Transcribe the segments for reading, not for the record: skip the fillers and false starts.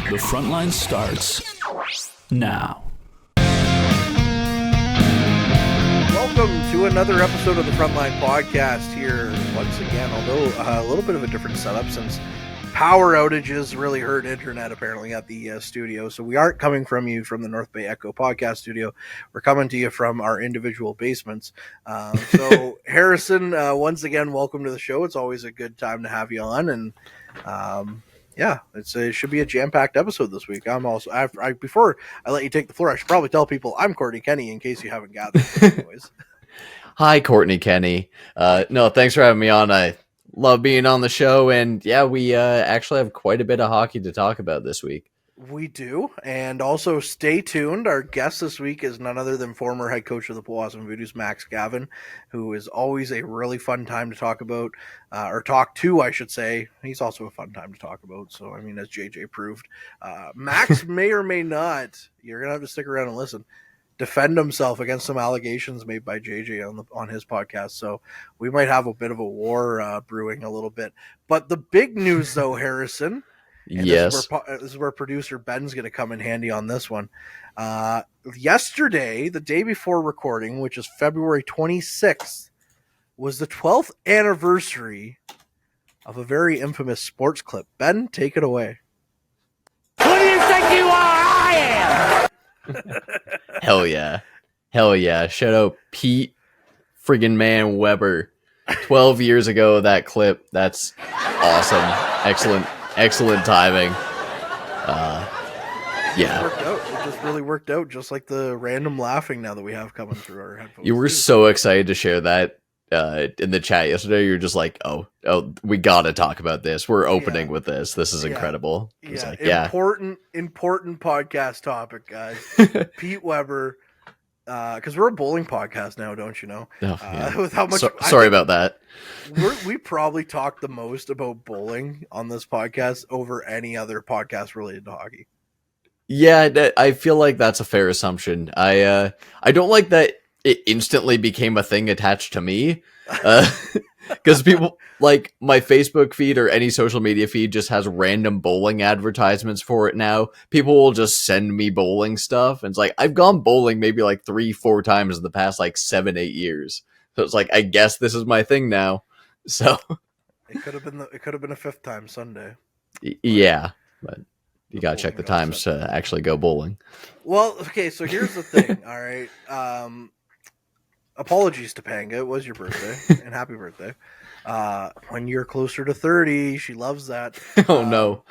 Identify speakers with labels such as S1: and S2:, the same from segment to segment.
S1: The Frontline starts now.
S2: Welcome to another episode of the Frontline podcast here once again, although a little bit of a different setup since power outages really hurt internet apparently at the studio. So we aren't coming from you from the North Bay Echo podcast studio. We're coming to you from our individual basements. So Harrison, once again, welcome to the show. It's always a good time to have you on. And yeah, it should be a jam-packed episode this week. Before I let you take the floor, I should probably tell people I'm Kortney Kenny in case you haven't gathered. Anyways.
S3: Hi, Kortney Kenny. No, thanks for having me on. I love being on the show, and yeah, we actually have quite a bit of hockey to talk about this week.
S2: We do, and also stay tuned. Our guest this week is none other than former head coach of the Powassan Voodoos, Gavin, who is always a really fun time to talk about, or talk to, I should say. He's also a fun time to talk about, so, I mean, as JJ proved. Max may or may not, you're going to have to stick around and listen, defend himself against some allegations made by JJ on his podcast, so we might have a bit of a war brewing a little bit. But the big news, though, Harrison...
S3: Yes.
S2: This is where producer Ben's going to come in handy on this one. Yesterday, the day before recording, which is February 26th, was the 12th anniversary of a very infamous sports clip. Ben, take it away.
S4: Who do you think you are? I am!
S3: Hell yeah. Hell yeah. Shout out Pete friggin' man Weber. 12 years ago, that clip. That's awesome. Excellent timing. Yeah.
S2: It just really worked out, just like the random laughing now that we have coming through our headphones.
S3: You were so excited to share that in the chat yesterday. You're just like, oh, we got to talk about this. We're opening with this. This is incredible.
S2: Yeah.
S3: Like,
S2: Important podcast topic, guys. Pete Weber. Because we're a bowling podcast now, don't you know?
S3: Oh, yeah.
S2: With how much
S3: sorry about that.
S2: We probably talk the most about bowling on this podcast over any other podcast related to hockey.
S3: Yeah, I feel like that's a fair assumption. I don't like that it instantly became a thing attached to me. Because people, like, my Facebook feed or any social media feed just has random bowling advertisements for it now. People will just send me bowling stuff. And it's like, I've gone bowling maybe like 3-4 times in the past like 7-8 years. So it's like, I guess this is my thing now. So
S2: it could have been a 5th time Sunday.
S3: Yeah, but you gotta check the times to actually go bowling.
S2: Well, okay, so here's the thing. All right. Apologies to Panga. It was your birthday, and happy birthday. When you're closer to 30, she loves that.
S3: Oh no.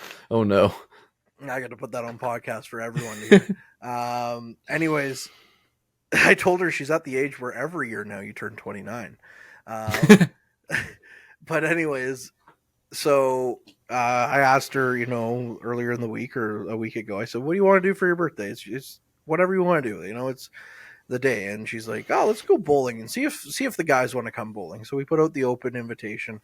S2: I got to put that on podcast for everyone to hear. Anyways, I told her she's at the age where every year now you turn 29. But anyways, so I asked her, earlier in the week or a week ago, I said, what do you want to do for your birthday? It's whatever you want to do. It's the day. And she's like, oh, let's go bowling and see if the guys want to come bowling. So we put out the open invitation,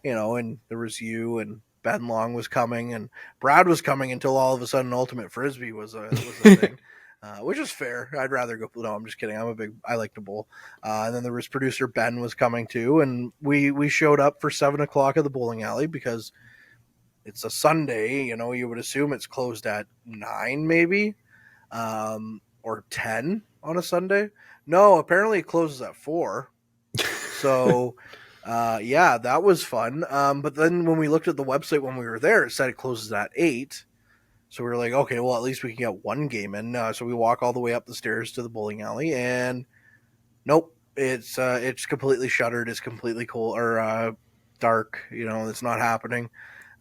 S2: and there was you and Ben Long was coming and Brad was coming until all of a sudden Ultimate Frisbee was a thing, which is fair. I'd rather go. No, I'm just kidding. I like to bowl. And then there was producer Ben was coming too. And we showed up for 7:00 at the bowling alley because it's a Sunday, you would assume it's closed at 9 maybe, or 10 on a Sunday. No, apparently it closes at 4. So, yeah, that was fun. But then when we looked at the website when we were there, it said it closes at 8. So we were like, okay, well, at least we can get one game in. So we walk all the way up the stairs to the bowling alley, and nope, it's completely shuttered. It's completely cold or dark. It's not happening.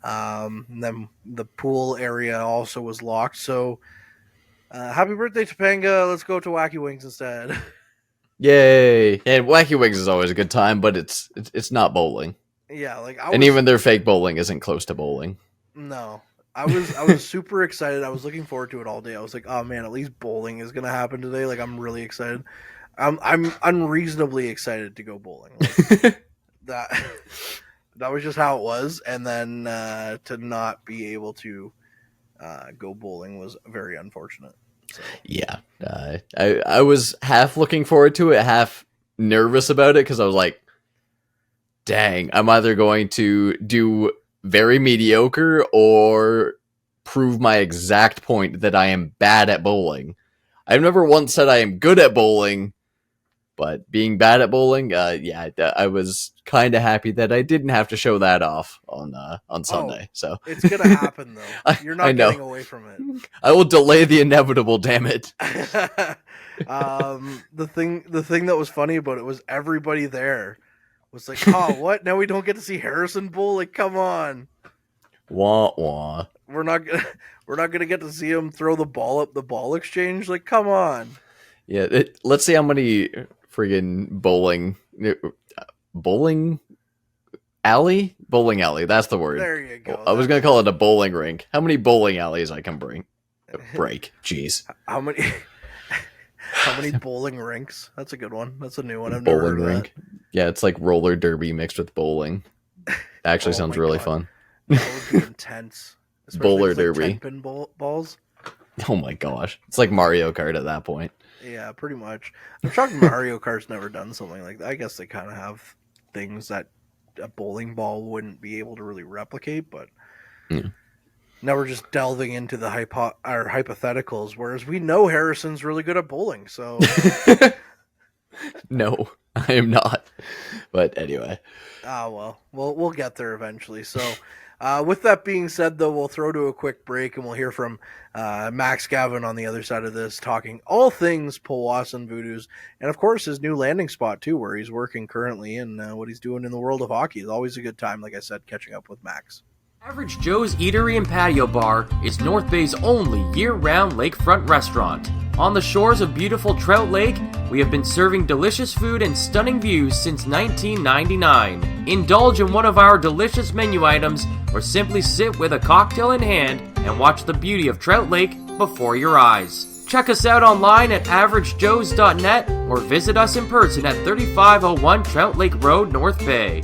S2: And then the pool area also was locked. So happy birthday, Topanga. Let's go to Wacky Wings instead.
S3: Yay. And Wacky Wings is always a good time, but it's not bowling.
S2: Yeah,
S3: even their fake bowling isn't close to bowling.
S2: No. I was super excited. I was looking forward to it all day. I was like, oh man, at least bowling is gonna happen today. Like, I'm really excited. I'm unreasonably excited to go bowling. Like, that was just how it was. And then to not be able to go bowling was very unfortunate. So.
S3: Yeah, I was half looking forward to it, half nervous about it, because I was like, dang, I'm either going to do very mediocre or prove my exact point that I am bad at bowling. I've never once said I am good at bowling, but being bad at bowling, I was kind of happy that I didn't have to show that off on Sunday. So
S2: it's gonna happen though. You're not getting away from it.
S3: I will delay the inevitable. Damn it.
S2: The thing that was funny about it was everybody there was like, "Oh, what? Now we don't get to see Harrison bowl? Like, come on."
S3: Wah wah.
S2: We're not gonna get to see him throw the ball up the ball exchange. Like, come on.
S3: Yeah, let's see how many friggin' bowling alley. That's the word.
S2: There you go.
S3: I was gonna call it a bowling rink. How many bowling alleys I can break? Jeez.
S2: How many bowling rinks? That's a good one. That's a new one. I've
S3: Bowling
S2: never heard of
S3: rink. Yeah, it's like roller derby mixed with bowling. Actually, sounds really fun.
S2: That would be intense.
S3: Bowler derby.
S2: 10-pin balls.
S3: Oh my gosh, it's like Mario Kart at that point.
S2: Yeah, pretty much. I'm shocked Mario Kart's never done something like that. I guess they kind of have things that a bowling ball wouldn't be able to really replicate, but now we're just delving into the hypotheticals, whereas we know Harrison's really good at bowling, so...
S3: No, I am not. But anyway.
S2: Well, we'll get there eventually. So, with that being said, though, we'll throw to a quick break and we'll hear from Max Gavin on the other side of this, talking all things Powassan Voodoos, and of course his new landing spot too, where he's working currently, and what he's doing in the world of hockey. Is always a good time, like I said, catching up with Max.
S5: Average Joe's Eatery and Patio Bar is North Bay's only year-round lakefront restaurant. On the shores of beautiful Trout Lake, we have been serving delicious food and stunning views since 1999. Indulge in one of our delicious menu items, or simply sit with a cocktail in hand and watch the beauty of Trout Lake before your eyes. Check us out online at averagejoes.net or visit us in person at 3501 Trout Lake Road, North Bay.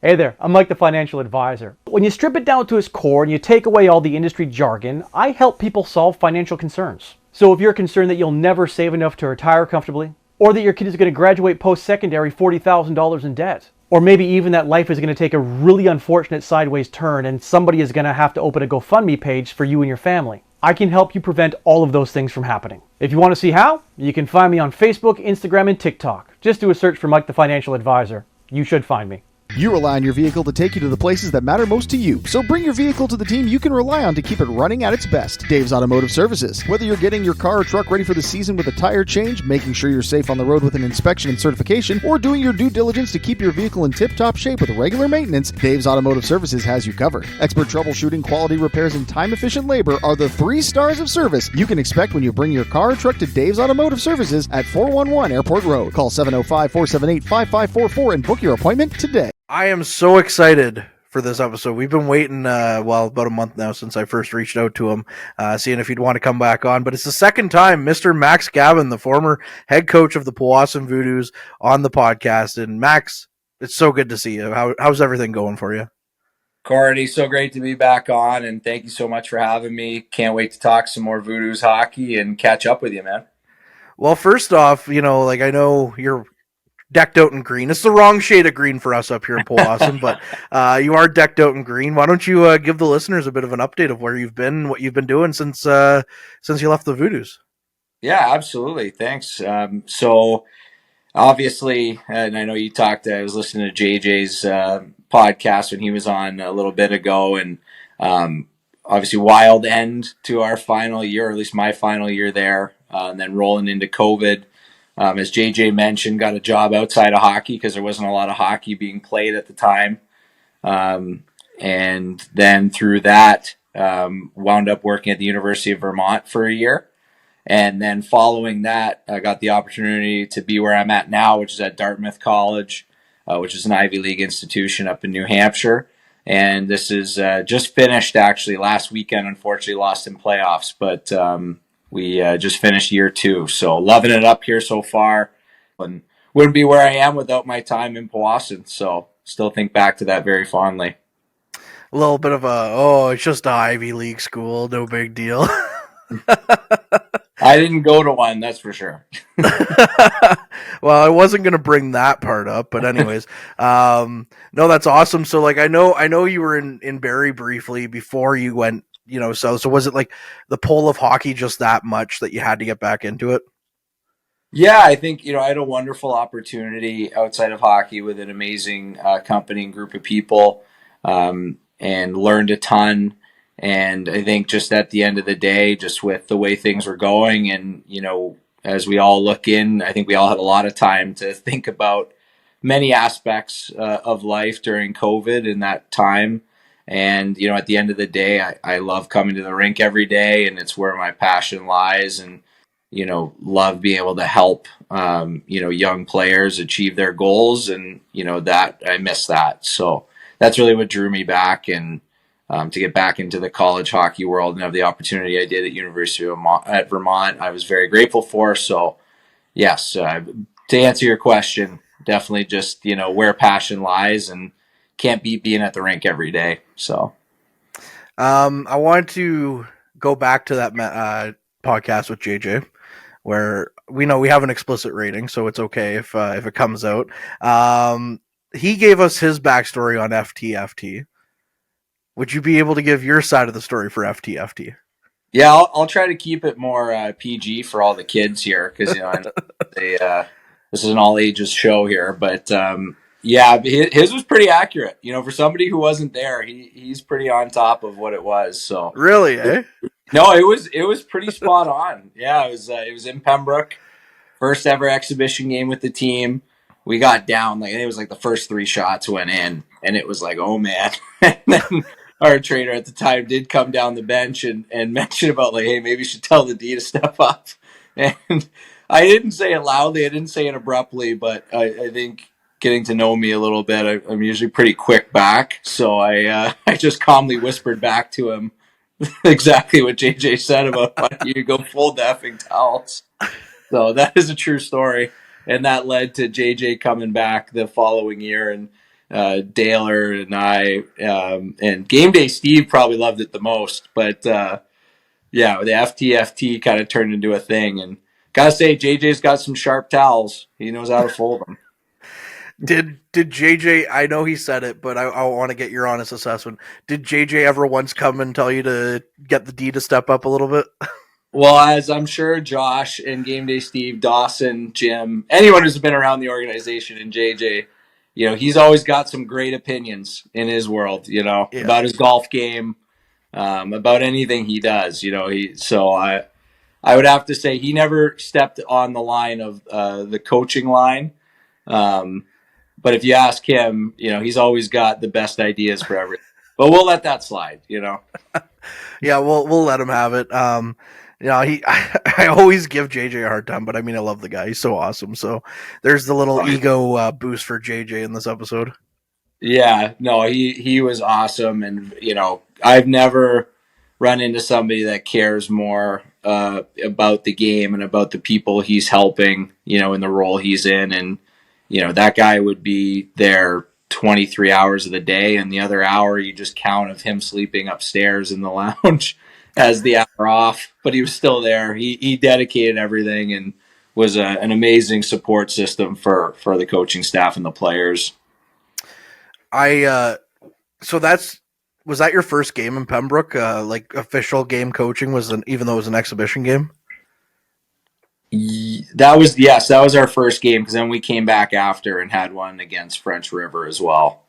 S6: Hey there, I'm Mike the Financial Advisor. When you strip it down to its core and you take away all the industry jargon, I help people solve financial concerns. So if you're concerned that you'll never save enough to retire comfortably, or that your kid is going to graduate post-secondary $40,000 in debt, or maybe even that life is going to take a really unfortunate sideways turn and somebody is going to have to open a GoFundMe page for you and your family, I can help you prevent all of those things from happening. If you want to see how, you can find me on Facebook, Instagram, and TikTok. Just do a search for Mike the Financial Advisor. You should find me.
S7: You rely on your vehicle to take you to the places that matter most to you. So bring your vehicle to the team you can rely on to keep it running at its best. Dave's Automotive Services. Whether you're getting your car or truck ready for the season with a tire change, making sure you're safe on the road with an inspection and certification, or doing your due diligence to keep your vehicle in tip-top shape with regular maintenance, Dave's Automotive Services has you covered. Expert troubleshooting, quality repairs, and time-efficient labor are the 3 stars of service you can expect when you bring your car or truck to Dave's Automotive Services at 411 Airport Road. Call 705-478-5544 and book your appointment today.
S2: I am so excited for this episode. We've been waiting, about a month now since I first reached out to him, seeing if he'd want to come back on. But it's the second time Mr. Max Gavin, the former head coach of the Powassan Voodoos, on the podcast. And Max, it's so good to see you. How's everything going for you?
S8: Kortney, so great to be back on, and thank you so much for having me. Can't wait to talk some more Voodoos hockey and catch up with you, man.
S2: Well, first off, I know you're decked out in green. It's the wrong shade of green for us up here in Powassan, but you are decked out in green. Why don't you give the listeners a bit of an update of where you've been, what you've been doing since you left the Voodoos?
S8: Yeah, absolutely. Thanks. So obviously, and I know you talked, I was listening to JJ's podcast when he was on a little bit ago, and obviously wild end to our final year, or at least my final year there, and then rolling into COVID. As JJ mentioned, got a job outside of hockey because there wasn't a lot of hockey being played at the time. And then through that, wound up working at the University of Vermont for a year. And then following that, I got the opportunity to be where I'm at now, which is at Dartmouth College, which is an Ivy League institution up in New Hampshire. And this is just finished actually last weekend, unfortunately lost in playoffs, but we just finished year 2, so loving it up here so far. And wouldn't be where I am without my time in Powassan, so still think back to that very fondly.
S2: A little bit of it's just an Ivy League school, no big deal.
S8: I didn't go to one, that's for sure.
S2: Well, I wasn't gonna bring that part up, but anyways, no, that's awesome. So like, I know you were in Barrie briefly before you went, so was it like the pull of hockey just that much that you had to get back into it?
S8: Yeah, I think, I had a wonderful opportunity outside of hockey with an amazing company and group of people, and learned a ton. And I think just at the end of the day, just with the way things were going and, as we all look in, I think we all had a lot of time to think about many aspects of life during COVID in that time. And, at the end of the day, I love coming to the rink every day, and it's where my passion lies. And, love being able to help, young players achieve their goals. And, that I miss that. So that's really what drew me back. And to get back into the college hockey world and have the opportunity I did at University of Vermont, I was very grateful for. So yes, to answer your question, definitely just, where passion lies, and can't beat being at the rink every day. So
S2: I wanted to go back to that podcast with JJ, where we know we have an explicit rating, so it's okay if it comes out. He gave us his backstory on FTFT. Would you be able to give your side of the story for FTFT?
S8: Yeah, I'll try to keep it more PG for all the kids here, because this is an all ages show here. But yeah, his was pretty accurate. For somebody who wasn't there, he's pretty on top of what it was. So
S2: really, eh?
S8: No, it was pretty spot on. Yeah, it was in Pembroke, first ever exhibition game with the team. We got down, it was like the first 3 shots went in, and it was like, oh man. And then our trainer at the time did come down the bench and mention about hey, maybe you should tell the D to step up. And I didn't say it loudly, I didn't say it abruptly, but I think getting to know me a little bit, I'm usually pretty quick back. So I just calmly whispered back to him exactly what JJ said about why you go fold the effing towels. So that is a true story. And that led to JJ coming back the following year, and Daler and I, and Game Day Steve probably loved it the most. But yeah, the FTFT kind of turned into a thing. And gotta say, JJ's got some sharp towels. He knows how to fold them.
S2: Did JJ, I know he said it, but I want to get your honest assessment. Did JJ ever once come and tell you to get the D to step up a little bit?
S8: Well, as I'm sure Josh and Game Day Steve, Dawson, Jim, anyone who's been around the organization, and JJ, he's always got some great opinions in his world, about his golf game, about anything he does, so I would have to say he never stepped on the line of the coaching line. But if you ask him, he's always got the best ideas for everything. But we'll let that slide,
S2: Yeah, we'll let him have it. I always give JJ a hard time, but I mean, I love the guy. He's so awesome. So there's the little ego boost for JJ in this episode.
S8: Yeah, no, he was awesome. And, I've never run into somebody that cares more about the game and about the people he's helping, in the role he's in. And, that guy would be there 23 hours of the day, and the other hour you just count of him sleeping upstairs in the lounge as the hour off, but he was still there. He dedicated everything and was an amazing support system for the coaching staff and the players.
S2: So was that your first game in Pembroke? Like official game coaching even though it was an exhibition game?
S8: That was our first game, because then we came back after and had one against French River as well.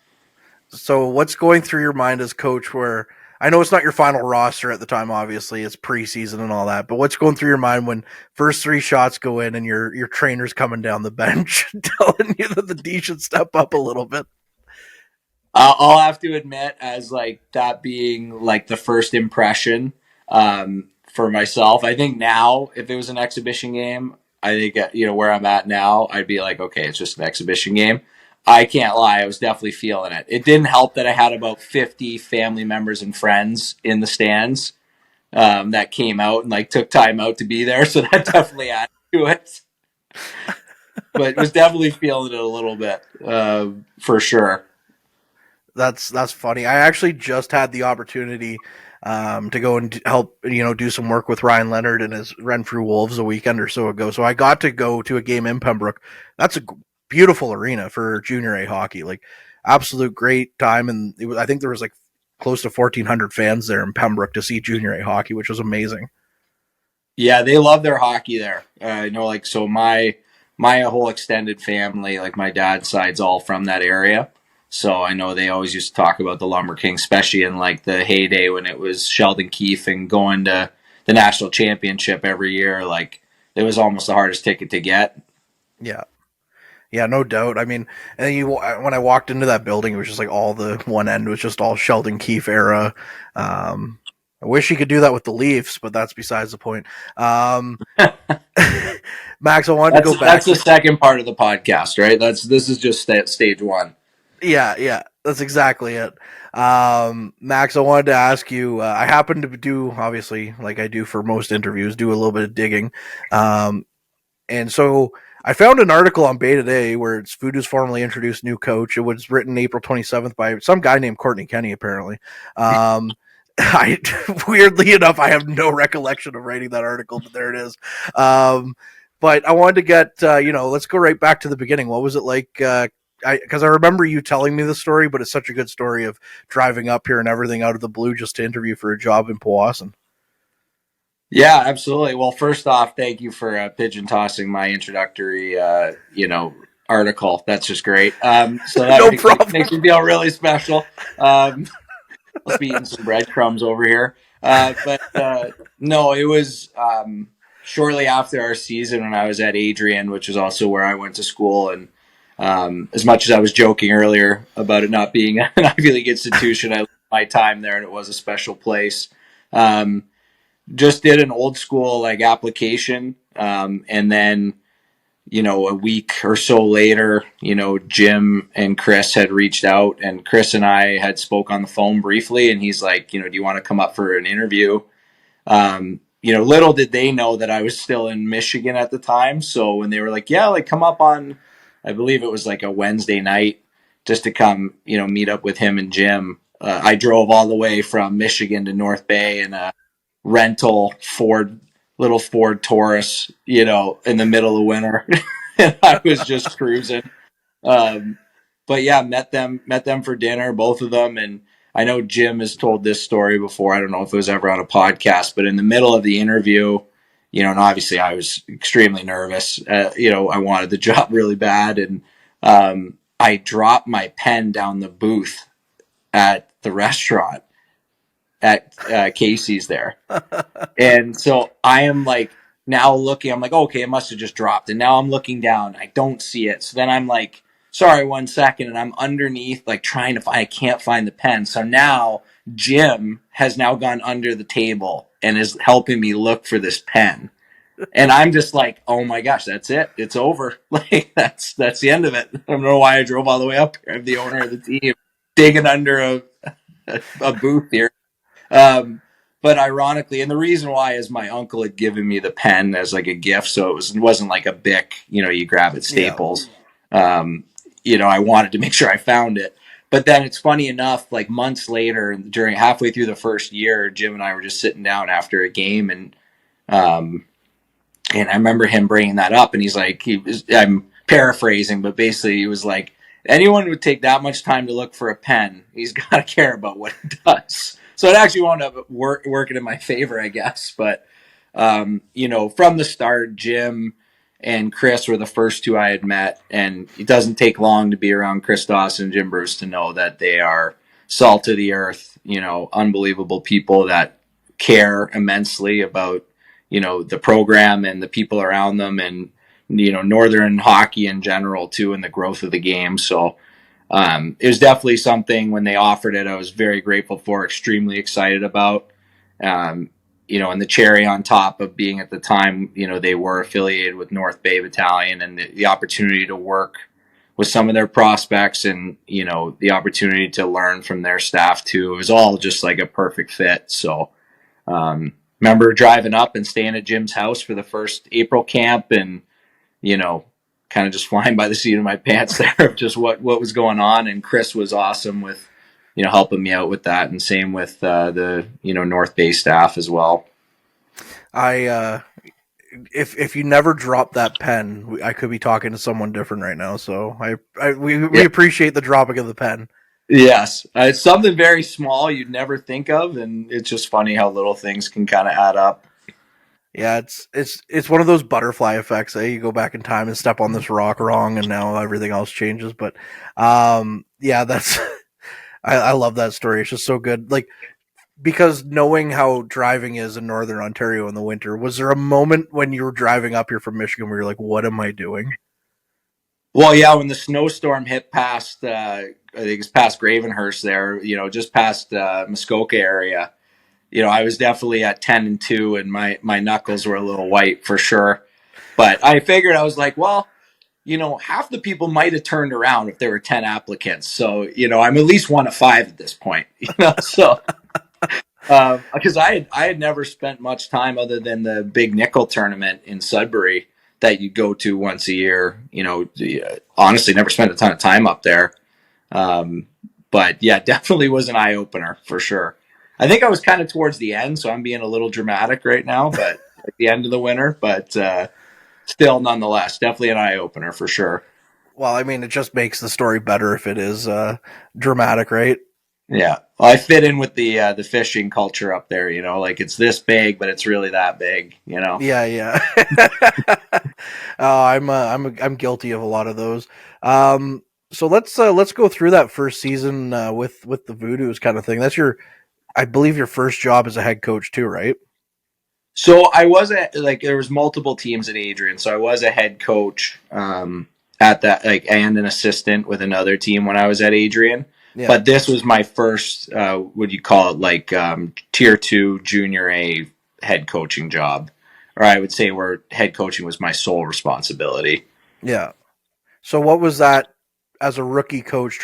S2: So what's going through your mind as coach, where I know it's not your final roster at the time, obviously it's preseason and all that, but what's going through your mind when first 3 shots go in and your trainer's coming down the bench telling you that the D should step up a little bit?
S8: I'll have to admit, as that being the first impression, for myself, I think now if it was an exhibition game, I think where I'm at now, I'd be like, okay, it's just an exhibition game. I can't lie, I was definitely feeling it. It didn't help that I had about 50 family members and friends in the stands that came out and took time out to be there, so that definitely added to it. But was definitely feeling it a little bit, for sure.
S2: That's funny. I actually just had the opportunity to go and help do some work with Ryan Leonard and his Renfrew Wolves a weekend or so ago. So I got to go to a game in Pembroke. That's a beautiful arena for junior A hockey. Like absolute great time, and I think there was like close to 1,400 fans there in Pembroke to see junior A hockey, which was amazing.
S8: Yeah, they love their hockey there. Like so my whole extended family, like my dad's side's all from that area. So I know they always used to talk about the Lumber King, especially in like the heyday when it was Sheldon Keefe and going to the national championship every year. Like it was almost the hardest ticket to get.
S2: Yeah. Yeah, no doubt. I mean, and when I walked into that building, it was just like all the one end was just all Sheldon Keefe era. I wish he could do that with the Leafs, but that's besides the point. Max, I wanted to go back.
S8: That's the second part of the podcast, right? This is just stage one.
S2: Yeah, that's exactly it. Max, I wanted to ask you. I happen to do, obviously, like I do for most interviews, do a little bit of digging, and so I found an article on Bay Today where it's Voodoos formally introduced new coach. It was written April 27th by some guy named Kortney Kenny, apparently. Weirdly enough, I have no recollection of writing that article, but there it is. But I wanted to get, let's go right back to the beginning. What was it like? Because I remember you telling me the story, but it's such a good story of driving up here and everything out of the blue just to interview for a job in Powassan.
S8: Yeah, absolutely. Well, first off, thank you for pigeon tossing my introductory, article. That's just great. So that makes me feel really special. Let's be eating some breadcrumbs over here. No, it was shortly after our season when I was at Adrian, which is also where I went to school. And as much as I was joking earlier about it not being an Ivy League institution, I loved my time there, and it was a special place. Just did an old school like application, and then a week or so later, Jim and Chris had reached out, and Chris and I had spoke on the phone briefly, and he's like, do you want to come up for an interview? Little did they know that I was still in Michigan at the time. So when they were like, yeah, like come up on, I believe it was like a Wednesday night just to come, meet up with him and Jim. I drove all the way from Michigan to North Bay in a rental little Ford Taurus, in the middle of winter. And I was just cruising. But yeah, met them for dinner, both of them. And I know Jim has told this story before. I don't know if it was ever on a podcast, but in the middle of the interview, and obviously I was extremely nervous. I wanted the job really bad. And I dropped my pen down the booth at the restaurant at Casey's there. And so I am like now looking, I'm like, okay, it must have just dropped. And now I'm looking down, I don't see it. So then I'm like, sorry, 1 second. And I'm underneath, like trying to find, I can't find the pen. So now Jim has now gone under the table and is helping me look for this pen. And I'm just like, oh my gosh, that's it. It's over. Like that's the end of it. I don't know why I drove all the way up here. I'm the owner of the team digging under a booth here. But ironically, and the reason why is my uncle had given me the pen as like a gift. So it wasn't like a Bic, you grab at Staples. Yeah. I wanted to make sure I found it. But then it's funny enough, like months later, during halfway through the first year, Jim and I were just sitting down after a game, and I remember him bringing that up, and he's like, I'm paraphrasing, but basically he was like, anyone would take that much time to look for a pen, he's got to care about what he does. So it actually wound up working in my favor, I guess. But, from the start, Jim and Chris were the first two I had met. And it doesn't take long to be around Chris Dawson and Jim Bruce to know that they are salt of the earth, unbelievable people that care immensely about, the program and the people around them, and, Northern hockey in general, too, and the growth of the game. So, it was definitely something when they offered it, I was very grateful for, extremely excited about, and the cherry on top of being at the time, they were affiliated with North Bay Battalion, and the opportunity to work with some of their prospects and, the opportunity to learn from their staff too. It was all just like a perfect fit. So, remember driving up and staying at Jim's house for the first April camp and, kind of just flying by the seat of my pants there of just what was going on. And Chris was awesome with helping me out with that, and same with the North Bay staff as well.
S2: If you never drop that pen, I could be talking to someone different right now. So we appreciate the dropping of the pen.
S8: Yes, it's something very small you'd never think of, and it's just funny how little things can kind of add up.
S2: Yeah, it's one of those butterfly effects. You go back in time and step on this rock wrong, and now everything else changes. But that's I love that story. It's just so good. Like, because knowing how driving is in Northern Ontario in the winter, was there a moment when you were driving up here from Michigan where you're like, "What am I doing?"
S8: Well, yeah, when the snowstorm hit past, I think it's past Gravenhurst there, just past Muskoka area. I was definitely at 10-2, and my knuckles were a little white for sure. But I figured, I was like, well, half the people might have turned around if there were 10 applicants. So, I'm at least 1 of 5 at this point. So because I had never spent much time other than the big nickel tournament in Sudbury that you go to once a year. Honestly, never spent a ton of time up there. But yeah, definitely was an eye opener for sure. I think I was kind of towards the end, so I'm being a little dramatic right now, but at the end of the winter, but still, nonetheless, definitely an eye opener for sure.
S2: Well, I mean, it just makes the story better if it is dramatic, right?
S8: Yeah, well, I fit in with the fishing culture up there. Like it's this big, but it's really that big.
S2: Yeah. I'm guilty of a lot of those. So let's go through that first season with the Voodoos kind of thing. That's I believe your first job as a head coach too, right?
S8: So I was there was multiple teams at Adrian. So I was a head coach at that, and an assistant with another team when I was at Adrian. Yeah. But this was my first, what you call it, tier 2 junior A head coaching job. Or I would say where head coaching was my sole responsibility.
S2: Yeah. So what was that as a rookie coach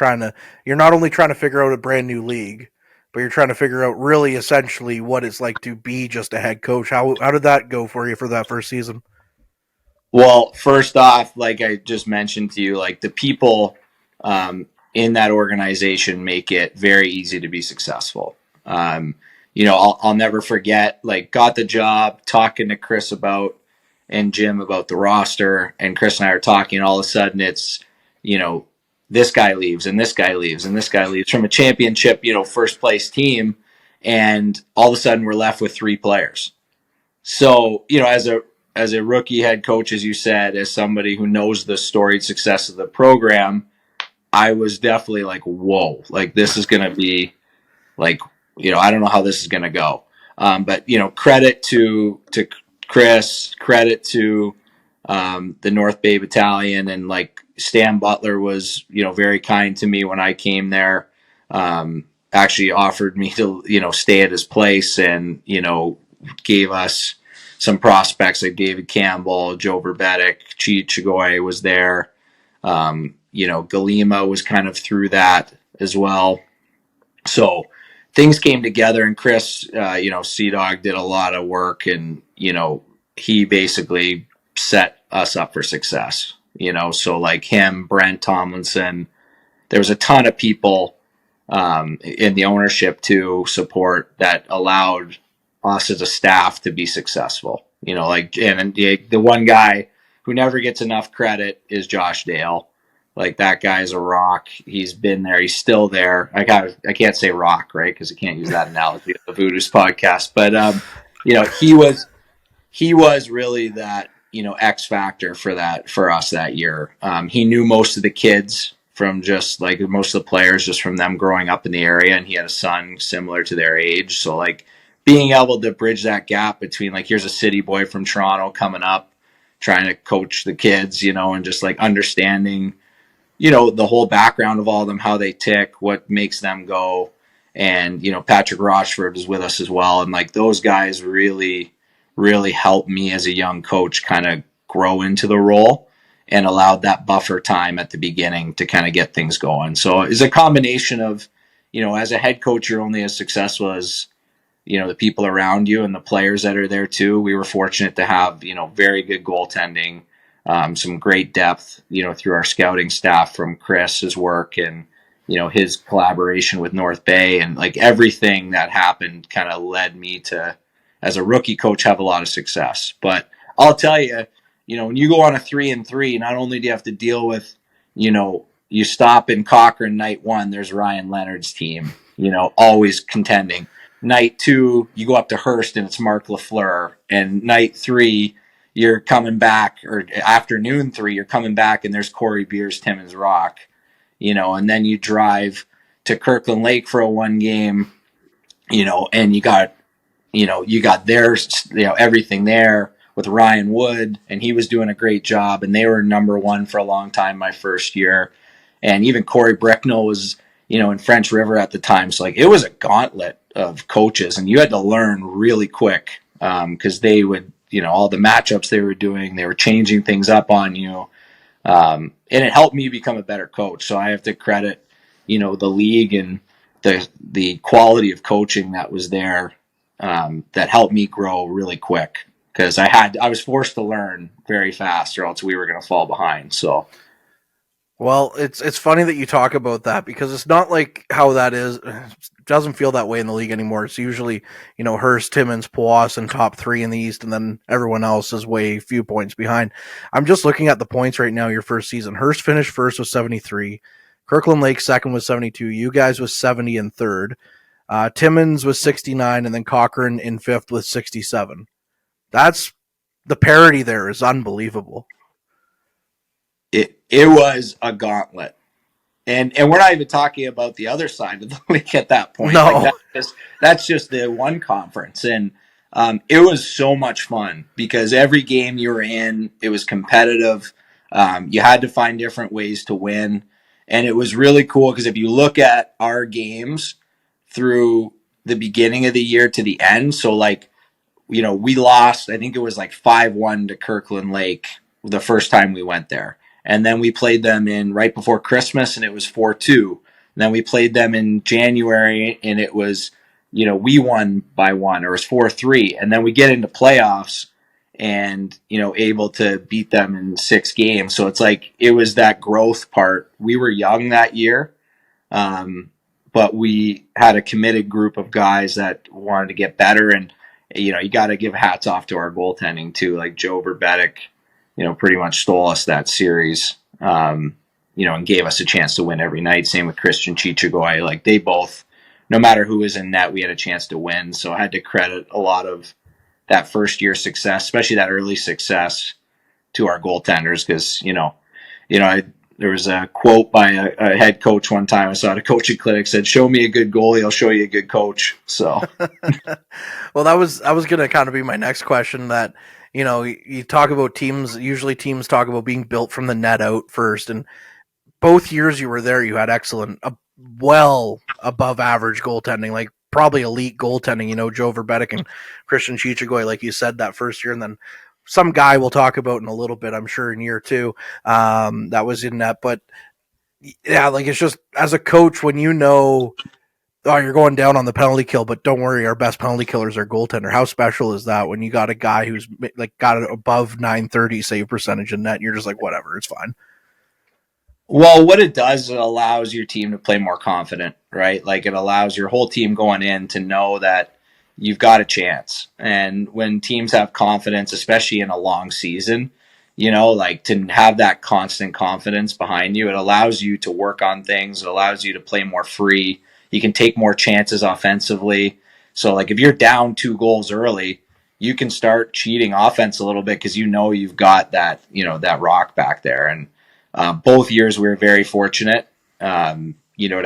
S2: you're not only trying to figure out a brand new league, but you're trying to figure out really essentially what it's like to be just a head coach. How did that go for you for that first season?
S8: Well, first off, like I just mentioned to you, like the people in that organization make it very easy to be successful. I'll never forget, got the job talking to Chris and Jim about the roster, and Chris and I are talking, and all of a sudden it's, this guy leaves and this guy leaves and this guy leaves from a championship, first place team. And all of a sudden we're left with 3 players. So, as a rookie head coach, as you said, as somebody who knows the storied success of the program, I was definitely like, whoa, this is going to be I don't know how this is going to go. But, credit to Chris, credit to the North Bay Battalion, and Stan Butler was, very kind to me when I came there. Actually offered me to, stay at his place, and, gave us some prospects like David Campbell, Joe Verbetic, Chi Chigoy was there. Galima was kind of through that as well. So things came together, and Chris, Sea-Dog did a lot of work, and, he basically set us up for success. So him, Brent Tomlinson, there was a ton of people in the ownership to support that allowed us as a staff to be successful. And the one guy who never gets enough credit is Josh Dale. That guy is a rock. He's been there. He's still there. I can't say rock, right? Because I can't use that analogy of the Voodoos podcast. But he was really that, X factor for us that year. He knew most of the kids from just most of the players just from them growing up in the area, and he had a son similar to their age. So being able to bridge that gap between here's a city boy from Toronto coming up, trying to coach the kids, and just understanding, the whole background of all of them, how they tick, what makes them go. And, Patrick Rochford is with us as well. And those guys really, really helped me as a young coach kind of grow into the role, and allowed that buffer time at the beginning to kind of get things going. So it's a combination of, as a head coach, you're only as successful as, the people around you and the players that are there too. We were fortunate to have, very good goaltending, some great depth, through our scouting staff from Chris's work, and, his collaboration with North Bay, and like everything that happened kind of led me to, as a rookie coach, have a lot of success. But I'll tell you, when you go on a 3-3, not only do you have to deal with, you stop in Cochrane night 1, there's Ryan Leonard's team, always contending. Night 2, you go up to Hearst and it's Mark Lafleur. And night 3, you're coming back, or afternoon 3, you're coming back and there's Corey Beers, Timmins Rock. And then you drive to Kirkland Lake for a 1 game, and you got everything there with Ryan Wood, and he was doing a great job, and they were number 1 for a long time my first year. And even Corey Bricknell was, in French River at the time. So like, it was a gauntlet of coaches, and you had to learn really quick, because they would, all the matchups they were doing, they were changing things up on you. And it helped me become a better coach. So I have to credit, the league and the quality of coaching that was there, that helped me grow really quick, because I was forced to learn very fast, or else we were going to fall behind. So,
S2: well, it's funny that you talk about that, because it's not like how that is. It doesn't feel that way in the league anymore. It's usually, Hearst, Timmins, Powassan, top 3 in the East, and then everyone else is way few points behind. I'm just looking at the points right now, your first season. Hearst finished first with 73. Kirkland Lake second with 72. You guys was 70 and third. Timmins was 69, and then Cochrane in 5th with 67. That's the parity there is unbelievable.
S8: It was a gauntlet. And we're not even talking about the other side of the league at that point.
S2: No.
S8: Like that's just the one conference. And it was so much fun, because every game you were in, it was competitive. You had to find different ways to win. And it was really cool, because if you look at our games through the beginning of the year to the end, so like, we lost, I think it was like 5-1 to Kirkland Lake the first time we went there. And then we played them in right before Christmas, and it was 4-2. And then we played them in January, and it was, we won by 1, or it was 4-3. And then we get into playoffs and, able to beat them in 6 games. So it's like, it was that growth part. We were young that year, but we had a committed group of guys that wanted to get better. And, you got to give hats off to our goaltending too. Like Joe Verbetic, pretty much stole us that series, and gave us a chance to win every night. Same with Christian Chichagoy. Like, they both, no matter who was in net, we had a chance to win. So I had to credit a lot of that first year success, especially that early success, to our goaltenders. Because, there was a quote by a head coach one time I saw at a coaching clinic, said, "Show me a good goalie, I'll show you a good coach." So,
S2: well, that was going to kind of be my next question. That, you talk about teams. Usually, teams talk about being built from the net out first. And both years you were there, you had excellent, well above average goaltending, like probably elite goaltending. Joe Verbetic and Christian Chichagoy, like you said, that first year, and then some guy we'll talk about in a little bit, I'm sure, in year 2, that was in net. But yeah, like, it's just, as a coach, when oh, you're going down on the penalty kill, but don't worry, our best penalty killer is our goaltender. How special is that when you got a guy who's like got it above 930 save percentage in net, and you're just like, whatever, it's fine.
S8: Well, what it does, it allows your team to play more confident, right? Like, it allows your whole team going in to know that you've got a chance. And when teams have confidence, especially in a long season, like, to have that constant confidence behind you, it allows you to work on things. It allows you to play more free. You can take more chances offensively. So, like, if you're down 2 goals early, you can start cheating offense a little bit, because you've got that, that rock back there. And both years we were very fortunate, to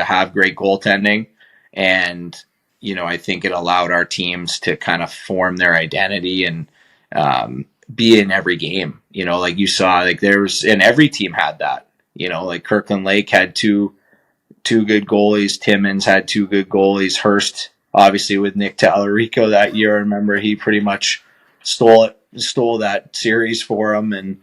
S8: have great goaltending. And, I think it allowed our teams to kind of form their identity and be in every game. Like you saw, like, and every team had that. Like Kirkland Lake had two good goalies. Timmins had 2 good goalies. Hearst, obviously, with Nick Tallarico that year, I remember he pretty much stole that series for him. And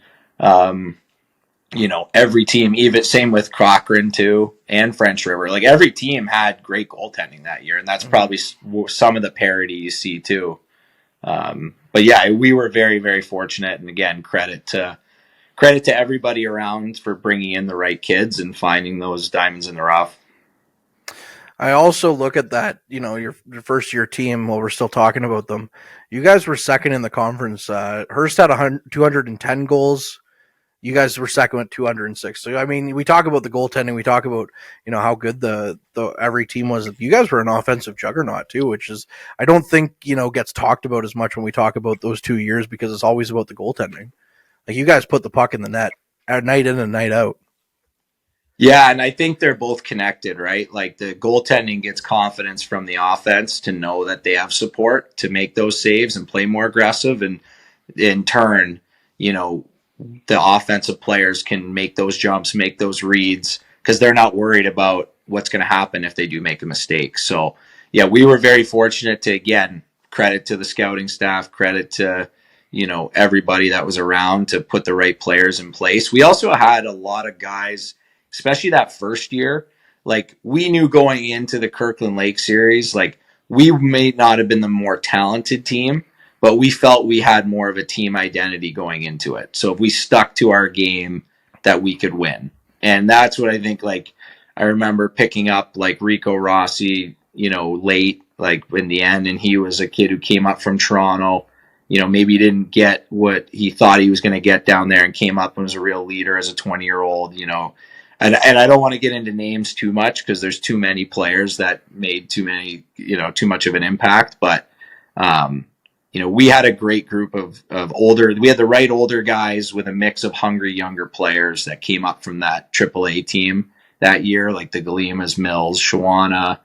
S8: every team, even same with Cochrane too, and French River. Like, every team had great goaltending that year, and that's probably some of the parity you see too. But yeah, we were very, very fortunate, and again, credit to everybody around for bringing in the right kids and finding those diamonds in the rough.
S2: I also look at that, your first year team while we're still talking about them. You guys were second in the conference. Hearst had 210 goals. You guys were second with 206. So, I mean, we talk about the goaltending. We talk about, how good the every team was. You guys were an offensive juggernaut, too, which is, I don't think, gets talked about as much when we talk about those 2 years because it's always about the goaltending. Like, you guys put the puck in the net night in and night out.
S8: Yeah, and I think they're both connected, right? Like the goaltending gets confidence from the offense to know that they have support to make those saves and play more aggressive. And in turn, the offensive players can make those jumps, make those reads, because they're not worried about what's going to happen if they do make a mistake. So, yeah, we were very fortunate to, again, credit to the scouting staff, credit to, everybody that was around to put the right players in place. We also had a lot of guys, especially that first year, like we knew going into the Kirkland Lake series, like we may not have been the more talented team, but we felt we had more of a team identity going into it. So if we stuck to our game, that we could win. And that's what I think, like, I remember picking up like Rico Rossi, late, like in the end, and he was a kid who came up from Toronto. Maybe he didn't get what he thought he was going to get down there and came up and was a real leader as a 20-year-old, And I don't want to get into names too much because there's too many players that made too much of an impact. But, we had a great group of we had the right older guys with a mix of hungry younger players that came up from that AAA team that year, like the Galimas, Mills, Shawana,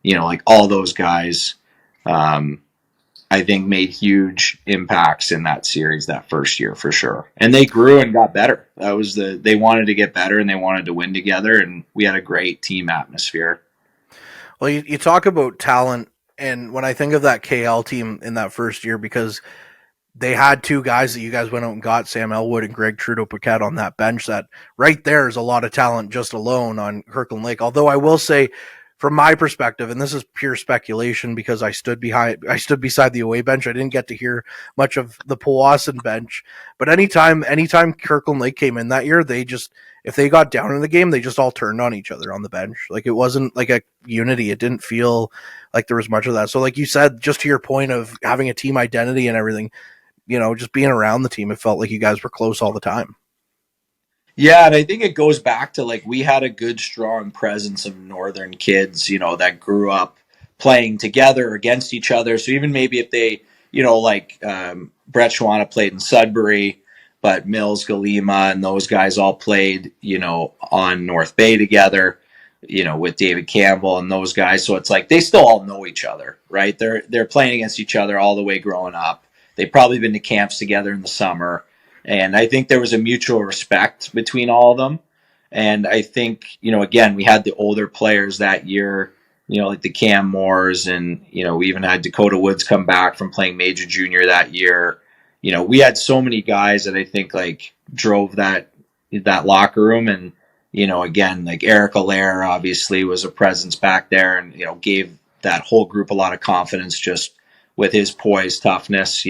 S8: like all those guys, I think made huge impacts in that series that first year for sure. And they grew and got better. They wanted to get better and they wanted to win together, and we had a great team atmosphere.
S2: Well, you talk about talent, and when I think of that KL team in that first year, because they had two guys that you guys went out and got, Sam Elwood and Greg Trudeau-Paquette on that bench, that right there is a lot of talent just alone on Kirkland Lake. Although I will say, from my perspective, and this is pure speculation because I stood beside the away bench. I didn't get to hear much of the Powassan bench, but anytime Kirkland Lake came in that year, if they got down in the game, they just all turned on each other on the bench. Like it wasn't like a unity. It didn't feel like there was much of that. So like you said, just to your point of having a team identity and everything, just being around the team, it felt like you guys were close all the time.
S8: Yeah, and I think it goes back to like we had a good, strong presence of northern kids, that grew up playing together against each other. So even maybe if they, Brett Shawana played in Sudbury, but Mills, Galima, and those guys all played, on North Bay together, with David Campbell and those guys. So it's like they still all know each other, right? They're playing against each other all the way growing up. They've probably been to camps together in the summer. And I think there was a mutual respect between all of them. And I think, again, we had the older players that year, like the Cam Moores, and, we even had Dakota Woods come back from playing Major Junior that year. We had so many guys that I think like drove that locker room. And, again, like Eric Allaire obviously was a presence back there and, gave that whole group a lot of confidence just with his poise, toughness,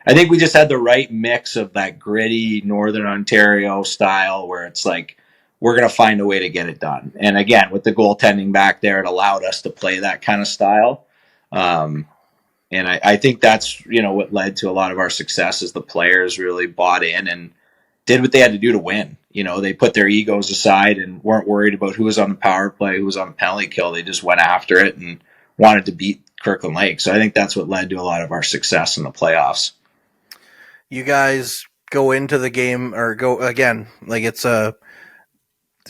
S8: I think we just had the right mix of that gritty Northern Ontario style where it's like, we're going to find a way to get it done. And again, with the goaltending back there, it allowed us to play that kind of style. And I think that's, what led to a lot of our success is the players really bought in and did what they had to do to win. They put their egos aside and weren't worried about who was on the power play, who was on the penalty kill. They just went after it and wanted to beat Kirkland Lake. So I think that's what led to a lot of our success in the playoffs.
S2: You guys go into the game or go again, like it's a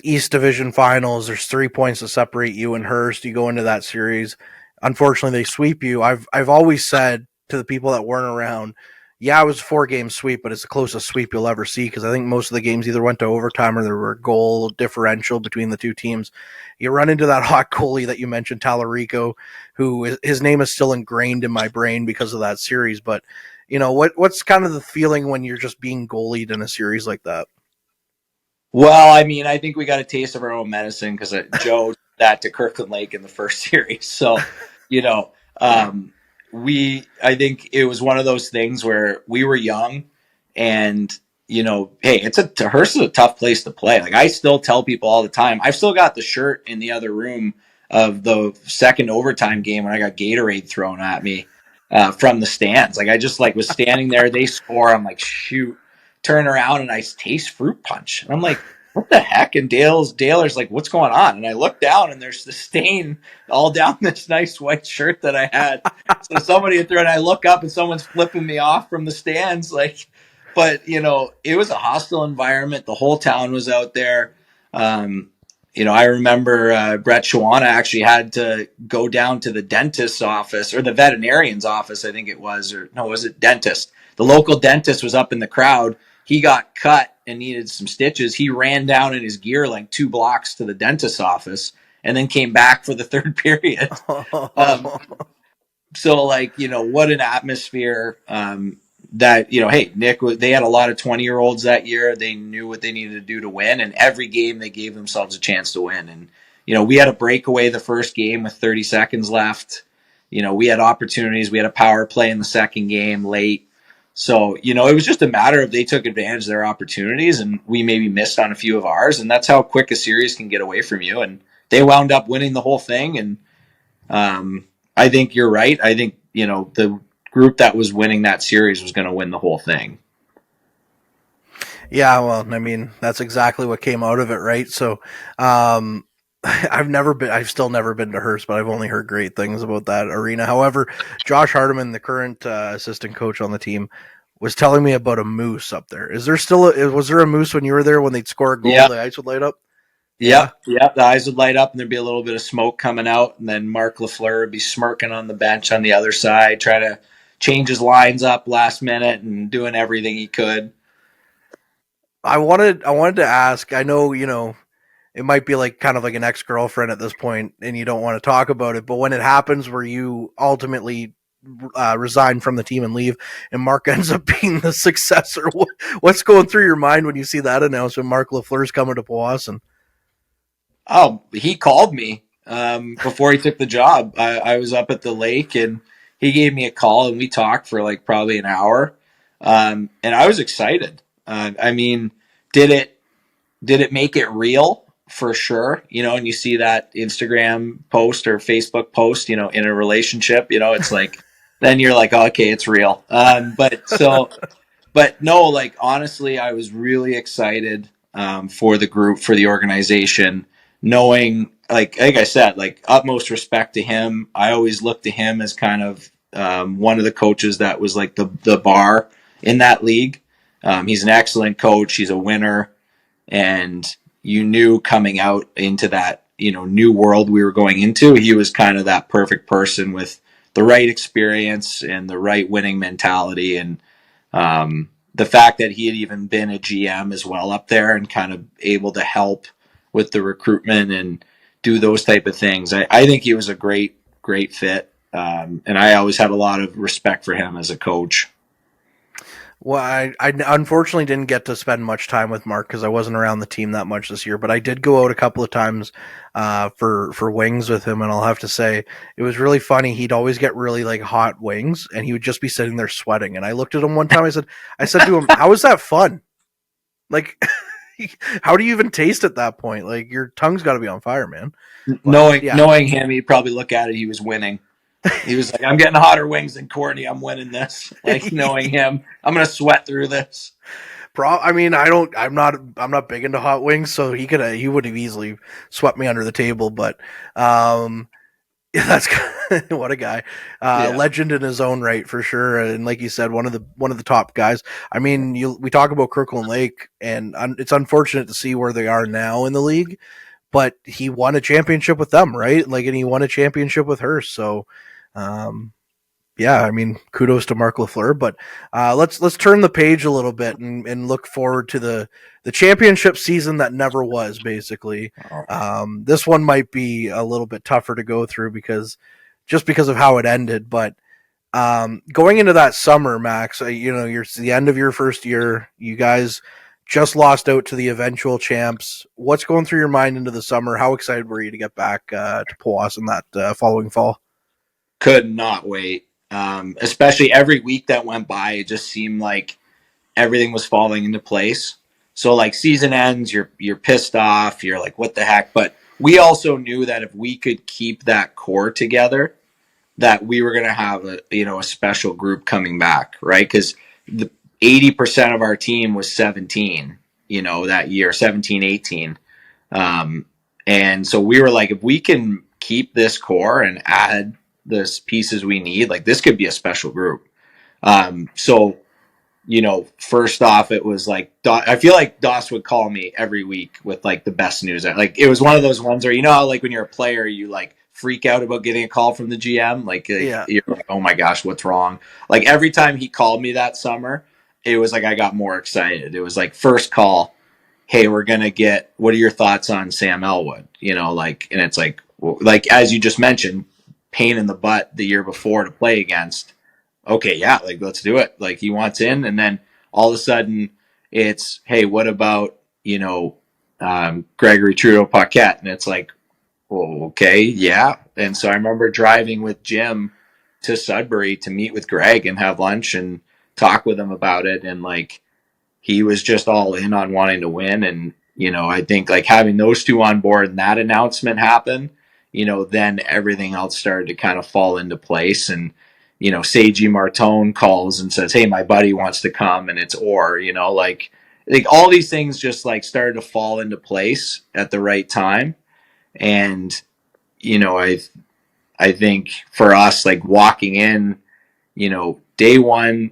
S2: East Division Finals. There's 3 points to separate you and Hearst. You go into that series. Unfortunately, they sweep you. I've always said to the people that weren't around, yeah, it was a 4-game sweep, but it's the closest sweep you'll ever see because I think most of the games either went to overtime or there were a goal differential between the two teams. You run into that hot goalie that you mentioned, Talarico, who his name is still ingrained in my brain because of that series, but what's kind of the feeling when you're just being goalied in a series like that?
S8: Well, I mean, I think we got a taste of our own medicine because Joe did that to Kirkland Lake in the first series. So, I think it was one of those things where we were young and, hey, Hearst is a tough place to play. Like I still tell people all the time, I've still got the shirt in the other room of the second overtime game when I got Gatorade thrown at me from the stands. Like I just like was standing there, they score, I'm like, shoot, turn around and I taste fruit punch. And I'm like, what the heck? And Dailer's like, what's going on? And I look down and there's the stain all down this nice white shirt that I had. So somebody had thrown, and I look up and someone's flipping me off from the stands. Like, but you know, it was a hostile environment. The whole town was out there. You know, I remember Brett Shawana actually had to go down to the dentist's office or the veterinarian's office, I think it was, or no, was it dentist? The local dentist was up in the crowd. He got cut and needed some stitches. He ran down in his gear like 2 blocks to the dentist's office and then came back for the third period. So like, you know, what an atmosphere that, you know, hey, Nick, they had a lot of 20-year-olds that year. They knew what they needed to do to win. And every game they gave themselves a chance to win. And, you know, we had a breakaway the first game with 30 seconds left. You know, we had opportunities. We had a power play in the second game late. So, you know, it was just a matter of they took advantage of their opportunities and we maybe missed on a few of ours. And that's how quick a series can get away from you. And they wound up winning the whole thing. And I think you're right. I think, you know, the group that was winning that series was going to win the whole thing.
S2: Yeah, well, I mean, that's exactly what came out of it, right? So, I've still never been to Hearst, but I've only heard great things about that arena. However, Josh Hardiman, the current assistant coach on the team, was telling me about a moose up there. Was there a moose when you were there when they'd score a goal,
S8: Yeah.
S2: the ice would light up?
S8: Yeah, the eyes would light up and there'd be a little bit of smoke coming out, and then Mark Lafleur would be smirking on the bench on the other side, try to change his lines up last minute and doing everything he could.
S2: I wanted to ask, I know, you know, it might be like kind of like an ex-girlfriend at this point and you don't want to talk about it, but when it happens where you ultimately resign from the team and leave and Mark ends up being the successor, what's going through your mind when you see that announcement, Mark Lafleur's coming to Powassan?
S8: Oh, he called me before he took the job. I was up at the lake and he gave me a call and we talked for like probably an hour. And I was excited. I mean, did it make it real? For sure. You know, and you see that Instagram post or Facebook post, you know, in a relationship, you know, it's like, then you're like, oh, okay, it's real. But no, like, honestly, I was really excited for the group, for the organization, knowing, like I said, like utmost respect to him. I always looked to him as kind of one of the coaches that was like the bar in that league. He's an excellent coach. He's a winner. And you knew coming out into that, you know, new world we were going into, he was kind of that perfect person with the right experience and the right winning mentality. And the fact that he had even been a GM as well up there and kind of able to help with the recruitment and do those type of things. I think he was a great fit. And I always had a lot of respect for him as a coach.
S2: Well, I unfortunately didn't get to spend much time with Mark because I wasn't around the team that much this year, but I did go out a couple of times for wings with him, and I'll have to say it was really funny. He'd always get really like hot wings, and he would just be sitting there sweating. And I looked at him one time. I said to him, "How is that fun? Like, how do you even taste at that point? Like, your tongue's got to be on fire, man." But,
S8: knowing him, he'd probably look at it. He was winning. He was like, I'm getting hotter wings than Kortney. I'm winning this. Like, knowing him, I'm going to sweat through this.
S2: I mean, I'm not big into hot wings, so he would have easily swept me under the table, but, that's what a guy, legend in his own right for sure. And like you said, one of the top guys. I mean, we talk about Kirkland Lake, and it's unfortunate to see where they are now in the league, but he won a championship with them, right? Like, and he won a championship with her. So, yeah, I mean, kudos to Mark Lafleur, but let's turn the page a little bit and look forward to the championship season that never was, basically. This one might be a little bit tougher to go through because of how it ended, but going into that summer, Max, you know, you're the end of your first year. You guys just lost out to the eventual champs. What's going through your mind into the summer? How excited were you to get back to Powassan that following fall?
S8: Could not wait. Especially every week that went by, it just seemed like everything was falling into place. So like season ends, you're pissed off. You're like, what the heck? But we also knew that if we could keep that core together, that we were going to have a special group coming back, right? Because the 80% of our team was 17, that year, 17, 18. And so we were like, if we can keep this core and add the pieces we need, like this could be a special group. So, first off, it was like, I feel like Doss would call me every week with like the best news. Like it was one of those ones where, how like when you're a player, you like freak out about getting a call from the GM. Like, you're like, oh my gosh, what's wrong? Like every time he called me that summer, it was like, I got more excited. It was like first call, hey, we're going to get, what are your thoughts on Sam Elwood? And it's like, well, like, as you just mentioned, pain in the butt the year before to play against. Okay, yeah, like, let's do it. Like, he wants in. And then all of a sudden it's, hey, what about, Gregory Trudeau Paquette? And it's like, well, okay, yeah. And so I remember driving with Jim to Sudbury to meet with Greg and have lunch and talk with him about it. And like, he was just all in on wanting to win. And, I think like having those two on board and that announcement happen, then everything else started to kind of fall into place. And, Seiji Martone calls and says, hey, my buddy wants to come, and it's like all these things just like started to fall into place at the right time. And, I think for us, like walking in, day one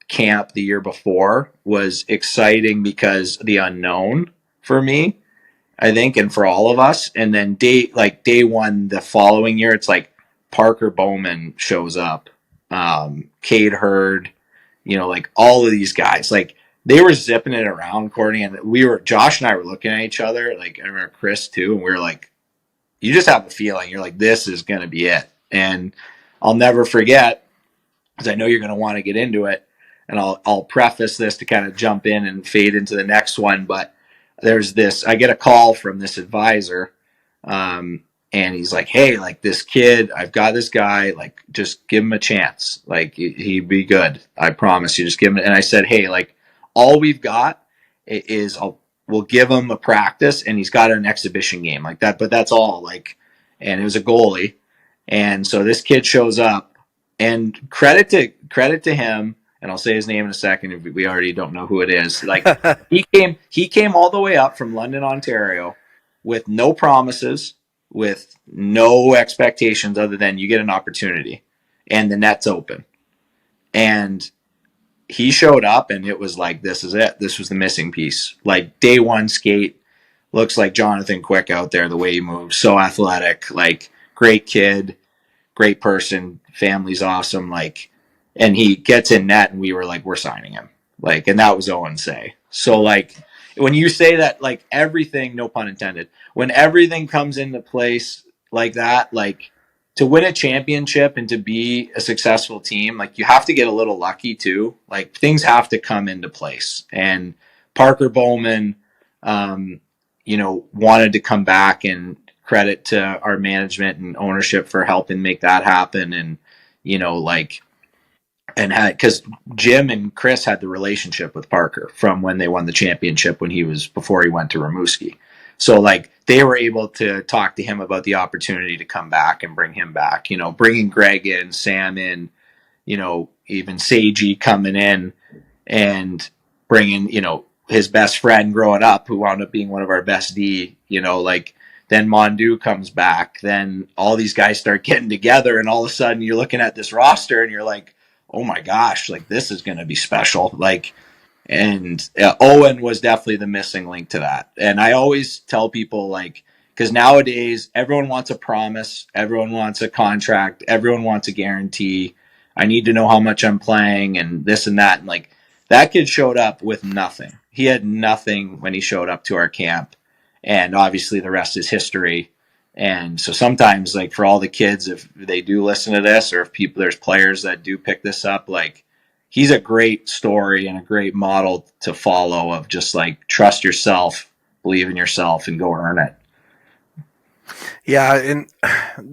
S8: camp the year before was exciting because the unknown for me, I think, and for all of us. And then day one the following year, it's like Parker Bowman shows up, Cade Hurd, like all of these guys, like they were zipping it around, Kortney, and Josh and I were looking at each other, like I remember Chris too, and we were like, you just have a feeling, you're like, this is going to be it. And I'll never forget, because I know you're going to want to get into it, and I'll preface this to kind of jump in and fade into the next one, but I get a call from this advisor, and he's like, hey, like this kid, I've got this guy, like just give him a chance. Like he'd be good. I promise you, just give him. And I said, hey, like all we've got is we'll give him a practice, and he's got an exhibition game like that, but that's all. Like, and it was a goalie. And so this kid shows up, and credit to him. And I'll say his name in a second if we already don't know who it is. Like he came all the way up from London, Ontario with no promises, with no expectations other than you get an opportunity and the net's open. And he showed up, and it was like, this is it. This was the missing piece. Like day one skate, looks like Jonathan Quick out there, the way he moves, so athletic, like great kid, great person, family's awesome. Like, and he gets in net, and we were like, we're signing him. Like, and that was Owen say. So like, when you say that, like everything, no pun intended, when everything comes into place like that, like to win a championship and to be a successful team, like you have to get a little lucky too. Like things have to come into place. And Parker Bowman, wanted to come back, and credit to our management and ownership for helping make that happen. And, because Jim and Chris had the relationship with Parker from when they won the championship before he went to Rimouski. So like they were able to talk to him about the opportunity to come back and bring him back, bringing Greg in, Sam in, even Seiji coming in and bringing, his best friend growing up who wound up being one of our best D, then Mondu comes back, then all these guys start getting together, and all of a sudden you're looking at this roster and you're like, oh my gosh, like this is going to be special. Like, and Owen was definitely the missing link to that. And I always tell people, like, because nowadays everyone wants a promise, everyone wants a contract, everyone wants a guarantee. I need to know how much I'm playing and this and that. And like that kid showed up with nothing. He had nothing when he showed up to our camp. And obviously the rest is history. And so sometimes, like for all the kids, if they do listen to this, or if there's players that do pick this up, like he's a great story and a great model to follow of just like trust yourself, believe in yourself, and go earn it.
S2: Yeah, and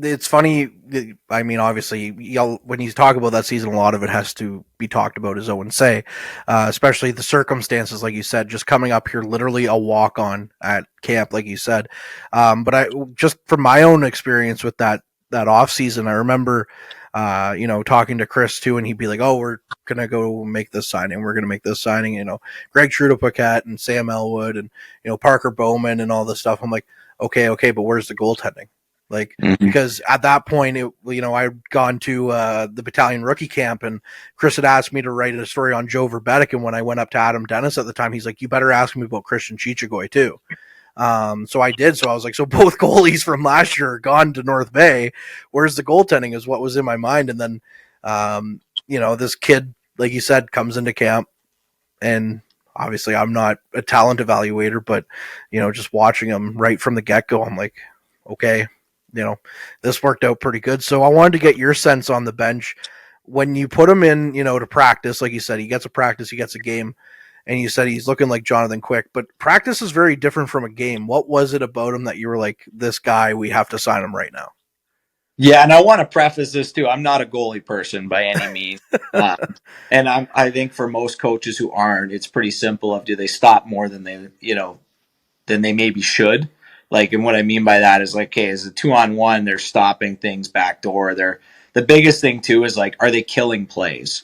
S2: it's funny. I mean, obviously, when you talk about that season, a lot of it has to be talked about, as Owen say, especially the circumstances, like you said, just coming up here, literally a walk on at camp, like you said. But I just from my own experience with that off season, I remember, talking to Chris too, and he'd be like, "Oh, we're gonna go make this signing. We're gonna make this signing." Greg Trudeau-Paquette and Sam Elwood and Parker Bowman and all this stuff. I'm like, okay, but where's the goaltending? Like, because at that point, I'd gone to the battalion rookie camp, and Chris had asked me to write a story on Joe Verbetic, and when I went up to Adam Dennis at the time, he's like, "You better ask me about Christian Chichagoy too." So I did. So I was like, so both goalies from last year are gone to North Bay. Where's the goaltending is what was in my mind. And then, this kid, like you said, comes into camp, and obviously I'm not a talent evaluator, but, just watching him right from the get-go, I'm like, okay, this worked out pretty good. So I wanted to get your sense on the bench. When you put him in, to practice, like you said, he gets a practice, he gets a game, and you said he's looking like Jonathan Quick, but practice is very different from a game. What was it about him that you were like, this guy, we have to sign him right now?
S8: Yeah, and I want to preface this too. I'm not a goalie person by any means, and I think for most coaches who aren't, it's pretty simple. Of do they stop more than they maybe should? Like, and what I mean by that is like, okay, as a 2-on-1, they're stopping things backdoor. The biggest thing too is like, are they killing plays?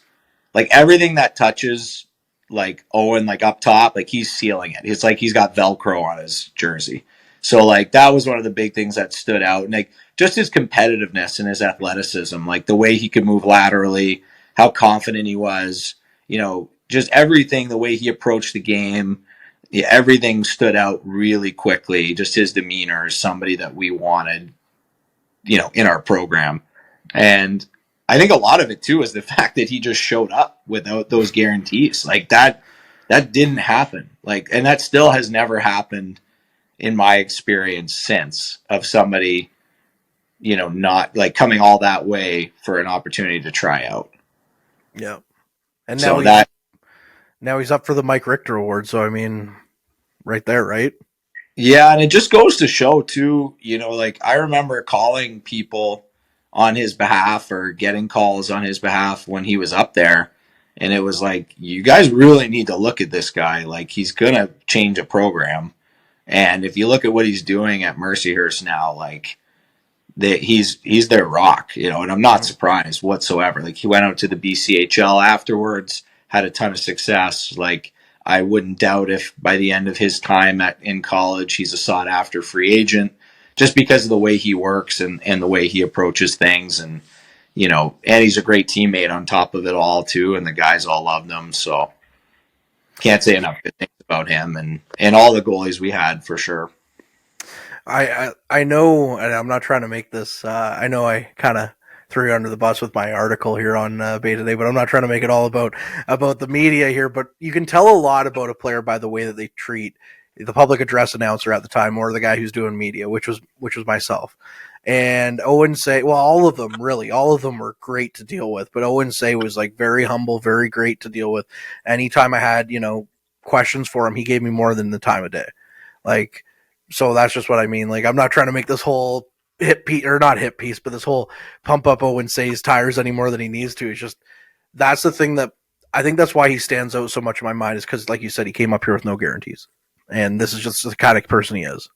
S8: Like everything that touches like Owen, like up top, like he's sealing it. It's like he's got Velcro on his jersey. So like that was one of the big things that stood out. And like just his competitiveness and his athleticism, like the way he could move laterally, how confident he was, just everything, the way he approached the game, yeah, everything stood out really quickly. Just his demeanor is somebody that we wanted, in our program. And I think a lot of it too is the fact that he just showed up without those guarantees. Like that didn't happen. Like, and that still has never happened in my experience since of somebody, not like coming all that way for an opportunity to try out.
S2: Yeah. And
S8: so
S2: now he's up for the Mike Richter Award. So, I mean, right there, right?
S8: Yeah. And it just goes to show too, like I remember calling people on his behalf or getting calls on his behalf when he was up there. And it was like, you guys really need to look at this guy. Like he's going to change a program. And if you look at what he's doing at Mercyhurst now, like he's their rock, and I'm not surprised whatsoever. Like he went out to the BCHL afterwards, had a ton of success. Like I wouldn't doubt if by the end of his time in college, he's a sought after free agent just because of the way he works and the way he approaches things. And, and he's a great teammate on top of it all too. And the guys all loved him. So can't say enough good things about him and all the goalies we had for sure.
S2: I know, and I'm not trying to make this, I know I kind of threw you under the bus with my article here on Bay Today, but I'm not trying to make it all about the media here, but you can tell a lot about a player by the way that they treat the public address announcer at the time or the guy who's doing media, which was myself. And Owen Say, well, all of them were great to deal with, but Owen Say was like very humble, very great to deal with. Anytime I had, questions for him, he gave me more than the time of day. Like, so that's just what I mean. Like, I'm not trying to make this whole hit piece, or not hit piece, but this whole pump up Owen Say's tires any more than he needs to. It's just, that's the thing that I think that's why he stands out so much in my mind is because, like you said, he came up here with no guarantees. And this is just the kind of person he is.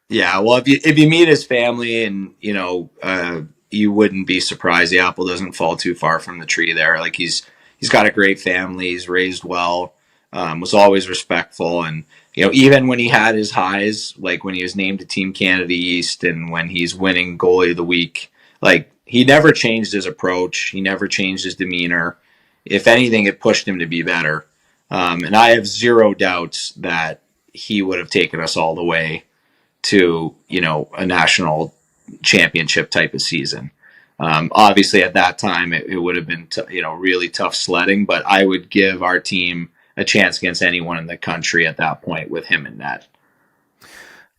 S8: Yeah. Well, if you meet his family and, you wouldn't be surprised the apple doesn't fall too far from the tree there. Like he's got a great family. He's raised well, was always respectful. And, even when he had his highs, like when he was named to Team Canada East and when he's winning goalie of the week, like he never changed his approach. He never changed his demeanor. If anything, it pushed him to be better. And I have zero doubts that he would have taken us all the way to, a national championship type of season. Obviously at that time it would have been, really tough sledding, but I would give our team a chance against anyone in the country at that point with him in net.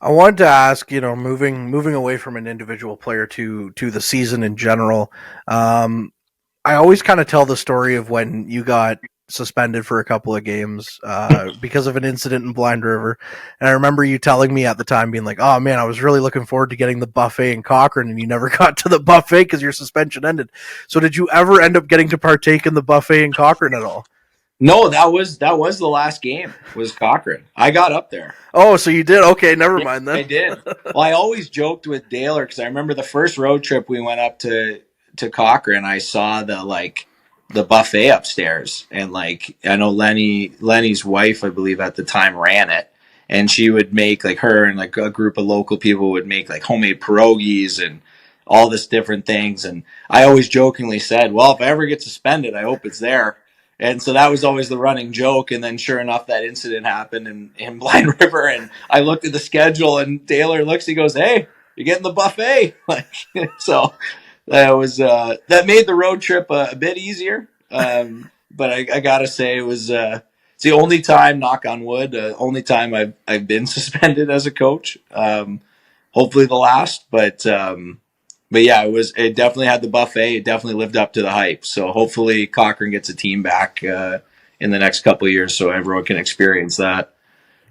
S2: I wanted to ask, moving away from an individual player to the season in general. I always kind of tell the story of when you got suspended for a couple of games because of an incident in Blind River. And I remember you telling me at the time, being like, oh man, I was really looking forward to getting the buffet in Cochrane, and you never got to the buffet because your suspension ended. So did you ever end up getting to partake in the buffet in Cochrane at all?
S8: No, that was the last game, was Cochrane. I got up there.
S2: Oh, so you did? Okay, never mind then.
S8: I did. Well, I always joked with Daler, because I remember the first road trip we went up to Cochrane, I saw the buffet upstairs, and like, I know Lenny's wife, I believe at the time, ran it, and she would make, like, her and like a group of local people would make like homemade pierogies and all this different things. And I always jokingly said, well, if I ever get suspended, I hope it's there. And so that was always the running joke. And then sure enough, that incident happened in Blind River, and I looked at the schedule, and Taylor looks, he goes, hey, you're getting the buffet. Like, so that was that made the road trip a bit easier. But I gotta say, it was it's the only time, knock on wood, only time I've been suspended as a coach. Hopefully the last, but yeah, it definitely had the buffet. It definitely lived up to the hype. So hopefully Cochrane gets a team back in the next couple of years, so everyone can experience that.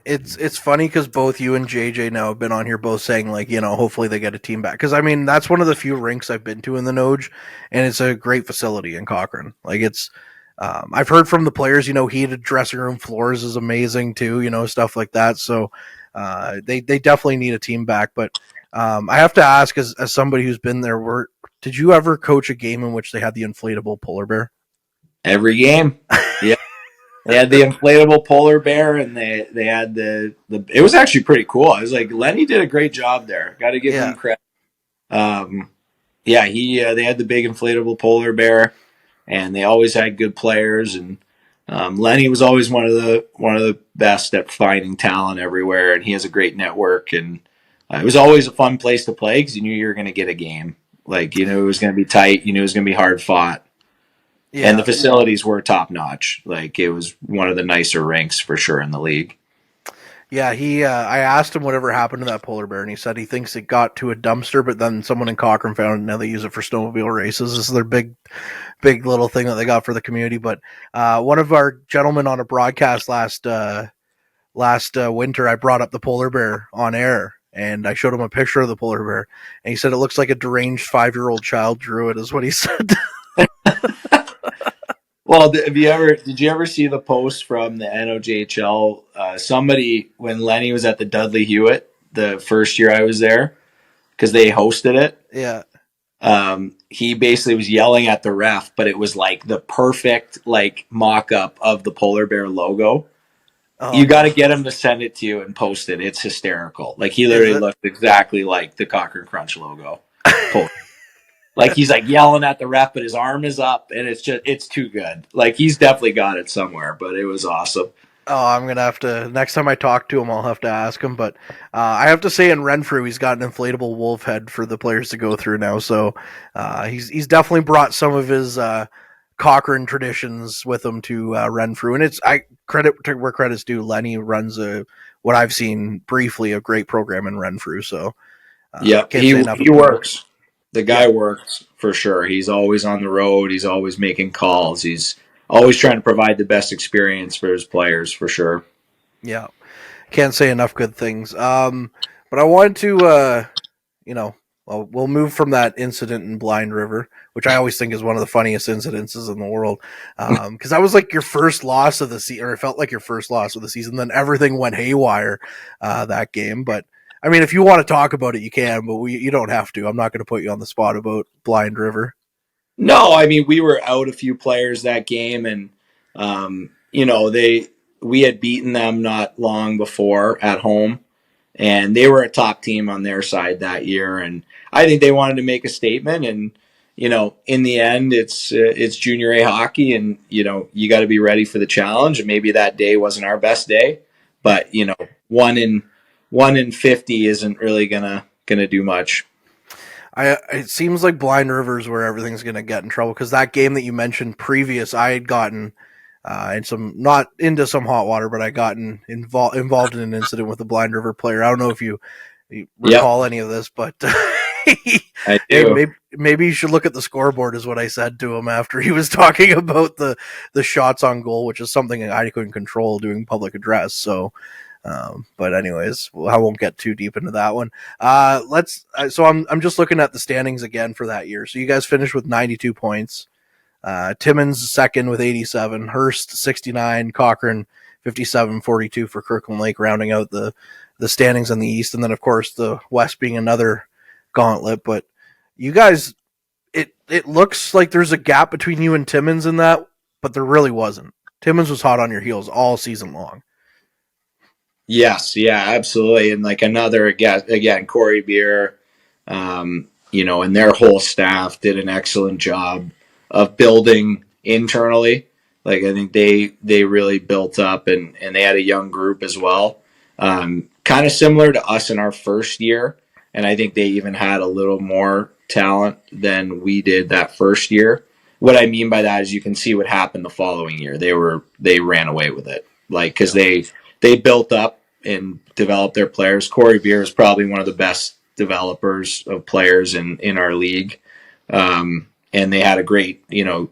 S2: It's funny because both you and JJ now have been on here both saying, like, you know, hopefully they get a team back. Because, I mean, that's one of the few rinks I've been to in the Noge, and it's a great facility in Cochrane. Like, it's, I've heard from the players, you know, heated dressing room floors is amazing too, you know, stuff like that. So they definitely need a team back. But I have to ask, as somebody who's been there, did you ever coach a game in which they had the inflatable polar bear?
S8: Every game. Yeah. They had the inflatable polar bear, and they had the it was actually pretty cool. I was like, Lenny did a great job there. Got to give him credit. They had the big inflatable polar bear, and they always had good players. And Lenny was always one of the best at finding talent everywhere, and he has a great network. And it was always a fun place to play because you knew you were going to get a game. Like, you knew it was going to be tight. You knew it was going to be hard fought. Yeah. And the facilities were top notch. Like, it was one of the nicer rinks for sure in the league.
S2: Yeah, I asked him whatever happened to that polar bear, and he said he thinks it got to a dumpster, but then someone in Cochrane found it, and now they use it for snowmobile races. This is their big little thing that they got for the community. But one of our gentlemen on a broadcast last winter, I brought up the polar bear on air, and I showed him a picture of the polar bear, and he said it looks like a deranged 5-year-old child drew it, is what he said.
S8: Well, did you ever see the post from the NOJHL? Somebody, when Lenny was at the Dudley Hewitt the first year I was there, because they hosted it.
S2: Yeah.
S8: He basically was yelling at the ref, but it was like the perfect like mock-up of the polar bear logo. Oh, you got to get him to send it to you and post it. It's hysterical. Like, he literally looked exactly like the Cochrane Crunch logo. Like, he's like yelling at the ref, but his arm is up, and it's too good. Like, he's definitely got it somewhere, but it was awesome.
S2: Oh, I'm going to have to, next time I talk to him, I'll have to ask him. But I have to say, in Renfrew, he's got an inflatable wolf head for the players to go through now. So he's definitely brought some of his Cochrane traditions with him to Renfrew. And I credit to where credit's due. Lenny runs what I've seen briefly, a great program in Renfrew. So
S8: he works. The guy works for sure. He's always on the road. He's always making calls. He's always trying to provide the best experience for his players, for sure.
S2: Yeah. Can't say enough good things. But I wanted to, we'll move from that incident in Blind River, which I always think is one of the funniest incidences in the world. Because that was like your first loss of the season, or it felt like your first loss of the season. Then everything went haywire that game. But I mean, if you want to talk about it, you can, but you don't have to. I'm not going to put you on the spot about Blind River.
S8: No, I mean, we were out a few players that game, and we had beaten them not long before at home, and they were a top team on their side that year. And I think they wanted to make a statement. And in the end, it's junior A hockey, and you got to be ready for the challenge. And maybe that day wasn't our best day, but 1 in 50 isn't really gonna do much.
S2: It seems like Blind River is where everything's gonna get in trouble, because that game that you mentioned previous, I had gotten not into some hot water, but I gotten involved in an incident with a Blind River player. I don't know if you recall any of this, but
S8: I
S2: Hey,
S8: do.
S2: maybe you should look at the scoreboard, is what I said to him after he was talking about the shots on goal, which is something I couldn't control doing public address. So, but anyways, I won't get too deep into that one. So I'm just looking at the standings again for that year. So you guys finished with 92 points. Timmins second with 87, Hearst 69, Cochrane 57, 42 for Kirkland Lake, rounding out the standings in the East, and then of course the West being another gauntlet. But you guys, it looks like there's a gap between you and Timmins in that, but there really wasn't. Timmins was hot on your heels all season long.
S8: Yes, yeah, absolutely. And like another again, Corey Beer, and their whole staff did an excellent job of building internally. Like I think they really built up and they had a young group as well. Kind of similar to us in our first year. And I think they even had a little more talent than we did that first year. What I mean by that is you can see what happened the following year. They ran away with it. Like, cause they built up and developed their players. Corey Beer is probably one of the best developers of players in our league. And they had a great,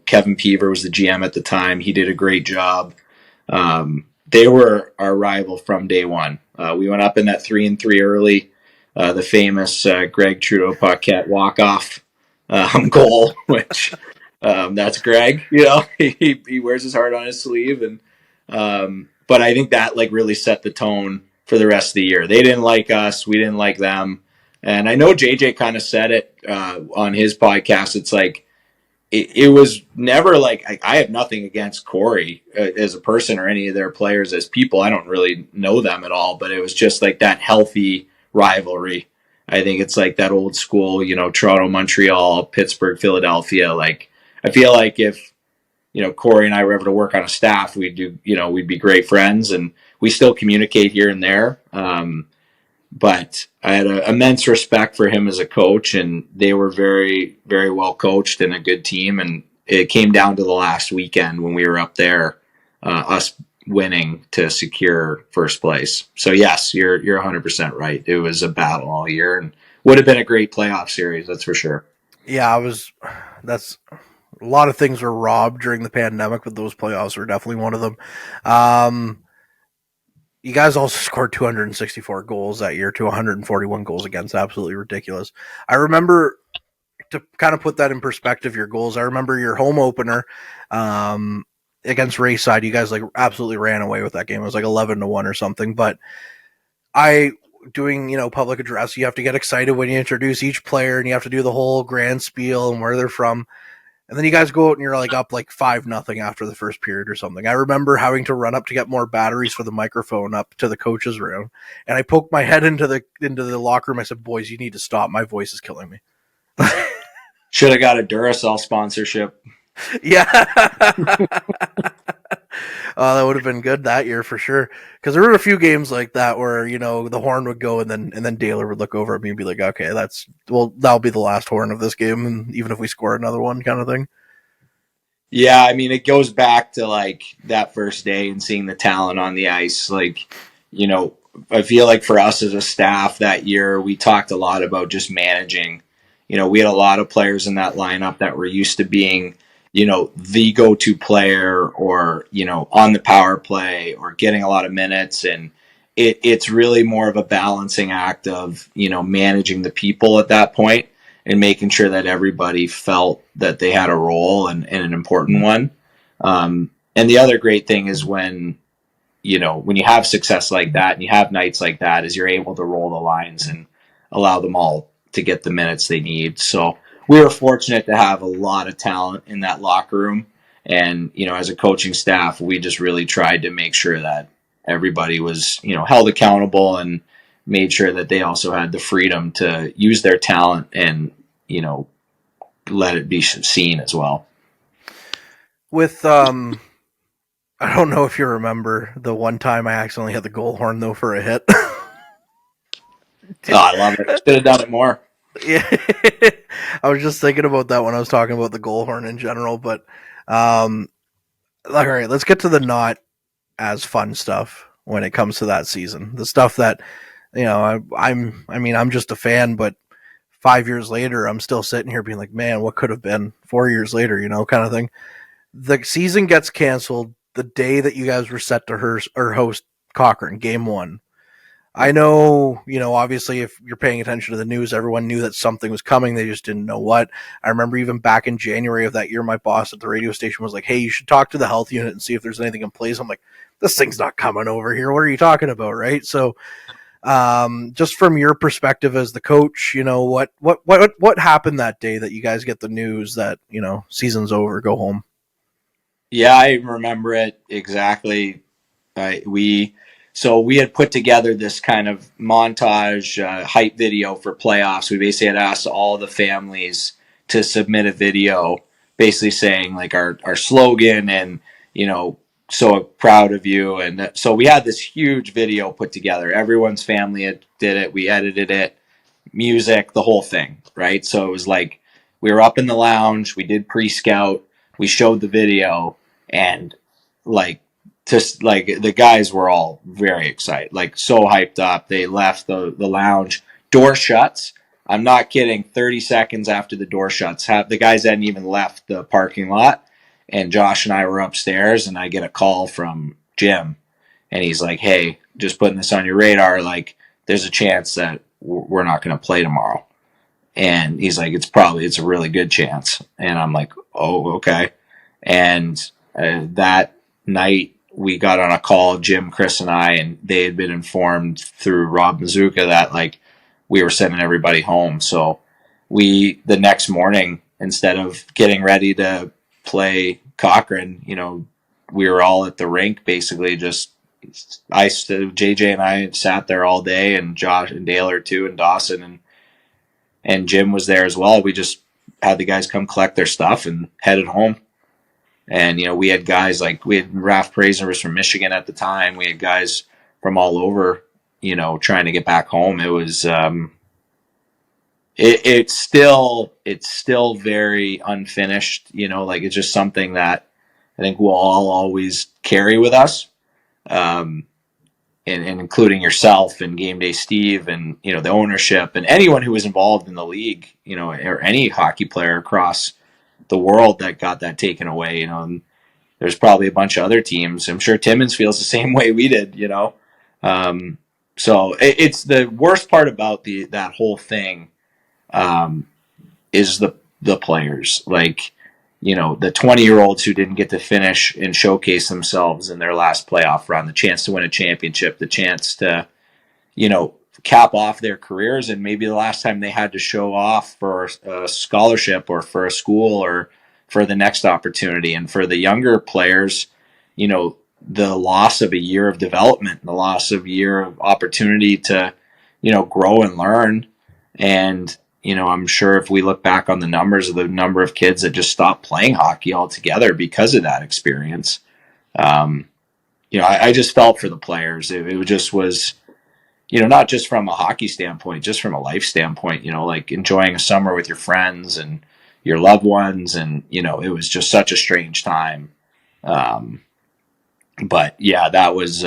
S8: Kevin Peaver was the GM at the time. He did a great job. They were our rival from day one. We went up in that 3-3 early, the famous Greg Trudeau Paquette walk-off goal, which that's Greg. He wears his heart on his sleeve. And but I think that like really set the tone for the rest of the year. They didn't like us. We didn't like them. And I know JJ kind of said it on his podcast. It's like, it was never like I have nothing against Corey as a person or any of their players as people. I don't really know them at all, but it was just like that healthy rivalry. I think it's like that old school, Toronto, Montreal, Pittsburgh, Philadelphia. Like I feel like if Corey and I were ever to work on a staff, we'd be great friends, and we still communicate here and there. But I had an immense respect for him as a coach, and they were very, very well coached and a good team. And it came down to the last weekend when we were up there, us winning to secure first place. So yes, you're 100% right. It was a battle all year, and would have been a great playoff series. That's for sure.
S2: Yeah, that's a lot of things were robbed during the pandemic, but those playoffs were definitely one of them. You guys also scored 264 goals that year to 141 goals against. Absolutely ridiculous. I remember, to kind of put that in perspective, your goals. I remember your home opener against Rayside. You guys like absolutely ran away with that game. It was like 11-1 or something. But doing public address, you have to get excited when you introduce each player, and you have to do the whole grand spiel and where they're from. And then you guys go out and you're like up like 5-0 after the first period or something. I remember having to run up to get more batteries for the microphone up to the coach's room. And I poked my head into the locker room. I said, "Boys, you need to stop. My voice is killing me."
S8: Should have got a Duracell sponsorship.
S2: Yeah. That would have been good that year for sure. Because there were a few games like that where, the horn would go and then Daler would look over at me and be like, "Okay, that'll be the last horn of this game. And even if we score another one," kind of thing.
S8: Yeah, I mean, it goes back to like that first day and seeing the talent on the ice. Like, I feel like for us as a staff that year, we talked a lot about just managing. We had a lot of players in that lineup that were used to being, the go-to player or, on the power play or getting a lot of minutes. And it's really more of a balancing act of, managing the people at that point and making sure that everybody felt that they had a role and an important one. And the other great thing is when you have success like that and you have nights like that, is you're able to roll the lines and allow them all to get the minutes they need. So we were fortunate to have a lot of talent in that locker room. And, as a coaching staff, we just really tried to make sure that everybody was, held accountable and made sure that they also had the freedom to use their talent and, let it be seen as well.
S2: With, I don't know if you remember the one time I accidentally had the goal horn though for a hit.
S8: I love it. Should have done it more.
S2: Yeah. I was just thinking about that when I was talking about the goal horn in general, but all right, let's get to the not as fun stuff when it comes to that season. The stuff that, I'm just a fan, but 5 years later, I'm still sitting here being like, man, what could have been 4 years later, kind of thing. The season gets canceled the day that you guys were set to host Cochrane, game 1. I know, obviously if you're paying attention to the news, everyone knew that something was coming. They just didn't know what. I remember even back in January of that year, my boss at the radio station was like, hey, you should talk to the health unit and see if there's anything in place. I'm like, this thing's not coming over here. What are you talking about? Right. So, just from your perspective as the coach, what happened that day that you guys get the news that, season's over, go home?
S8: Yeah, I remember it exactly. So we had put together this kind of montage hype video for playoffs. We basically had asked all the families to submit a video basically saying like our slogan and, so proud of you. And so we had this huge video put together. Everyone's family did it. We edited it, music, the whole thing, right? So it was like we were up in the lounge. We did pre-scout. We showed the video and the guys were all very excited, like so hyped up. They left the lounge, door shuts. I'm not kidding. 30 seconds after the door shuts, the guys hadn't even left the parking lot. And Josh and I were upstairs and I get a call from Jim and he's like, hey, just putting this on your radar. Like there's a chance that we're not going to play tomorrow. And he's like, it's a really good chance. And I'm like, oh, okay. And that night, we got on a call, Jim, Chris, and I, and they had been informed through Rob Mazuka that like we were sending everybody home. So the next morning, instead of getting ready to play Cochrane, we were all at the rink basically. JJ and I sat there all day, and Josh and Daler too, and Dawson and Jim was there as well. We just had the guys come collect their stuff and headed home. And, we had guys we had Raf Praisers from Michigan at the time. We had guys from all over, trying to get back home. It was, it's still very unfinished, it's just something that I think we'll all always carry with us. And including yourself and Game Day Steve and, the ownership and anyone who was involved in the league, or any hockey player across the world that got that taken away, and there's probably a bunch of other teams. I'm sure Timmins feels the same way we did, so it's the worst part about that whole thing, is the players, the 20-year-olds who didn't get to finish and showcase themselves in their last playoff run, the chance to win a championship, the chance to, cap off their careers, and maybe the last time they had to show off for a scholarship or for a school or for the next opportunity. And for the younger players, the loss of a year of development, the loss of a year of opportunity to, grow and learn. And, I'm sure if we look back on the numbers of the number of kids that just stopped playing hockey altogether because of that experience, I just felt for the players. It just was, not just from a hockey standpoint, just from a life standpoint, enjoying a summer with your friends and your loved ones. And, it was just such a strange time. But yeah, that was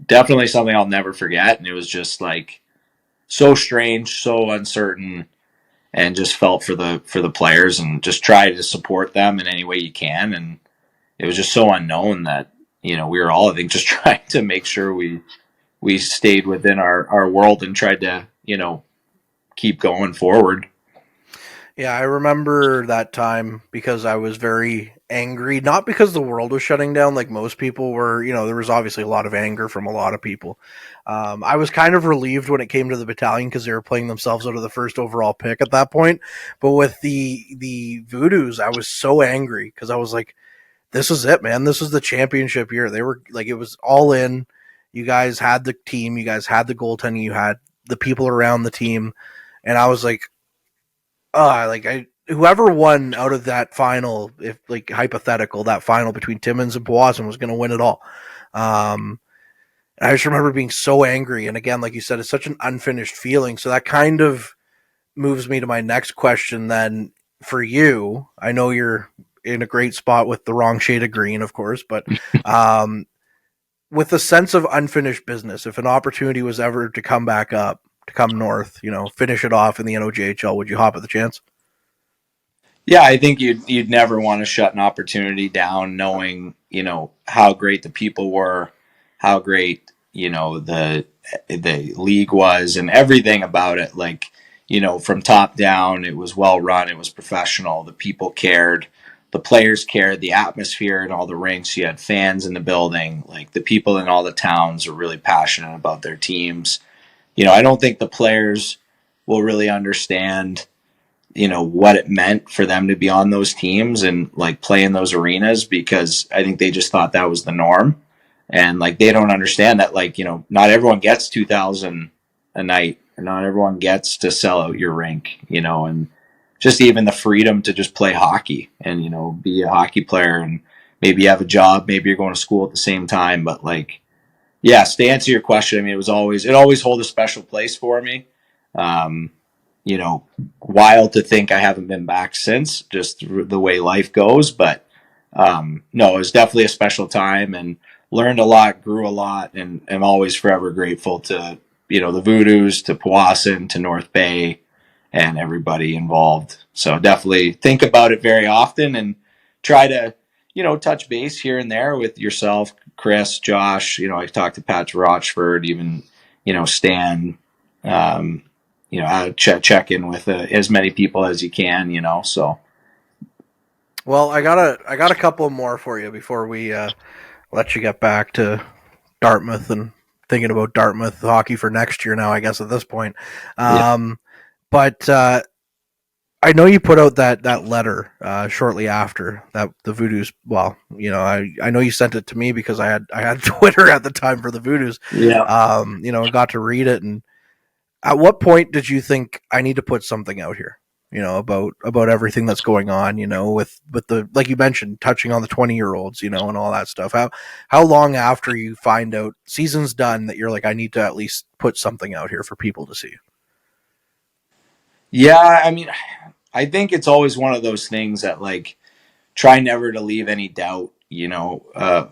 S8: definitely something I'll never forget. And it was just so strange, so uncertain, and just felt for the players and just try to support them in any way you can. And it was just so unknown that, we were all, I think, just trying to make sure we stayed within our world and tried to, keep going forward.
S2: Yeah, I remember that time because I was very angry, not because the world was shutting down like most people were, there was obviously a lot of anger from a lot of people. I was kind of relieved when it came to the battalion because they were playing themselves out of the first overall pick at that point. But with the Voodoos, I was so angry because I was like, this is it, man. This was the championship year. They were it was all in. You guys had the team, you guys had the goaltending, you had the people around the team. And I was like, whoever won out of that final, if hypothetical, that final between Timmins and Powassan was going to win it all. I just remember being so angry. And again, like you said, it's such an unfinished feeling. So that kind of moves me to my next question then for you. I know you're in a great spot with the wrong shade of green, of course, but with a sense of unfinished business, if an opportunity was ever to come back up, to come north, finish it off in the NOJHL, would you hop at the chance?
S8: Yeah, I think you'd never want to shut an opportunity down, knowing how great the people were, how great the league was, and everything about it. Like from top down, it was well run, it was professional, the people cared, the players cared, the atmosphere in all the rinks. You had fans in the building, like the people in all the towns are really passionate about their teams. I don't think the players will really understand what it meant for them to be on those teams and like play in those arenas, because I think they just thought that was the norm. And like, they don't understand that, like, not everyone gets 2,000 a night, and not everyone gets to sell out your rink, and just even the freedom to just play hockey and, be a hockey player, and maybe you have a job, maybe you're going to school at the same time. But like, yes, to answer your question, I mean, it always hold a special place for me. Wild to think I haven't been back since, just the way life goes. But no, it was definitely a special time, and learned a lot, grew a lot, and I'm always forever grateful to, the Voodoos, to Powassan, to North Bay, and everybody involved. So definitely think about it very often, and try to, touch base here and there with yourself, Chris, Josh. I talked to Pat Rochford, even, Stan, check in with as many people as you can, so.
S2: Well, I got a couple more for you before we let you get back to Dartmouth and thinking about Dartmouth hockey for next year now, I guess, at this point. But I know you put out that letter shortly after that the Voodoos. Well, I know you sent it to me because I had Twitter at the time for the Voodoos. Yeah. Got to read it. And at what point did you think I need to put something out here? About everything that's going on, with the, like you mentioned, touching on the 20-year-olds, and all that stuff. How long after you find out season's done that you're like, I need to at least put something out here for people to see?
S8: Yeah, I mean, I think it's always one of those things that, like, try never to leave any doubt,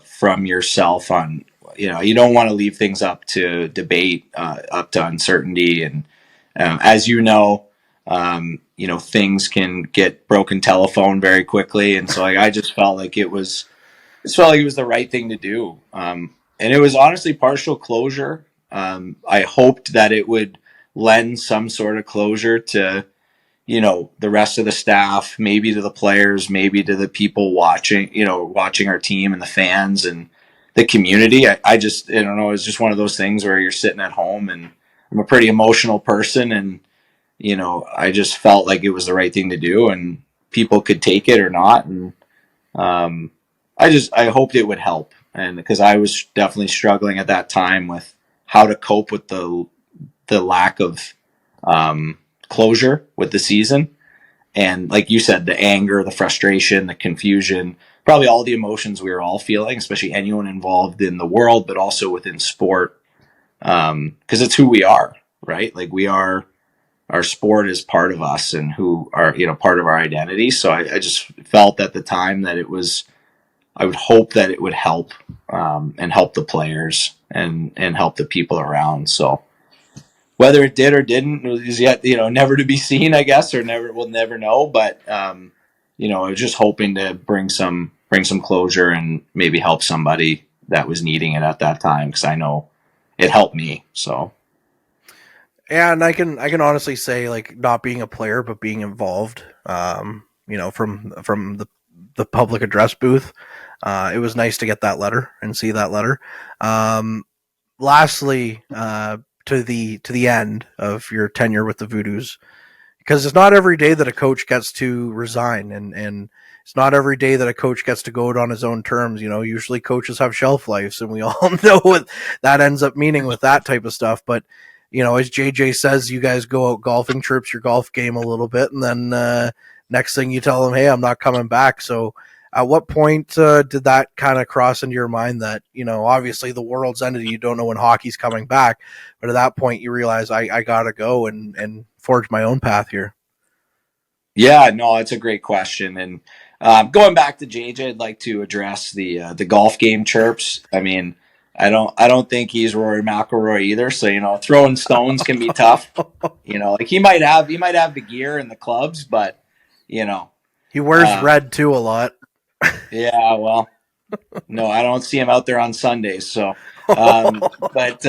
S8: from yourself on, you don't want to leave things up to debate, up to uncertainty. And as things can get broken telephone very quickly. And so I just felt like it was the right thing to do. And it was honestly partial closure. I hoped that it would lend some sort of closure to, the rest of the staff, maybe to the players, maybe to the people watching our team and the fans and the community. I don't know. It's just one of those things where you're sitting at home, and I'm a pretty emotional person, and, I just felt like it was the right thing to do, and people could take it or not. And I hoped it would help. And because I was definitely struggling at that time with how to cope with the lack of closure with the season. And like you said, the anger, the frustration, the confusion, probably all the emotions we were all feeling, especially anyone involved in the world, but also within sport. Because it's who we are, right? Like, our sport is part of us and who are, part of our identity. So I just felt at the time that I would hope that it would help, and help the players and help the people around. So whether it did or didn't is yet, never to be seen, I guess, or we'll never know. But, I was just hoping to bring some closure and maybe help somebody that was needing it at that time, because I know it helped me. So.
S2: Yeah, and I can honestly say, like, not being a player but being involved, from the public address booth, it was nice to get that letter and see that letter. Lastly, to the end of your tenure with the Voodoos, because it's not every day that a coach gets to resign, and it's not every day that a coach gets to go out on his own terms. Usually coaches have shelf lives, and we all know what that ends up meaning with that type of stuff. But as JJ says, you guys go out golfing trips, your golf game a little bit, and then next thing you tell them, hey, I'm not coming back. So at what point did that kind of cross into your mind that, obviously the world's ended, you don't know when hockey's coming back, but at that point you realize I got to go and forge my own path here?
S8: Yeah, no, it's a great question. And going back to JJ, I'd like to address the golf game chirps. I mean, I don't think he's Rory McIlroy either. So, throwing stones can be tough. Like he might have the gear and the clubs, but
S2: He wears red too a lot.
S8: yeah, well, no, I don't see him out there on Sundays. So, but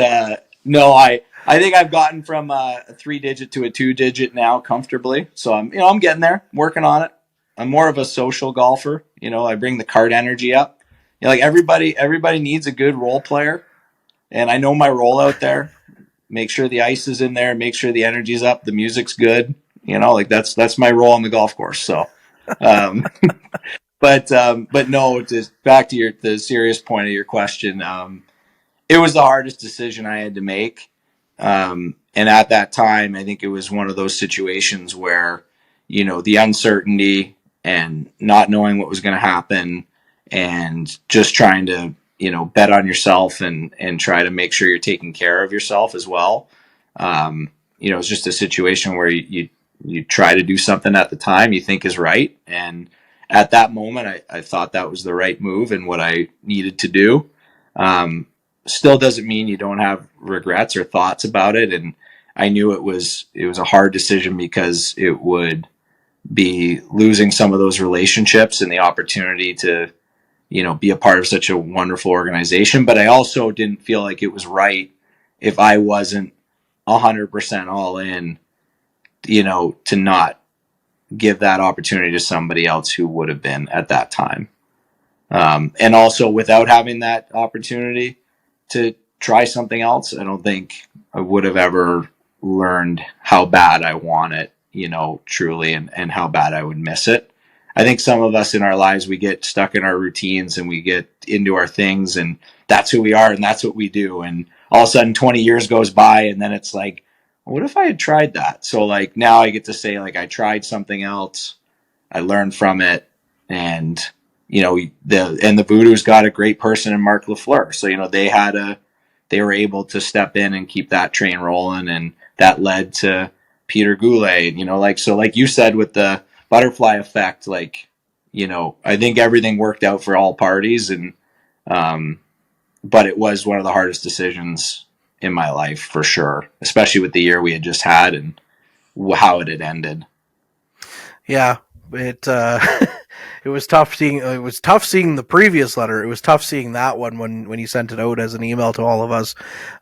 S8: no, I think I've gotten from a 3-digit to a 2-digit now comfortably. So I'm getting there, working on it. I'm more of a social golfer. I bring the card energy up. Like everybody needs a good role player, and I know my role out there. Make sure the ice is in there, make sure the energy's up, the music's good. Like that's my role on the golf course. So, but no, just back to the serious point of your question. It was the hardest decision I had to make, and at that time, I think it was one of those situations where the uncertainty and not knowing what was going to happen, and just trying to bet on yourself and try to make sure you're taking care of yourself as well. It's just a situation where you try to do something at the time you think is right, and at that moment I thought that was the right move and what I needed to do. Still doesn't mean you don't have regrets or thoughts about it, and I knew it was a hard decision because it would be losing some of those relationships and the opportunity to be a part of such a wonderful organization. But I also didn't feel like it was right if I wasn't 100% all in, to not give that opportunity to somebody else who would have been at that time. And also without having that opportunity to try something else, I don't think I would have ever learned how bad I want it, truly, and how bad I would miss it. I think some of us in our lives, we get stuck in our routines and we get into our things, and that's who we are and that's what we do. And all of a sudden 20 years goes by, and then it's like, what if I had tried that? So like now I get to say, like, I tried something else, I learned from it, and the Voodoos got a great person in Mark Lafleur. So they were able to step in and keep that train rolling, and that led to Peter Goulet. Like you said with the butterfly effect, I think everything worked out for all parties, and but it was one of the hardest decisions in my life for sure, especially with the year we had just had and how it had ended.
S2: Yeah, it it was tough seeing the previous letter. It was tough seeing that one when you sent it out as an email to all of us,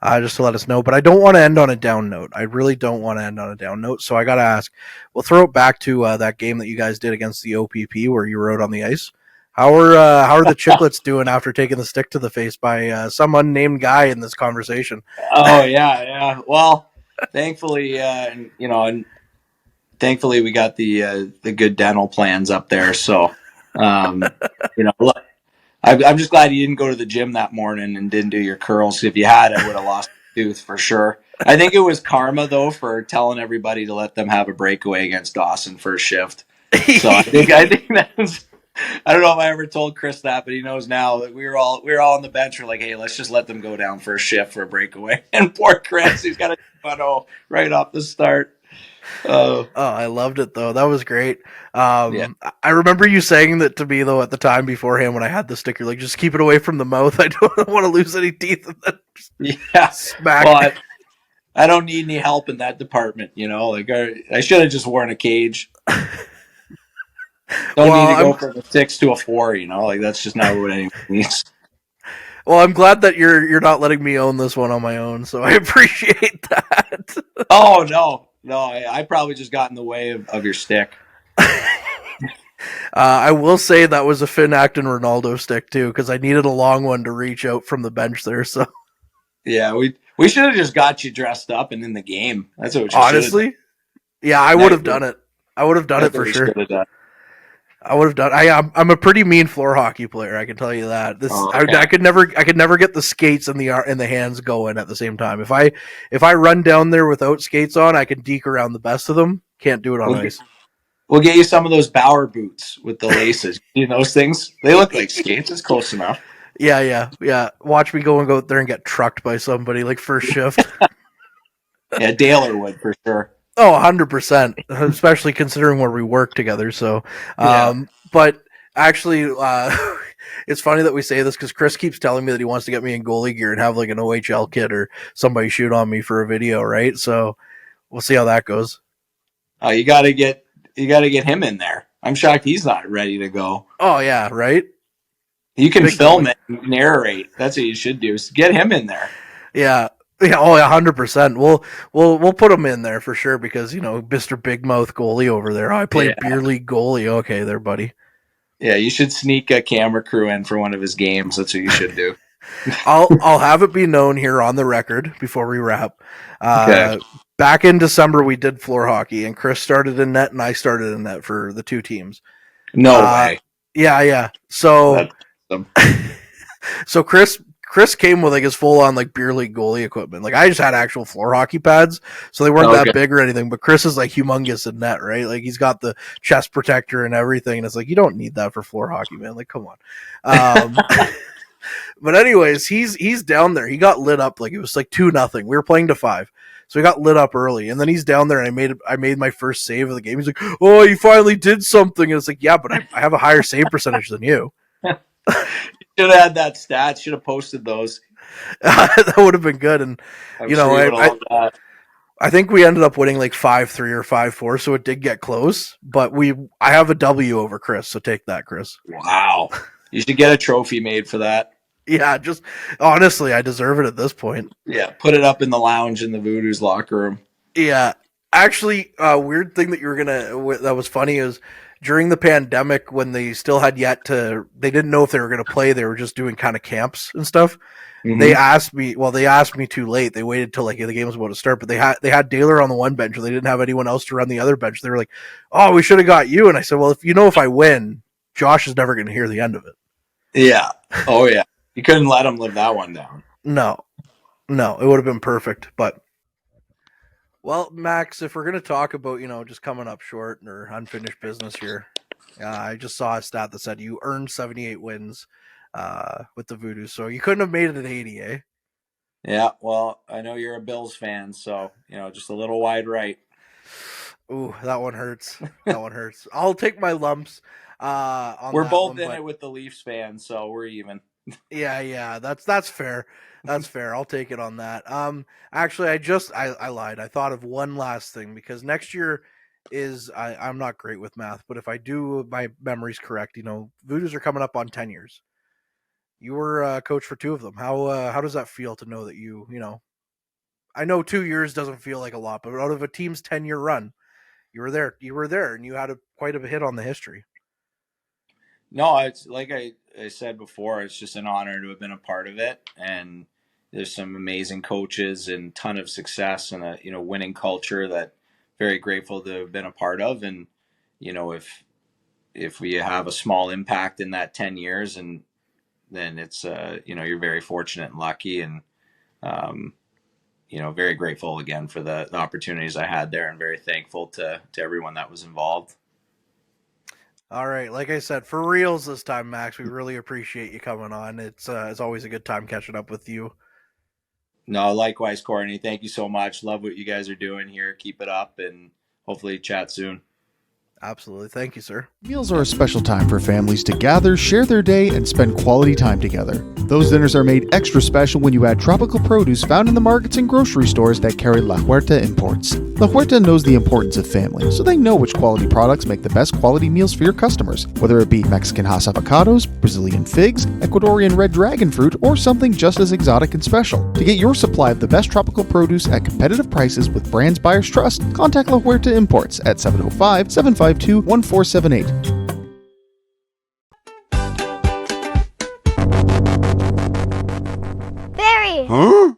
S2: just to let us know. But I don't want to end on a down note. I really don't want to end on a down note. So I got to ask, we'll throw it back to that game that you guys did against the OPP where you were out on the ice. How are the Chicklets doing after taking the stick to the face by some unnamed guy in this conversation?
S8: Oh yeah. Well, thankfully, and thankfully we got the good dental plans up there. So, I'm just glad you didn't go to the gym that morning and didn't do your curls. If you had, I would have lost a tooth for sure. I think it was karma though for telling everybody to let them have a breakaway against Dawson first shift. So I think that was. I don't know if I ever told Chris that, but he knows now that we were all on the bench. We're like, hey, let's just let them go down for a shift for a breakaway. And poor Chris, he's got a 2-0 right off the start. Oh, I
S2: loved it though. That was great. Yeah. I remember you saying that to me though at the time beforehand when I had the sticker, like, just keep it away from the mouth. I don't want to lose any teeth. And then smack.
S8: Well, I don't need any help in that department. Like I should have just worn a cage. Don't need to go from a 6 to a 4, like that's just not what anyone needs.
S2: Well, I'm glad that you're not letting me own this one on my own, so I appreciate that.
S8: Oh no, I probably just got in the way of your stick.
S2: I will say that was a Finn Acton Ronaldo stick too, because I needed a long one to reach out from the bench there. So
S8: yeah, we should have just got you dressed up and in the game. That's what.
S2: Honestly, yeah, I would have done it. I would have done it for sure. I would have done. I'm a pretty mean floor hockey player. I can tell you that. Okay. I could never get the skates and the hands going at the same time. If I run down there without skates on, I can deke around the best of them. Can't do it on ice.
S8: We'll get you some of those Bauer boots with the laces. Those things? They look like skates. It's close enough.
S2: Yeah. Watch me go out there and get trucked by somebody like first shift.
S8: Yeah, Daler would for sure.
S2: Oh, 100%, especially considering where we work together. So, but actually, it's funny that we say this because Chris keeps telling me that he wants to get me in goalie gear and have like an OHL kid or somebody shoot on me for a video, right? So we'll see how that goes.
S8: Oh, you gotta get him in there. I'm shocked he's not ready to go.
S2: Oh yeah, right.
S8: You can
S2: Big
S8: film
S2: goalie.
S8: it, and narrate. That's what you should do. Is get him in there.
S2: Yeah. Yeah, oh, 100%. We'll put him in there for sure because Mr. Big Mouth goalie over there. Oh, I played beer league goalie. Okay, there, buddy.
S8: Yeah, you should sneak a camera crew in for one of his games. That's what you should do.
S2: I'll have it be known here on the record before we wrap.
S8: Okay.
S2: Back in December, we did floor hockey, and Chris started in net, and I started in net for the two teams.
S8: No way.
S2: Yeah. So,
S8: That's
S2: so Chris came with like his full on like beer league goalie equipment. Like I just had actual floor hockey pads, so they weren't that big or anything. But Chris is like humongous in net, right? Like he's got the chest protector and everything. And it's like you don't need that for floor hockey, man. Like come on. But anyways, he's down there. He got lit up like it was like 2-0. We were playing to 5, so he got lit up early. And then he's down there, and I made my first save of the game. He's like, "Oh, you finally did something." And it's like, yeah, but I have a higher save percentage than you.
S8: Should have had that stat. Should have posted those.
S2: That would have been good. And I think we ended up winning like 5-3 or 5-4, so it did get close. But I have a W over Chris, so take that, Chris.
S8: Wow, you should get a trophy made for that.
S2: Yeah, just honestly, I deserve it at this point.
S8: Yeah, put it up in the lounge in the Voodoos locker room.
S2: Yeah, actually, a weird thing that that was funny is. During the pandemic, when they still had they didn't know if they were going to play. They were just doing kind of camps and stuff. Mm-hmm. They asked me too late. They waited till like the game was about to start, but they had Daler on the one bench, and they didn't have anyone else to run the other bench. They were like, "Oh, we should have got you." And I said, "Well, if I win, Josh is never going to hear the end of it." Yeah.
S8: Oh yeah. You couldn't let him live that one down.
S2: No, it would have been perfect, but. Well, Max, if we're going to talk about, just coming up short or unfinished business here, I just saw a stat that said you earned 78 wins with the Voodoos, so you couldn't have made it at 80, eh?
S8: Yeah, well, I know you're a Bills fan, so, just a little wide right.
S2: Ooh, that one hurts. I'll take my lumps.
S8: We're both in it with the Leafs fans, so we're even.
S2: Yeah, that's fair. That's fair. I'll take it on that. Actually, I lied. I thought of one last thing because next year I'm not great with math, but if I do, my memory's correct. Voodoos are coming up on 10 years. You were coach for 2 of them. How does that feel to know that I know 2 years doesn't feel like a lot, but out of a team's 10-year run, you were there, and you had quite a hit on the history.
S8: No, it's like I said before, it's just an honor to have been a part of it. And there's some amazing coaches and ton of success and a winning culture that very grateful to have been a part of. And, if we have a small impact in that 10 years and then it's, you're very fortunate and lucky and, very grateful again for the opportunities I had there and very thankful to everyone that was involved.
S2: All right. Like I said, for reals this time, Max, we really appreciate you coming on. It's always a good time catching up with you.
S8: No, likewise, Kortney. Thank you so much. Love what you guys are doing here. Keep it up and hopefully chat soon.
S2: Absolutely. Thank you, sir.
S7: Meals are a special time for families to gather, share their day, and spend quality time together. Those dinners are made extra special when you add tropical produce found in the markets and grocery stores that carry La Huerta imports. La Huerta knows the importance of family, so they know which quality products make the best quality meals for your customers, whether it be Mexican Hass avocados, Brazilian figs, Ecuadorian red dragon fruit, or something just as exotic and special. To get your supply of the best tropical produce at competitive prices with brands buyers trust, contact La Huerta Imports at 705-752-1478.
S9: Barry! Huh?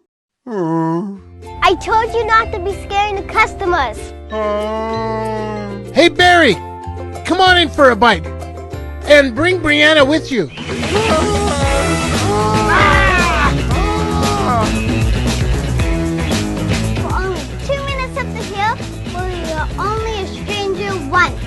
S9: I told you not to be scaring the customers.
S10: Hey, Barry! Come on in for a bite. And bring Brianna with you.
S9: For only 2 minutes up the hill, where you're only a stranger once.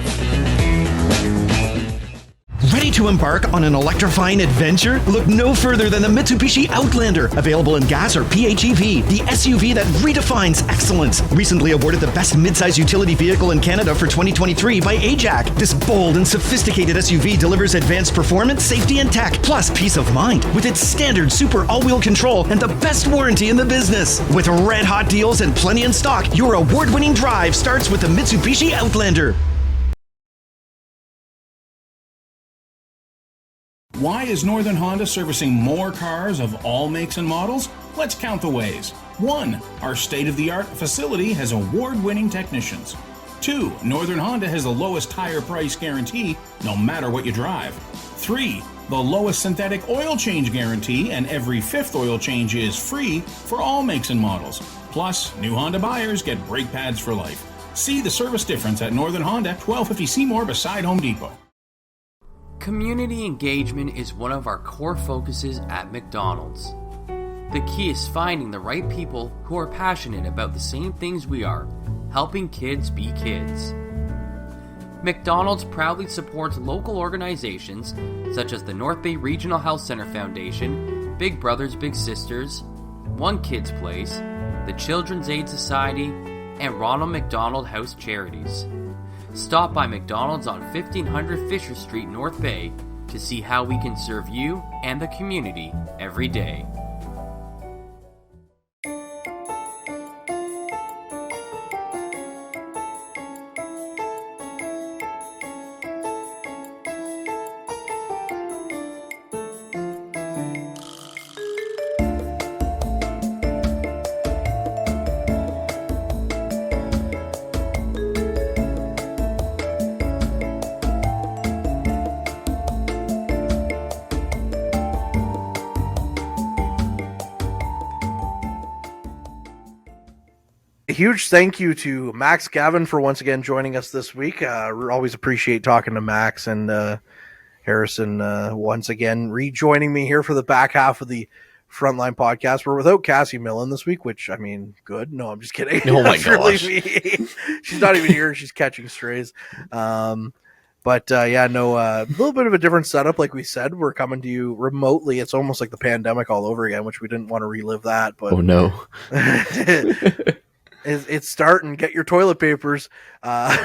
S1: Ready to
S11: to embark on an electrifying adventure? Look no further than the Mitsubishi Outlander, available in gas or PHEV, the SUV that redefines excellence. Recently awarded the best midsize utility vehicle in Canada for 2023 by AJAC. This bold and sophisticated SUV delivers advanced performance, safety, and tech, plus peace of mind with its standard super all-wheel control and the best warranty in the business. With red-hot deals and plenty in stock, your award-winning drive starts with the Mitsubishi Outlander.
S12: Why is Northern Honda servicing more cars of all makes and models? Let's count the ways. 1. Our state-of-the-art facility has award-winning technicians. 2. Northern Honda has the lowest tire price guarantee, no matter what you drive. 3. The lowest synthetic oil change guarantee, and every 5th oil change is free for all makes and models. Plus, new Honda buyers get brake pads for life. See the service difference at Northern Honda, 1250 Seymour beside Home Depot.
S5: Community engagement is one of our core focuses at McDonald's. The key is finding the right people who are passionate about the same things we are, helping kids be kids. McDonald's proudly supports local organizations such as the North Bay Regional Health Center Foundation, Big Brothers Big Sisters, One Kids Place, the Children's Aid Society, and Ronald McDonald House Charities. Stop by McDonald's on 1500 Fisher Street, North Bay to see how we can serve you and the community every day.
S2: Huge thank you to Max Gavin for once again joining us this week. We always appreciate talking to Max, and Harrison once again rejoining me here for the back half of the Frontline podcast. We're without Cassie Millen this week, which, I mean, good. No, I'm just kidding.
S3: Oh my gosh.
S2: She's not even here. She's catching strays. A little bit of a different setup. Like we said, we're coming to you remotely. It's almost like the pandemic all over again, which we didn't want to relive that. But
S3: oh no.
S2: It's starting. Get your toilet papers. Anyways,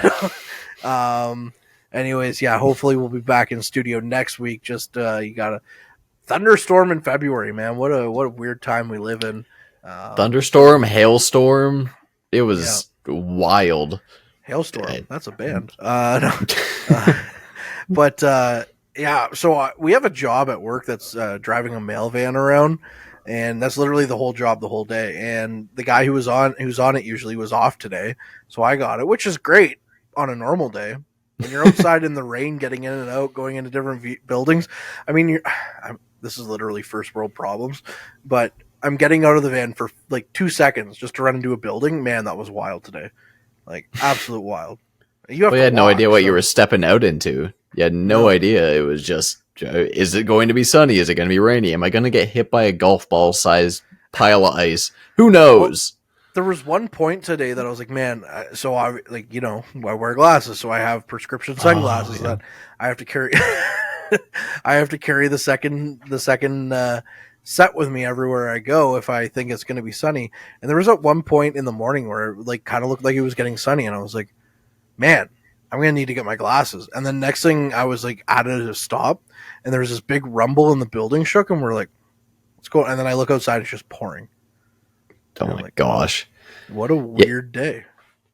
S2: yeah, hopefully we'll be back in studio next week. Just you got a thunderstorm in February, man. What a weird time we live in.
S3: Thunderstorm, hailstorm. It was wild.
S2: Hailstorm. That's a band. So we have a job at work that's driving a mail van around. And that's literally the whole job the whole day. And the guy who's on it usually was off today. So I got it, which is great on a normal day. When you're outside in the rain, getting in and out, going into different buildings. I mean, this is literally first world problems. But I'm getting out of the van for like 2 seconds just to run into a building. Man, that was wild today. Like, absolute wild. You
S3: had no idea what you were stepping out into. You had no idea. It was just, is it going to be sunny? Is it going to be rainy? Am I going to get hit by a golf ball sized pile of ice? Who knows?
S2: Well, there was one point today that I was like, man, so I wear glasses, so I have prescription sunglasses that I have to carry. I have to carry the second set with me everywhere I go if I think it's going to be sunny. And there was at one point in the morning where it like kind of looked like it was getting sunny, and I was like, man, I'm going to need to get my glasses. And then next thing I was like at a stop, and there was this big rumble and the building shook, and we're like, what's going on? And then I look outside, it's just pouring.
S3: Oh my gosh.
S2: What a weird day.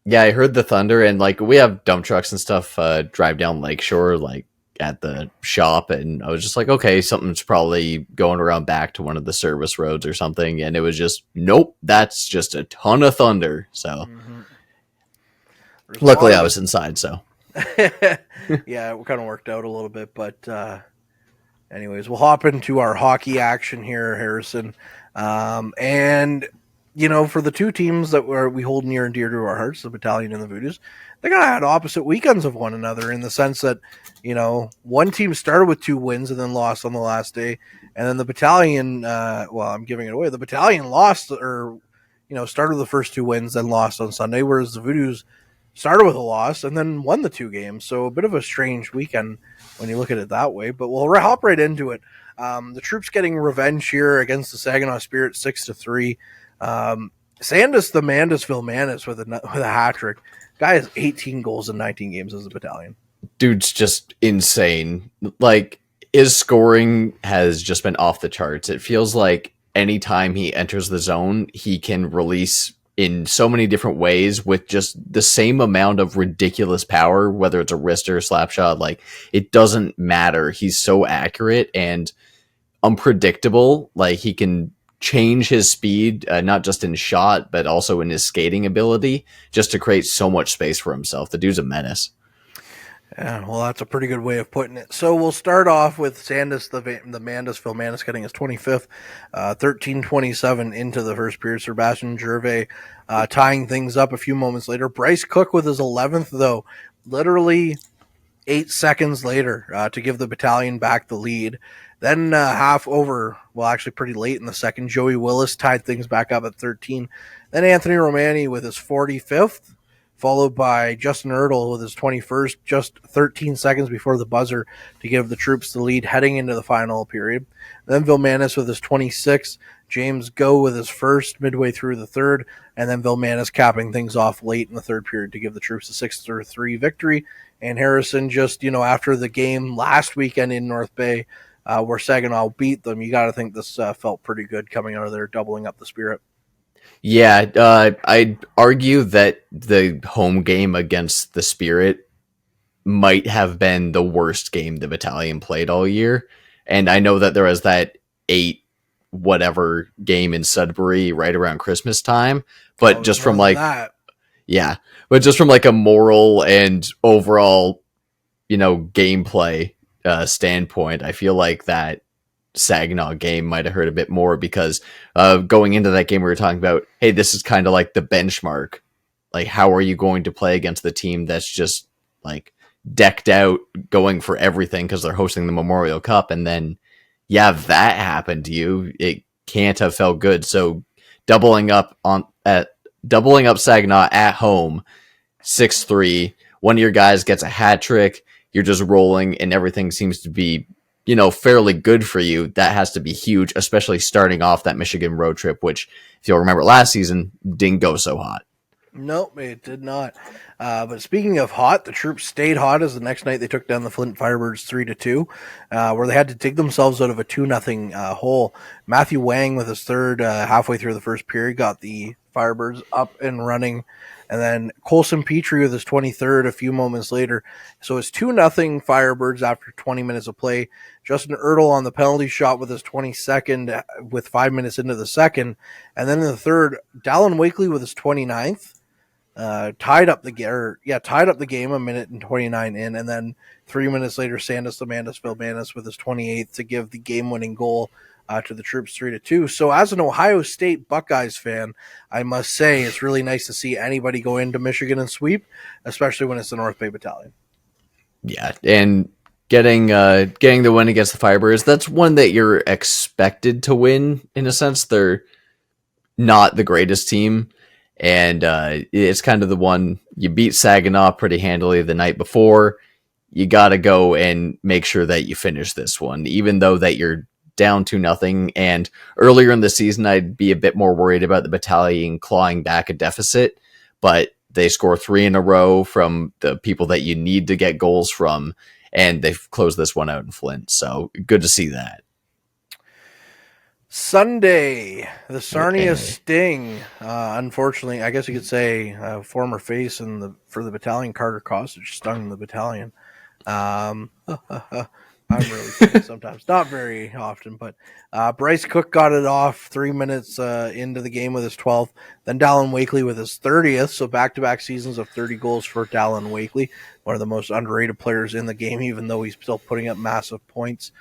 S3: Yeah, I heard the thunder, and like we have dump trucks and stuff drive down Lakeshore like at the shop, and I was just like, okay, something's probably going around back to one of the service roads or something, and it was just, nope, that's just a ton of thunder. So luckily I was inside, so
S2: yeah, it kind of worked out a little bit, but anyways, we'll hop into our hockey action here, Harrison. And you know, for the two teams that we hold near and dear to our hearts, the Battalion and the Voodoos, they kind of had opposite weekends of one another in the sense that, you know, one team started with 2 wins and then lost on the last day, and then the Battalion, I'm giving it away. The Battalion lost, or started with the first 2 wins, then lost on Sunday, whereas the Voodoos started with a loss and then won the 2 games. So a bit of a strange weekend when you look at it that way. But we'll hop right into it. The troops getting revenge here against the Saginaw Spirit 6-3. Sandus the Mandus Vilmanis with a hat trick. Guy has 18 goals in 19 games as a battalion.
S3: Dude's just insane. Like, his scoring has just been off the charts. It feels like anytime he enters the zone, he can release in so many different ways with just the same amount of ridiculous power, whether it's a wrist or a slap shot. Like, it doesn't matter. He's so accurate and unpredictable. Like, he can change his speed, not just in shot, but also in his skating ability, just to create so much space for himself. The dude's a menace.
S2: Yeah, well, that's a pretty good way of putting it. So we'll start off with Sandus, the Mandus Vilmanis getting his 25th, 13-27 into the first period. Sebastian Gervais tying things up a few moments later. Bryce Cook with his 11th, though, literally 8 seconds later to give the battalion back the lead. Then actually pretty late in the second, Joey Willis tied things back up at 13. Then Anthony Romani with his 45th, followed by Justin Ertl with his 21st, just 13 seconds before the buzzer to give the troops the lead heading into the final period. Then Vilmanis with his 26th, James Go with his first midway through the third, and then Vilmanis capping things off late in the third period to give the troops a 6-3 victory. And Harrison just, after the game last weekend in North Bay, where Saginaw beat them, you got to think this felt pretty good coming out of there, doubling up the Spirit.
S3: Yeah, I'd argue that the home game against the Spirit might have been the worst game the battalion played all year. And I know that there was that 8 whatever game in Sudbury right around Christmas time, but just from but just from like a moral and overall, gameplay standpoint, I feel like that Saginaw game might have hurt a bit more because going into that game we were talking about, hey, this is kind of like the benchmark. Like, how are you going to play against the team that's just like decked out going for everything because they're hosting the Memorial Cup? And then that happened to you. It can't have felt good. So doubling up Saginaw at home 6-3, one of your guys gets a hat trick, you're just rolling and everything seems to be fairly good for you. That has to be huge, especially starting off that Michigan road trip, which, if you'll remember last season, didn't go so hot.
S2: Nope, it did not. But speaking of hot, the troops stayed hot as the next night they took down the Flint Firebirds 3-2, where they had to dig themselves out of a 2-0 hole. Matthew Wang with his third halfway through the first period got the Firebirds up and running. And then Colson Petrie with his 23rd a few moments later. So it's 2-0 Firebirds after 20 minutes of play. Justin Ertl on the penalty shot with his 22nd with 5 minutes into the second. And then in the third, Dallin Wakely with his 29th. Tied up the game a minute and 29 in, and then 3 minutes later, Sandus Amandus Vilmanis with his 28th to give the game-winning goal to the troops 3-2. So as an Ohio State Buckeyes fan, I must say it's really nice to see anybody go into Michigan and sweep, especially when it's the North Bay Battalion.
S3: Yeah, and getting the win against the Firebirds, that's one that you're expected to win in a sense. They're not the greatest team. And it's kind of the one you beat Saginaw pretty handily the night before. You got to go and make sure that you finish this one, even though that you're down 2-0. And earlier in the season, I'd be a bit more worried about the battalion clawing back a deficit, but they score 3 in a row from the people that you need to get goals from, and they've closed this one out in Flint. So good to see that.
S2: Sunday, the Sarnia Sting. Unfortunately, I guess you could say former face for the battalion, Carter Kostic, stung the battalion. I'm really kidding sometimes, not very often, but Bryce Cook got it off 3 minutes into the game with his 12th. Then Dallin Wakely with his 30th. So back-to-back seasons of 30 goals for Dallin Wakely, one of the most underrated players in the game, even though he's still putting up massive points.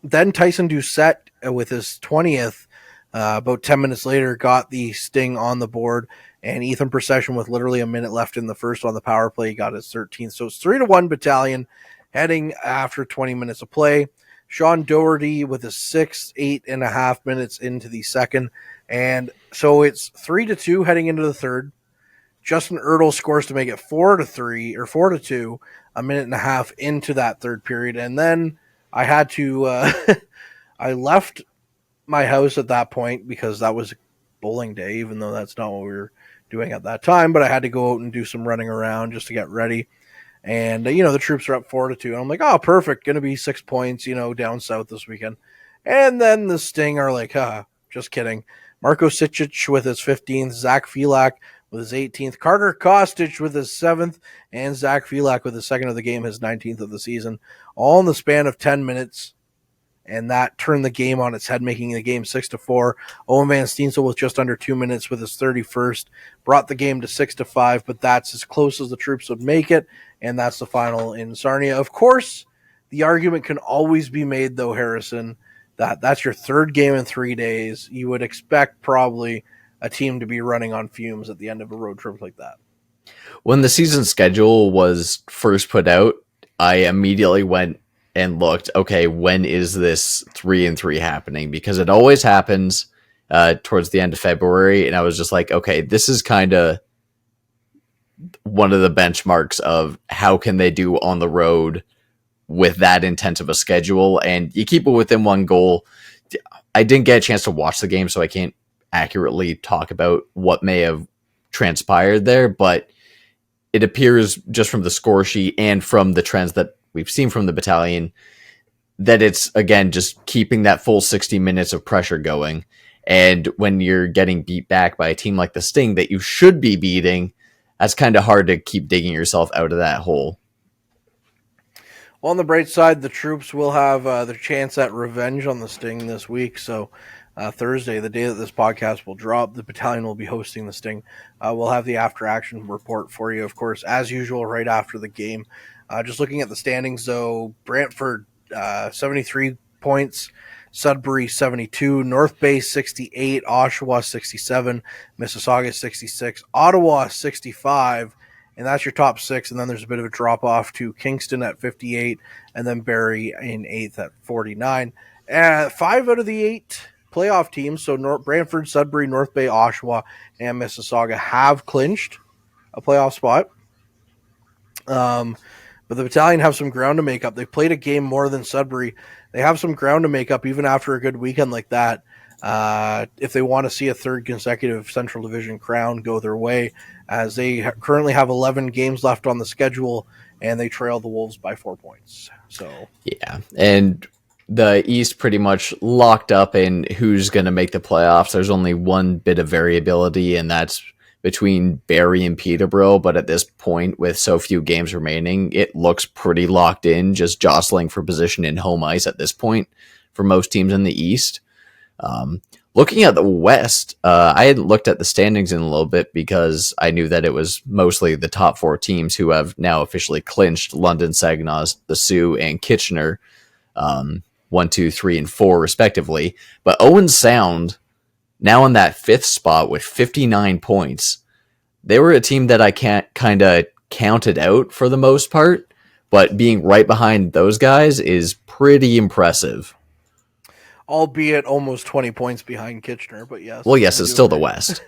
S2: Then Tyson Doucette with his 20th, about 10 minutes later, got the Sting on the board. And Ethan Procession, with literally a minute left in the first on the power play, got his 13th. So it's 3-1 battalion heading after 20 minutes of play. Sean Doherty with his 6th, 8.5 minutes into the second. And so it's 3-2 heading into the third. Justin Ertl scores to make it 4-3 or 4-2. a minute and a half into that third period. And then I had to, I left my house at that point because that was bowling day, even though that's not what we were doing at that time. But I had to go out and do some running around just to get ready. And, the troops are up 4-2. And I'm like, oh, perfect. Going to be 6 points, down south this weekend. And then the Sting are like, just kidding. Marko Sicic with his 15th, Zach Filak with his 18th, Carter Kostic with his 7th, and Zach Filak with his second of the game, his 19th of the season, all in the span of 10 minutes. And that turned the game on its head, making the game 6-4. Owen Van Steensel with just under 2 minutes with his 31st, brought the game to 6-5, but that's as close as the troops would make it, and that's the final in Sarnia. Of course, the argument can always be made, though, Harrison, that's your third game in 3 days. You would expect probably a team to be running on fumes at the end of a road trip like that.
S3: When the season schedule was first put out, I immediately went and looked, okay, when is this 3-3 happening? Because it always happens towards the end of February. And I was just like, okay, this is kind of one of the benchmarks of how can they do on the road with that intense of a schedule. And you keep it within one goal. I didn't get a chance to watch the game, so I can't accurately talk about what may have transpired there, but it appears just from the score sheet and from the trends that we've seen from the battalion that it's, again, just keeping that full 60 minutes of pressure going. And when you're getting beat back by a team like the Sting that you should be beating, that's kind of hard to keep digging yourself out of that hole.
S2: Well, on the bright side, the troops will have their chance at revenge on the Sting this week. So Thursday, the day that this podcast will drop, the battalion will be hosting the Sting. We'll have the after-action report for you, of course, as usual, right after the game. Just looking at the standings, though, Brantford, 73 points, Sudbury, 72, North Bay, 68, Oshawa, 67, Mississauga, 66, Ottawa, 65, and that's your top six. And then there's a bit of a drop-off to Kingston at 58, and then Barrie in 8th at 49. 5 out of the 8 playoff teams, so Brantford, Sudbury, North Bay, Oshawa, and Mississauga have clinched a playoff spot. But the battalion have some ground to make up. They played a game more than Sudbury. They have some ground to make up even after a good weekend like that. If they want to see a third consecutive Central Division crown go their way, as they currently have 11 games left on the schedule, and they trail the Wolves by 4 points. So
S3: yeah, and the East pretty much locked up in who's going to make the playoffs. There's only one bit of variability, and that's between Barrie and Peterborough. But at this point, with so few games remaining, it looks pretty locked in, just jostling for position in home ice at this point for most teams in the East. Looking at the West, I hadn't looked at the standings in a little bit because I knew that it was mostly the top 4 teams who have now officially clinched: London, Saginaw, the Sioux, and Kitchener. 1, 2, 3, and 4 respectively. But Owen Sound now in that 5th spot with 59 points. They were a team that I can't kind of counted out for the most part, but being right behind those guys is pretty impressive.
S2: Albeit almost 20 points behind Kitchener, but yes.
S3: Well, yes, it's still the West.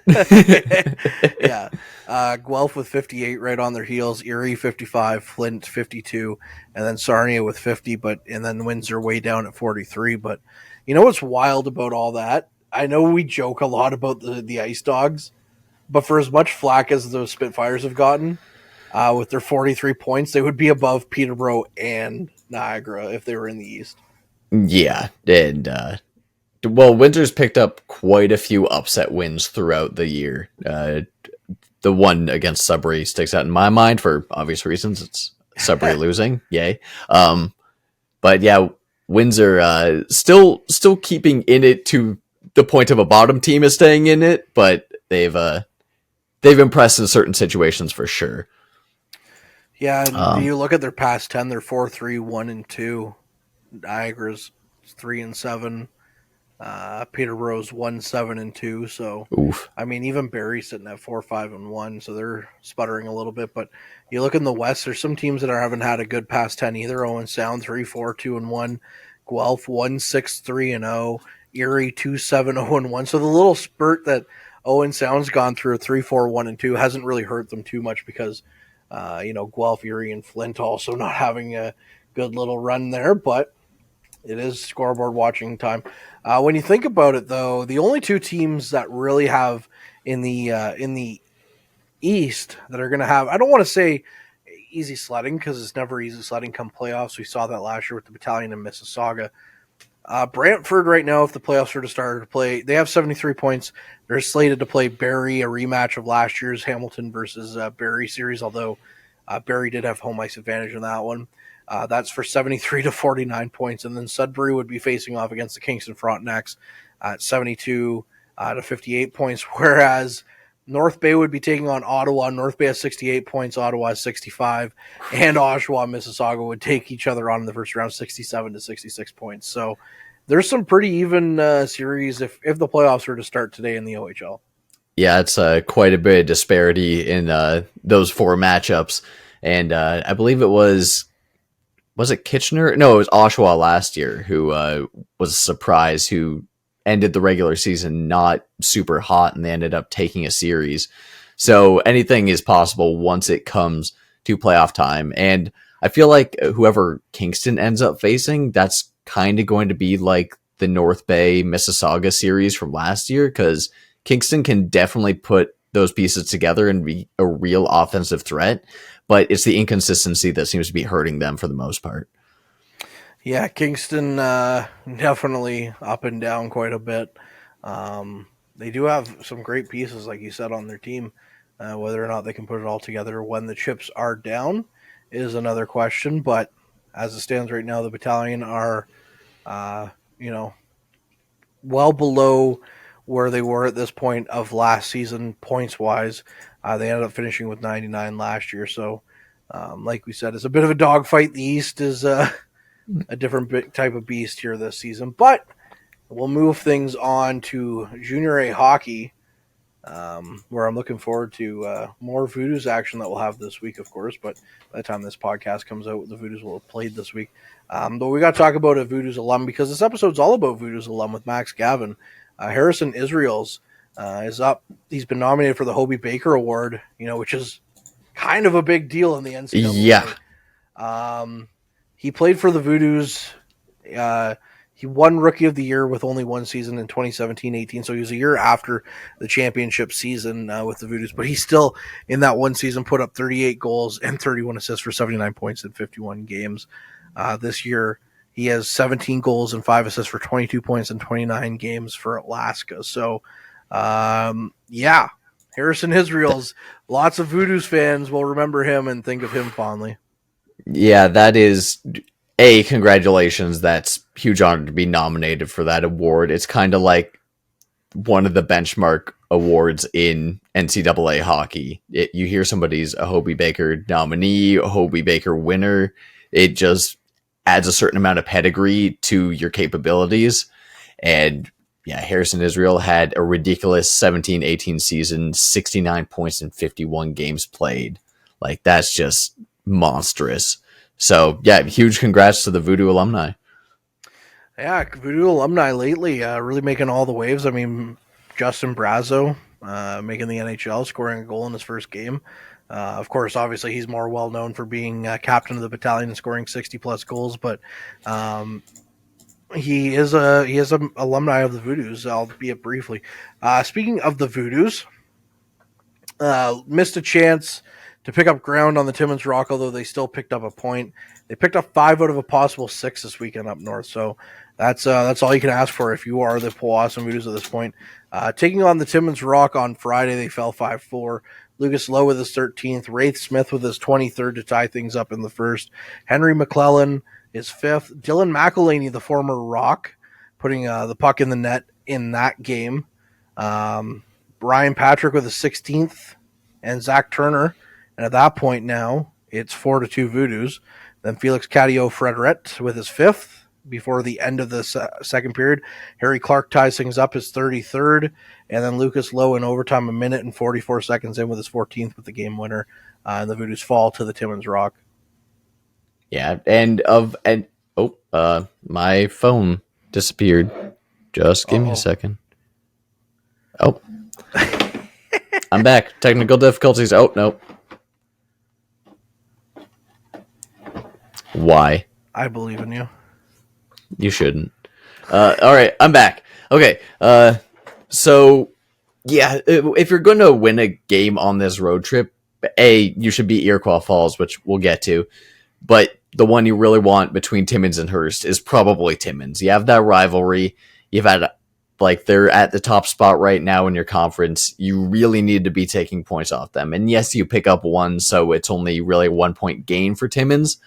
S2: Yeah. Guelph with 58 right on their heels, Erie 55, Flint 52, and then Sarnia with 50, and then Windsor way down at 43. But you know what's wild about all that? I know we joke a lot about the Ice Dogs, but for as much flack as those Spitfires have gotten, with their 43 points, they would be above Peterborough and Niagara if they were in the East.
S3: Yeah, and well, Windsor's picked up quite a few upset wins throughout the year. The one against Sudbury sticks out in my mind for obvious reasons. It's Sudbury losing, yay! But yeah, Windsor still keeping in it to the point of a bottom team is staying in it, but they've impressed in certain situations for sure.
S2: Yeah, and you look at their past 10; they're 4-3, 1-2. Niagara's 3-7. Peterborough's 1-7-2. So,
S3: oof.
S2: I mean, even Barrie's sitting at 4-5-1, so they're sputtering a little bit. But you look in the West, there's some teams that haven't had a good past 10 either. Owen Sound 3-4-2-1, Guelph 1-6-3-0, Erie 2-7-0-1. So the little spurt that Owen Sound's gone through, 3-4-1-2, hasn't really hurt them too much because Guelph, Erie, and Flint also not having a good little run there, but it is scoreboard watching time. When you think about it, though, the only two teams that really have in the East that are going to have, I don't want to say easy sledding because it's never easy sledding come playoffs. We saw that last year with the Battalion in Mississauga. Brantford right now, if the playoffs were to start to play, they have 73 points. They're slated to play Barrie, a rematch of last year's Hamilton versus Barrie series, although Barrie did have home ice advantage in that one. That's for 73 to 49 points. And then Sudbury would be facing off against the Kingston Frontenacs at 72 to 58 points, whereas North Bay would be taking on Ottawa. North Bay has 68 points, Ottawa has 65, and Oshawa and Mississauga would take each other on in the first round, 67 to 66 points. So there's some pretty even series if the playoffs were to start today in the OHL.
S3: Yeah, it's quite a bit of disparity in those four matchups. And I believe it was it Kitchener? No, it was Oshawa last year who was a surprise, who ended the regular season not super hot, and they ended up taking a series. So anything is possible once it comes to playoff time. And I feel like whoever Kingston ends up facing, that's kind of going to be like the North Bay Mississauga series from last year, because Kingston can definitely put those pieces together and be a real offensive threat, but it's the inconsistency that seems to be hurting them for the most part.
S2: Yeah, Kingston definitely up and down quite a bit. They do have some great pieces, like you said, on their team. Whether or not they can put it all together when the chips are down is another question. But as it stands right now, the Battalion are, well below where they were at this point of last season points-wise. They ended up finishing with 99 last year. So, like we said, it's a bit of a dogfight. The East is a different type of beast here this season. But we'll move things on to Junior A hockey, where I'm looking forward to more Voodoos action that we'll have this week, of course. But by the time this podcast comes out, the Voodoos will have played this week. But we got to talk about a Voodoos alum, because this episode's all about Voodoos alum with Max Gavin. Harrison Israels is up. He's been nominated for the Hobie Baker Award, which is kind of a big deal in the NCAA.
S3: Yeah.
S2: He played for the Voodoos. He won Rookie of the Year with only one season in 2017-18, so he was a year after the championship season with the Voodoos, but he still, in that one season, put up 38 goals and 31 assists for 79 points in 51 games. This year, he has 17 goals and 5 assists for 22 points in 29 games for Alaska. So, Harrison Israels, lots of Voodoos fans will remember him and think of him fondly.
S3: Yeah, that is congratulations. That's huge honor to be nominated for that award. It's kind of like one of the benchmark awards in NCAA hockey. You hear somebody's a Hobie Baker nominee, a Hobie Baker winner. It just adds a certain amount of pedigree to your capabilities. And yeah, Harrison Israel had a ridiculous 17-18 season, 69 points in 51 games played. Like, that's just monstrous. So yeah, huge congrats to the Voodoo alumni.
S2: Yeah, Voodoo alumni lately really making all the waves. I mean, Justin Brazo making the NHL, scoring a goal in his first game. Of course, obviously, he's more well known for being captain of the Battalion and scoring 60-plus goals, but he is an alumni of the Voodoos, albeit briefly. Speaking of the Voodoos, missed a chance to pick up ground on the Timmins Rock, although they still picked up a point. They picked up 5 out of a possible 6 this weekend up north, so that's all you can ask for if you are the Powassan Voodoos at this point. Taking on the Timmins Rock on Friday, they fell 5-4. Lucas Lowe with his 13th, Wraith Smith with his 23rd to tie things up in the first. Henry McClellan is 5th. Dylan McElhaney, the former Rock, putting the puck in the net in that game. Brian Patrick with his 16th, and Zach Turner. And at that point now, it's 4-2 Voodoos. Then Felix Cadio Frederet with his 5th before the end of the second period. Harry Clark ties things up, his 33rd. And then Lucas Lowe in overtime, 1 minute and 44 seconds in with his 14th with the game winner. And the Voodoos fall to the Timmins Rock.
S3: Yeah, my phone disappeared. Just give me a second. Oh. I'm back. Technical difficulties. Oh, nope. Why?
S2: I believe in you.
S3: You shouldn't. All right, I'm back. Okay, so yeah, if you're going to win a game on this road trip, you should beat Iroquois Falls, which we'll get to. But the one you really want between Timmins and Hearst is probably Timmins. You have that rivalry. You've had, like, they're at the top spot right now in your conference. You really need to be taking points off them. And yes, you pick up one, so it's only really 1 point gain for Timmins.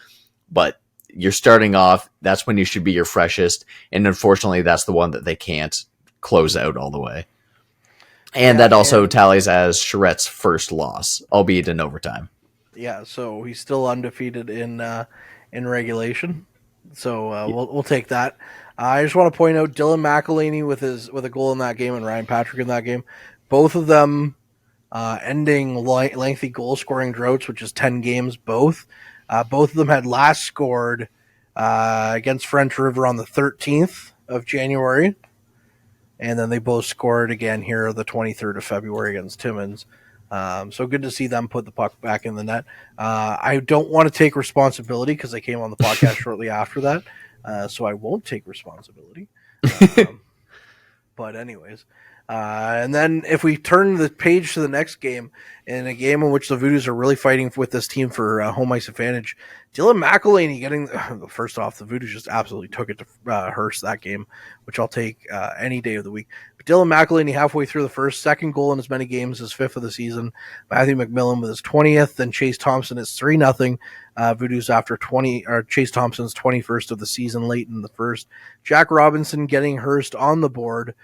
S3: But you're starting off, that's when you should be your freshest. And unfortunately, that's the one that they can't close out all the way. And that also tallies as Charette's first loss, albeit in overtime.
S2: Yeah, so he's still undefeated in regulation. So we'll take that. I just want to point out Dylan McElhaney with a goal in that game and Ryan Patrick in that game. Both of them ending lengthy goal scoring droughts, which is 10 games both. Both of them had last scored against French River on the 13th of January. And then they both scored again here the 23rd of February against Timmins. So good to see them put the puck back in the net. I don't want to take responsibility because I came on the podcast shortly after that. So I won't take responsibility. But anyways, and then if we turn the page to the next game, in a game in which the Voodoos are really fighting with this team for home ice advantage, Dylan McElhaney getting, first off, the Voodoos just absolutely took it to Hearst that game, which I'll take any day of the week. But Dylan McElhaney halfway through the first, second goal in as many games as fifth of the season. Matthew McMillan with his 20th, and Chase Thompson is 3-0. Voodoos after Chase Thompson's 21st of the season late in the first. Jack Robinson getting Hearst on the board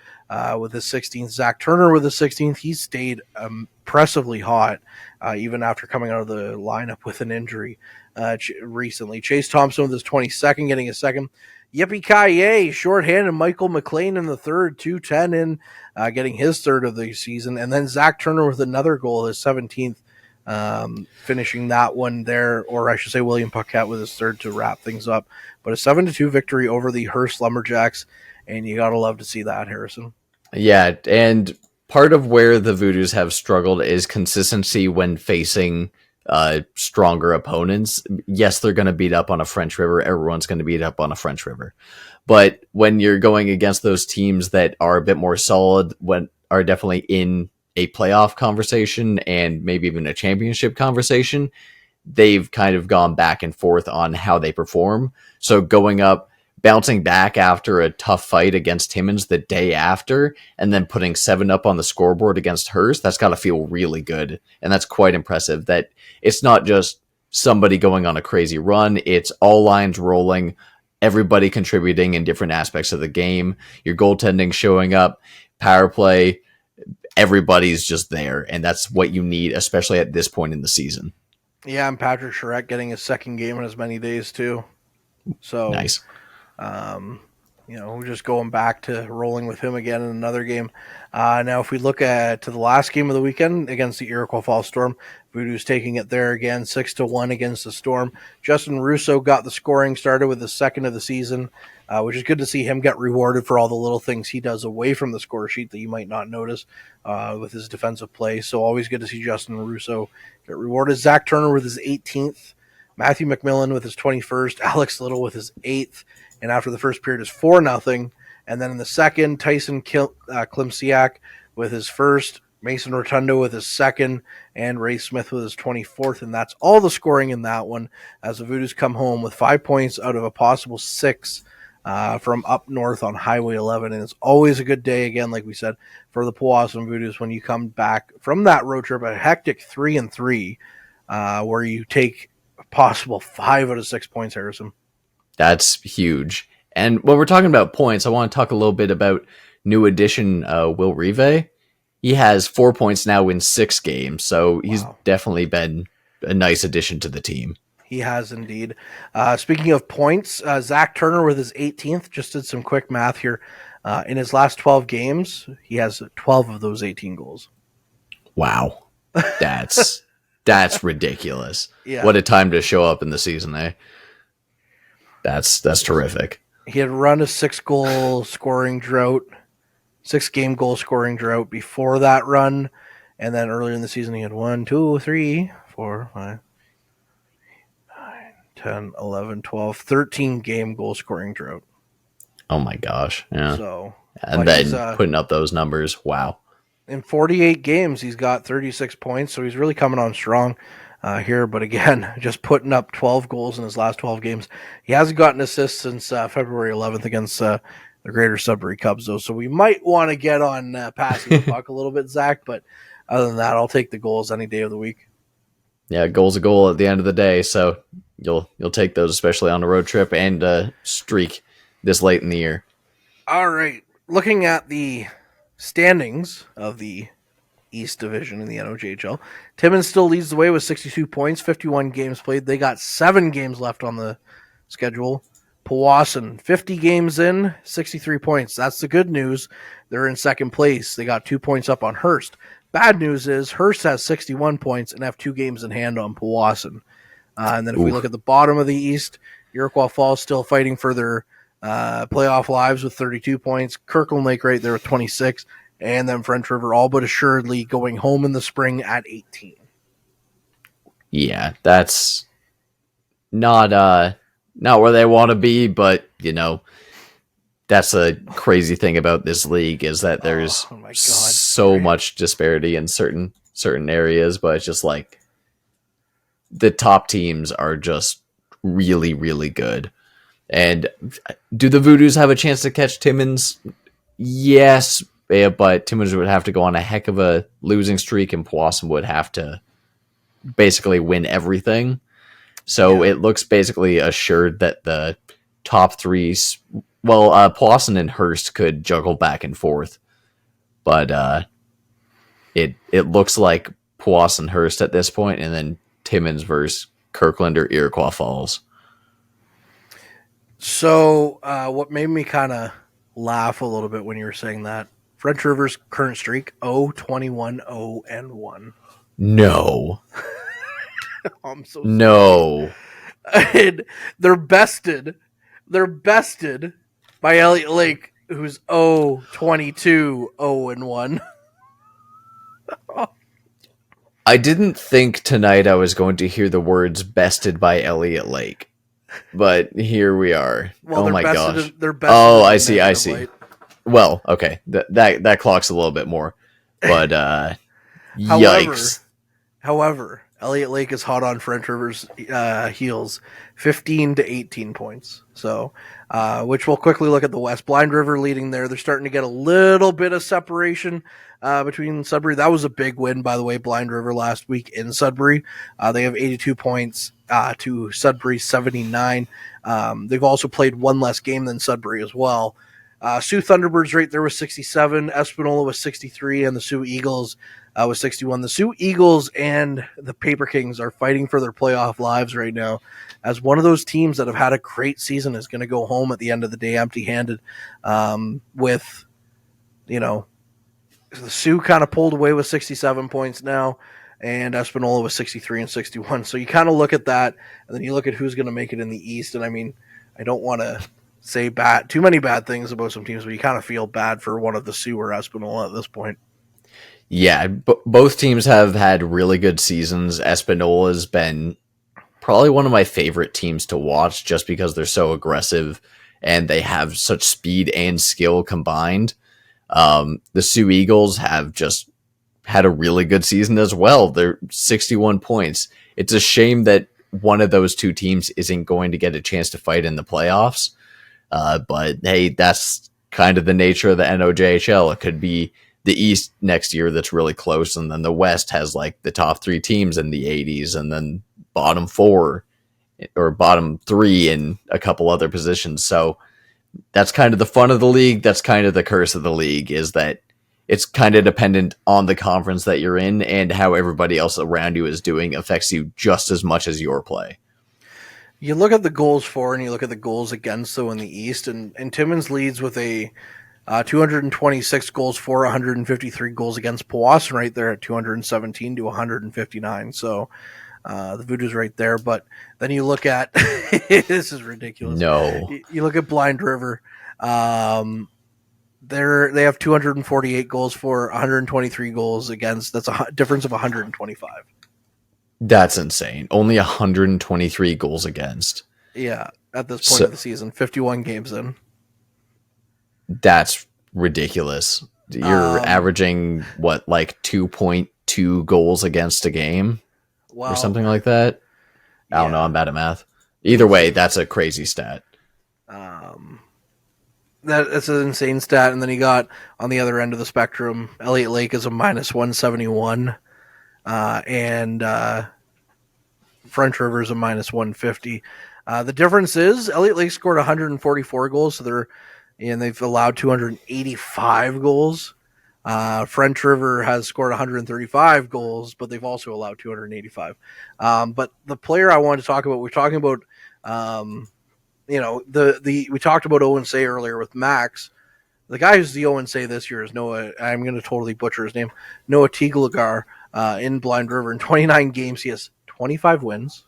S2: with his 16th. Zach Turner with his 16th. He stayed impressively hot even after coming out of the lineup with an injury recently. Chase Thompson with his 22nd getting a second. Yippee-ki-yay, shorthanded Michael McLean in the third, 2-10 in, getting his third of the season. And then Zach Turner with another goal, his 17th, finishing that one there, or I should say William Paquette with his third to wrap things up. But a 7-2 victory over the Hearst Lumberjacks, and you got to love to see that, Harrison.
S3: Yeah, and part of where the Voodoos have struggled is consistency when facing stronger opponents. Yes, they're going to beat up on a French River. Everyone's going to beat up on a French River. But when you're going against those teams that are a bit more solid, are definitely in a playoff conversation and maybe even a championship conversation, they've kind of gone back and forth on how they perform. So going up, bouncing back after a tough fight against Timmins the day after, and then putting 7 up on the scoreboard against Hearst, that's got to feel really good. And that's quite impressive that it's not just somebody going on a crazy run. It's all lines rolling, everybody contributing in different aspects of the game, your goaltending showing up, power play, everybody's just there. And that's what you need, especially at this point in the season.
S2: Yeah, and Patrick Charette getting his second game in as many days too. So
S3: nice.
S2: We're just going back to rolling with him again in another game. Now, if we look to the last game of the weekend against the Iroquois Falls Storm, Voodoos taking it there again, 6-1 against the Storm. Justin Russo got the scoring started with his second of the season, which is good to see him get rewarded for all the little things he does away from the score sheet that you might not notice with his defensive play. So always good to see Justin Russo get rewarded. Zach Turner with his 18th, Matthew McMillan with his 21st, Alex Little with his 8th. And after the first period is 4-0. And then in the second, Tyson Klimsiak with his first, Mason Rotundo with his second, and Ray Smith with his 24th. And that's all the scoring in that one as the Voodoos come home with 5 points out of a possible 6 from up north on Highway 11. And it's always a good day, again, like we said, for the Powassan Voodoos when you come back from that road trip, a hectic 3-3, where you take a possible 5 out of 6 points, Harrison.
S3: That's huge. And when we're talking about points, I want to talk a little bit about new addition Will Rive. He has 4 points now in 6 games, so he's definitely been a nice addition to the team.
S2: He has indeed. Speaking of points, Zach Turner with his 18th, just did some quick math here. In his last 12 games, he has 12 of those 18 goals.
S3: Wow. That's ridiculous.
S2: Yeah.
S3: What a time to show up in the season, eh? That's terrific.
S2: He had run a 6-game goal scoring drought before that run. And then earlier in the season, he had 1, 2, 3, 4, 5, 9, 10, 11, 12, 13 game goal scoring drought.
S3: Oh my gosh. Yeah.
S2: So,
S3: and then putting up those numbers. Wow.
S2: In 48 games, he's got 36 points. So he's really coming on strong here. But again, just putting up 12 goals in his last 12 games. He hasn't gotten assists since February 11th against the Greater Sudbury Cubs, though. So we might want to get on passing the puck a little bit, Zach. But other than that, I'll take the goals any day of the week.
S3: Yeah, goal's a goal at the end of the day, so you'll take those, especially on a road trip and streak this late in the year.
S2: All right, looking at the standings of the East Division in the NOJHL, Timmins still leads the way with 62 points, 51 games played. They got 7 games left on the schedule. Powassan, 50 games in, 63 points. That's the good news. They're in second place. They got 2 points up on Hearst. Bad news is Hearst has 61 points and have 2 games in hand on Powassan. And then if we look at the bottom of the East, Iroquois Falls still fighting for their playoff lives with 32 points. Kirkland Lake right there with 26. And then French River all but assuredly going home in the spring at 18.
S3: Yeah, that's not where they want to be, but, that's a crazy thing about this league is that there's so much disparity in certain areas, but it's just like the top teams are just really, really good. And do the Voodoos have a chance to catch Timmins? Yes, but Timmins would have to go on a heck of a losing streak, and Powassan would have to basically win everything. So it looks basically assured that the top 3... Well, Powassan and Hearst could juggle back and forth, but it looks like Powassan Hearst at this point, and then Timmins versus Kirkland or Iroquois Falls.
S2: So what made me kind of laugh a little bit when you were saying that, French River's current streak, 0-21-0-1.
S3: No.
S2: I'm so
S3: no.
S2: And they're bested by Elliott Lake, who's 0-22-0-1.
S3: I didn't think tonight I was going to hear the words bested by Elliott Lake, but here we are.
S2: Well,
S3: oh my gosh.
S2: They're bested.
S3: Oh, I see. Well, okay. That clocks a little bit more, but yikes.
S2: However, Elliott Lake is hot on French River's heels, 15 to 18 points. So, which we'll quickly look at the West. Blind River leading there. They're starting to get a little bit of separation between Sudbury. That was a big win, by the way, Blind River last week in Sudbury. They have 82 points to Sudbury's 79. They've also played one less game than Sudbury as well. Sioux Thunderbirds right there was 67, Espanola was 63, and the Sioux Eagles was 61. The Sioux Eagles and the Paper Kings are fighting for their playoff lives right now, as one of those teams that have had a great season is going to go home at the end of the day empty-handed with, the Sioux kind of pulled away with 67 points now, and Espanola was 63 and 61. So you kind of look at that, and then you look at who's going to make it in the East, and I mean, I don't want to say too many bad things about some teams, but you kind of feel bad for one of the Sioux or Espanola at this point.
S3: Yeah, both teams have had really good seasons. Espanola has been probably one of my favorite teams to watch just because they're so aggressive and they have such speed and skill combined. The Sioux Eagles have just had a really good season as well. They're 61 points. It's a shame that one of those two teams isn't going to get a chance to fight in the playoffs. But hey, that's kind of the nature of the NOJHL. It could be the East next year that's really close, and then the West has like the top 3 teams in the 80s, and then bottom 4 or bottom 3 in a couple other positions. So that's kind of the fun of the league. That's kind of the curse of the league, is that it's kind of dependent on the conference that you're in, and how everybody else around you is doing affects you just as much as your play.
S2: You look at the goals for and you look at the goals against, though, in the East, and Timmins leads with a 226 goals for, 153 goals against. Powassan right there at 217 to 159. So the Voodoos right there. But then you look at this is ridiculous.
S3: No,
S2: you look at Blind River. They have 248 goals for, 123 goals against. That's a difference of 125.
S3: That's insane. Only 123 goals against.
S2: Yeah, at this point of the season, 51 games in.
S3: That's ridiculous. You're averaging what, like 2.2 goals against a game or something like that. I don't know. I'm bad at math. Either way, that's a crazy stat.
S2: That's an insane stat. And then he got on the other end of the spectrum, Elliott Lake is a minus 171, and French River is a minus 150. The difference is Elliott Lake scored 144 goals, so they've allowed 285 goals. French River has scored 135 goals, but they've also allowed 285. But the player I wanted to talk about, we're talking about, we talked about Owen Say earlier with Max. The guy who's the Owen Say this year is Noah. I'm going to totally butcher his name. Noah Teaglagar in Blind River. In 29 games, he has 25 wins,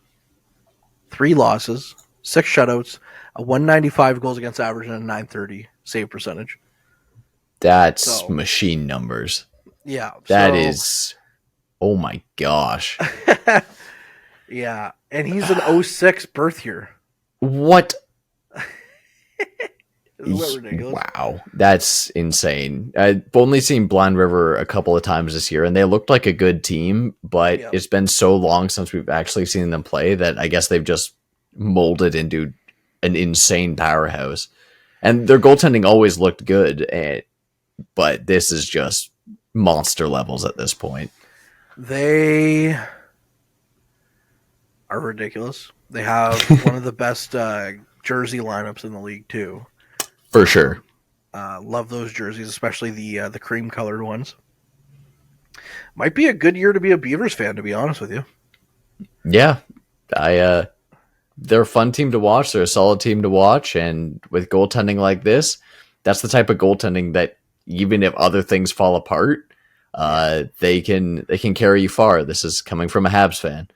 S2: 3 losses, 6 shutouts, a 195 goals against average, and a 930 save percentage.
S3: That's machine numbers.
S2: Yeah.
S3: That is, oh my gosh.
S2: Yeah. And he's an 06 birth year.
S3: What?
S2: Isn't that ridiculous?
S3: Wow. That's insane. I've only seen Blind River a couple of times this year, and they looked like a good team, but it's been so long since we've actually seen them play that I guess they've just molded into an insane powerhouse. And their goaltending always looked good, but this is just monster levels at this point.
S2: They are ridiculous. They have one of the best jersey lineups in the league too.
S3: For sure.
S2: Love those jerseys, especially the cream colored ones. Might be a good year to be a Beavers fan, to be honest with you.
S3: Yeah. They're a fun team to watch. They're a solid team to watch. And with goaltending like this, that's the type of goaltending that even if other things fall apart, they can carry you far. This is coming from a Habs fan.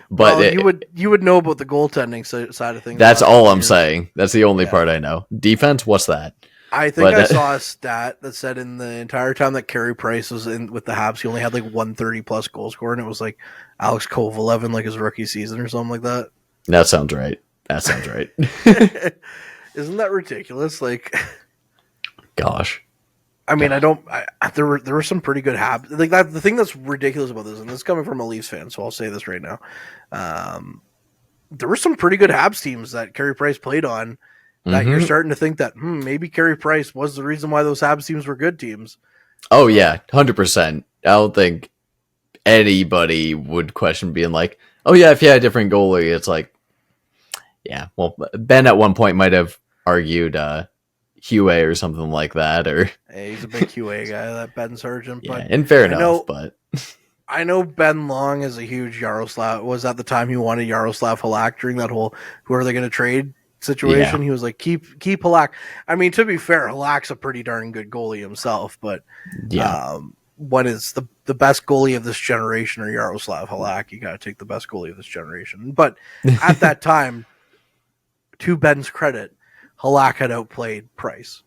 S3: But
S2: you would know about the goaltending side of things.
S3: That's all I'm saying. That's the only part I know. Defense, what's that?
S2: I think I saw a stat that said in the entire time that Carey Price was in with the Habs, he only had like 130 plus goal score, and it was like Alex Kovalev in like his rookie season or something like that.
S3: That sounds right.
S2: Isn't that ridiculous? Like,
S3: gosh.
S2: I mean, there were some pretty good Habs. Like that, the thing that's ridiculous about this, and this is coming from a Leafs fan, so I'll say this right now. There were some pretty good Habs teams that Carey Price played on that you're starting to think that maybe Carey Price was the reason why those Habs teams were good teams.
S3: Oh yeah, 100%. I don't think anybody would question being like, oh yeah, if you had a different goalie, it's like, yeah. Well, Ben at one point might have argued QA or something like that, or
S2: hey, he's a big QA guy, that Ben Sargent.
S3: Yeah, and fair enough, but
S2: I know Ben Long is a huge Yaroslav. Was at the time he wanted Yaroslav Halak during that whole who are they going to trade situation. He was like, keep Halak. I mean, to be fair, Halak's a pretty darn good goalie himself, but what is the best goalie of this generation or Yaroslav Halak? You got to take the best goalie of this generation. But at that time, to Ben's credit, Halak had outplayed Price.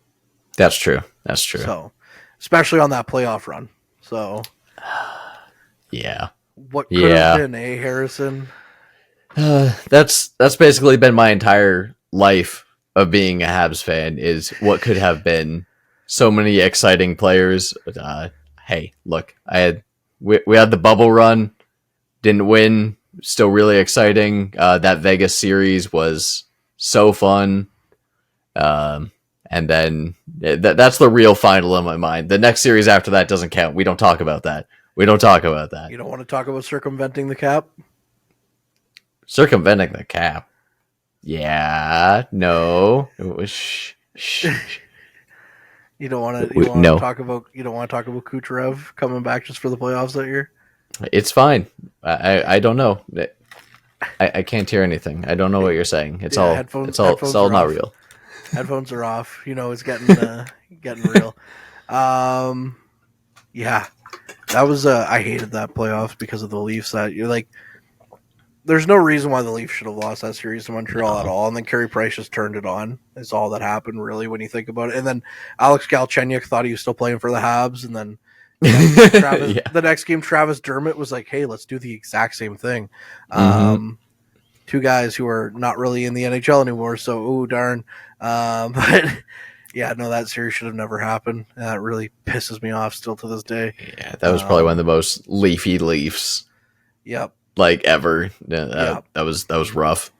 S3: That's true.
S2: So, especially on that playoff run. So,
S3: yeah.
S2: What could have been, Harrison?
S3: That's basically been my entire life of being a Habs fan, is what could have been. So many exciting players. Hey, look, we had the bubble run, didn't win, still really exciting. That Vegas series was so fun. And then that's the real final in my mind. The next series after that doesn't count. We don't talk about that. You don't want to talk about
S2: circumventing the cap?
S3: Circumventing the cap? Yeah, no.
S2: You don't want to talk about Kucherov coming back just for the playoffs that year?
S3: It's fine. I don't know. I can't hear anything. I don't know what you're saying. It's all not real.
S2: Headphones are off. It's getting real. Yeah, that was I hated that playoffs because of the Leafs. That you're like, there's no reason why the Leafs should have lost that series to Montreal at all. And then Carey Price just turned it on. Is all that happened really when you think about it. And then Alex Galchenyuk thought he was still playing for the Habs, and then The next game, Travis Dermott was like, "Hey, let's do the exact same thing." Two guys who are not really in the NHL anymore, so darn. But yeah, no, that series should have never happened. It really pisses me off still to this day.
S3: Yeah, that was probably one of the most leafy Leafs.
S2: Yep.
S3: Like ever. That was rough.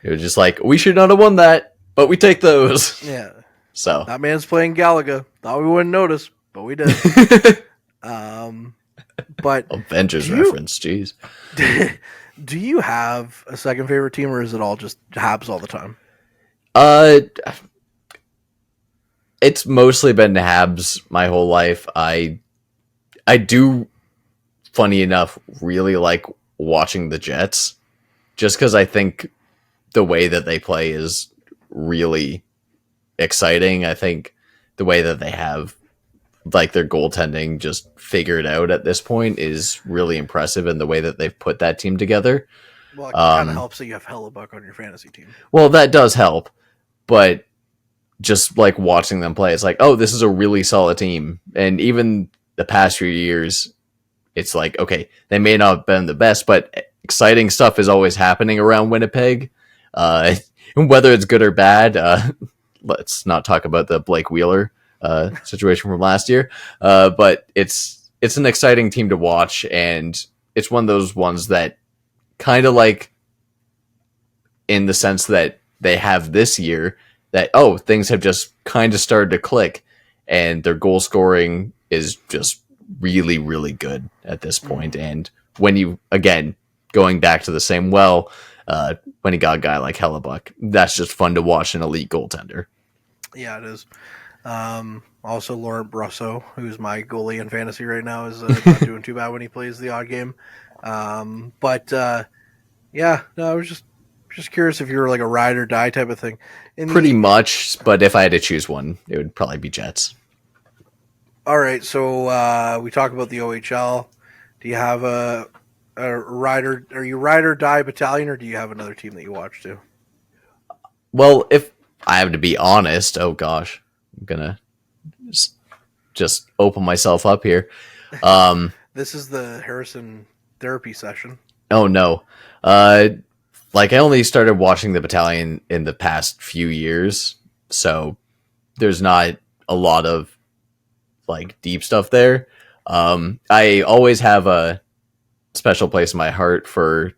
S3: It was just like, we should not have won that, but we take those.
S2: Yeah.
S3: So
S2: that man's playing Galaga. Thought we wouldn't notice, but we did. But
S3: Avengers reference, jeez.
S2: Do you have a second favorite team, or is it all just Habs all the time?
S3: It's mostly been Habs my whole life. I do, funny enough, really like watching the Jets, just because I think the way that they play is really exciting. I think the way that they have like their goaltending just figured out at this point is really impressive, and the way that they've put that team together.
S2: Well, it kind of helps that you have Hellebuck on your fantasy team.
S3: Well, that does help, but just like watching them play, it's like, oh, this is a really solid team. And even the past few years, it's like, okay, they may not have been the best, but exciting stuff is always happening around Winnipeg. Whether it's good or bad, let's not talk about the Blake Wheeler situation from last year. But it's an exciting team to watch, and it's one of those ones that kind of like, in the sense that they have this year, that, oh, things have just kind of started to click, and their goal scoring is just really, really good at this point. And when you, again, going back to the same when you got a guy like Hellebuck, that's just fun to watch an elite goaltender.
S2: Yeah, it is. Also, Laurent Brosseau, who's my goalie in fantasy right now, is not doing too bad when he plays the odd game. Yeah, no, I was just curious if you were like a ride or die type of thing.
S3: Pretty much, but if I had to choose one, it would probably be Jets.
S2: All right, so we talk about the OHL. Do you have a rider? Are you ride or die Battalion, or do you have another team that you watch too?
S3: Well, if I have to be honest, oh gosh, I'm gonna just open myself up here.
S2: This is the Harrison therapy session.
S3: Oh no. Like, I only started watching the Battalion in the past few years, so there's not a lot of like deep stuff there. I always have a special place in my heart for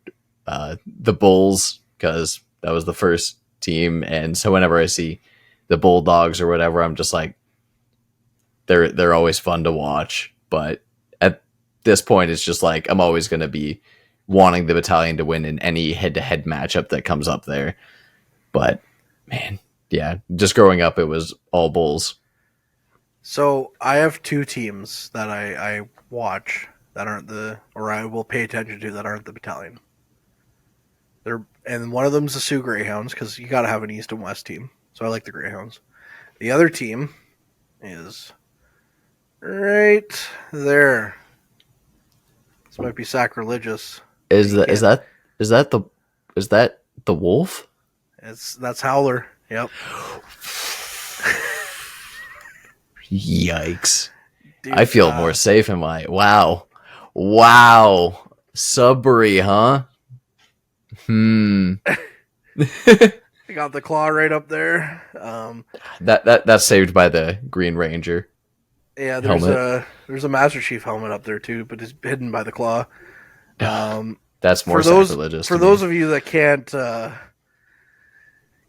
S3: the Bulls, because that was the first team, and so whenever I see the Bulldogs or whatever, I'm just like, they're always fun to watch. But at this point, it's just like, I'm always going to be wanting the Battalion to win in any head-to-head matchup that comes up there. But man, yeah, just growing up, it was all Bulls.
S2: So I have two teams that I watch that aren't or I will pay attention to that aren't the Battalion. And one of them's the Sioux Greyhounds, because you got to have an East and West team. So I like the Greyhounds. The other team is right there. This might be sacrilegious.
S3: Is that the Wolf?
S2: That's Howler. Yep.
S3: Yikes.
S2: Dude,
S3: I feel more safe in my Wow. Sudbury, huh?
S2: You got the claw right up there.
S3: That's saved by the Green Ranger.
S2: Yeah, there's a Master Chief helmet up there too, but it's hidden by the claw.
S3: That's more sacrilegious.
S2: For those of you that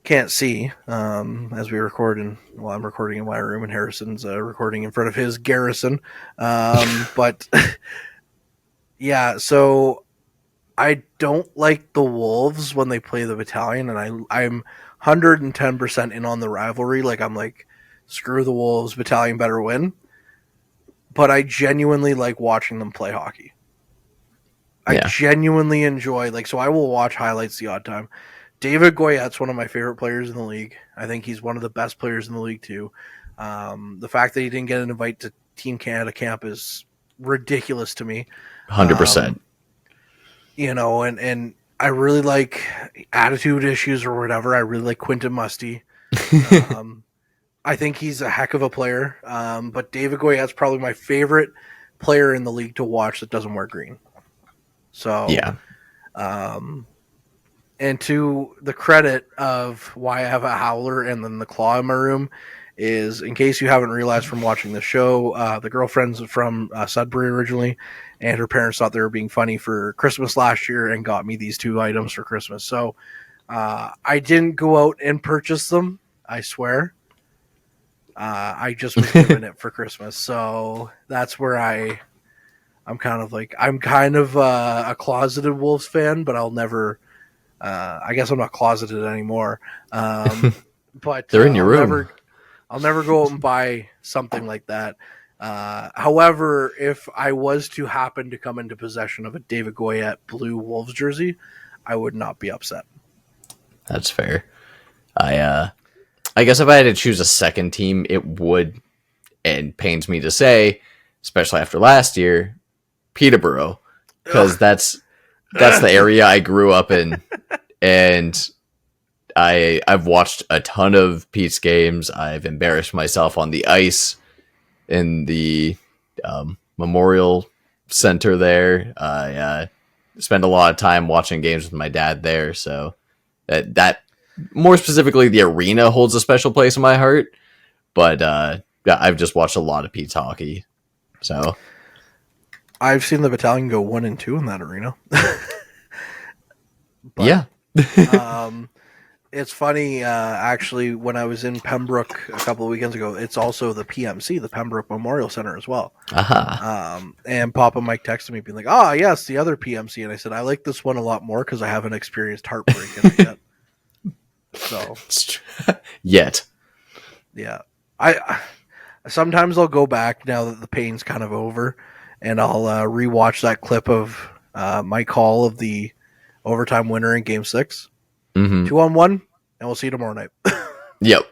S2: can't see, as we record I'm recording in my room, and Harrison's recording in front of his Garrison. But yeah, so I don't like the Wolves when they play the Battalion, and I'm 110% in on the rivalry. Like, I'm like, screw the Wolves, Battalion better win. But I genuinely like watching them play hockey. I genuinely enjoy, so I will watch highlights the odd time. David Goyette's one of my favorite players in the league. I think he's one of the best players in the league too. The fact that he didn't get an invite to Team Canada camp is ridiculous to me.
S3: 100%.
S2: And I really like attitude issues or whatever. I really like Quentin Musty. I think he's a heck of a player. But David Goyette's probably my favorite player in the league to watch that doesn't wear green. So
S3: Yeah.
S2: And to the credit of why I have a howler and then the claw in my room is, in case you haven't realized from watching the show, the girlfriend's from Sudbury originally, and her parents thought they were being funny for Christmas last year and got me these 2 items for Christmas. So I didn't go out and purchase them, I swear. I just was given it for Christmas. So that's where I'm kind of a closeted Wolves fan, but I'll never... I guess I'm not closeted anymore. But
S3: they're in your room.
S2: I'll never go out and buy something like that. However, if I was to happen to come into possession of a David Goyette blue Wolves jersey, I would not be upset.
S3: That's fair. I guess if I had to choose a second team, it would, and pains me to say, especially after last year, Peterborough, because that's the area I grew up in, and I've watched a ton of Pete's games. I've embarrassed myself on the ice in the Memorial Center there. I spend a lot of time watching games with my dad there, so that more specifically, the arena holds a special place in my heart. But I've just watched a lot of Pete's hockey, so.
S2: I've seen the Battalion go 1 and 2 in that arena.
S3: Yeah.
S2: It's funny, actually, when I was in Pembroke a couple of weekends ago, it's also the PMC, the Pembroke Memorial Center as well. And Papa Mike texted me being like, yes, the other PMC. And I said, I like this one a lot more because I haven't experienced heartbreak in it yet. So.
S3: Yet.
S2: Yeah. I sometimes I'll go back now that the pain's kind of over, and I'll rewatch that clip of Mike Hall of the overtime winner in Game 6. 2-on-1, and we'll see you tomorrow night.
S3: Yep.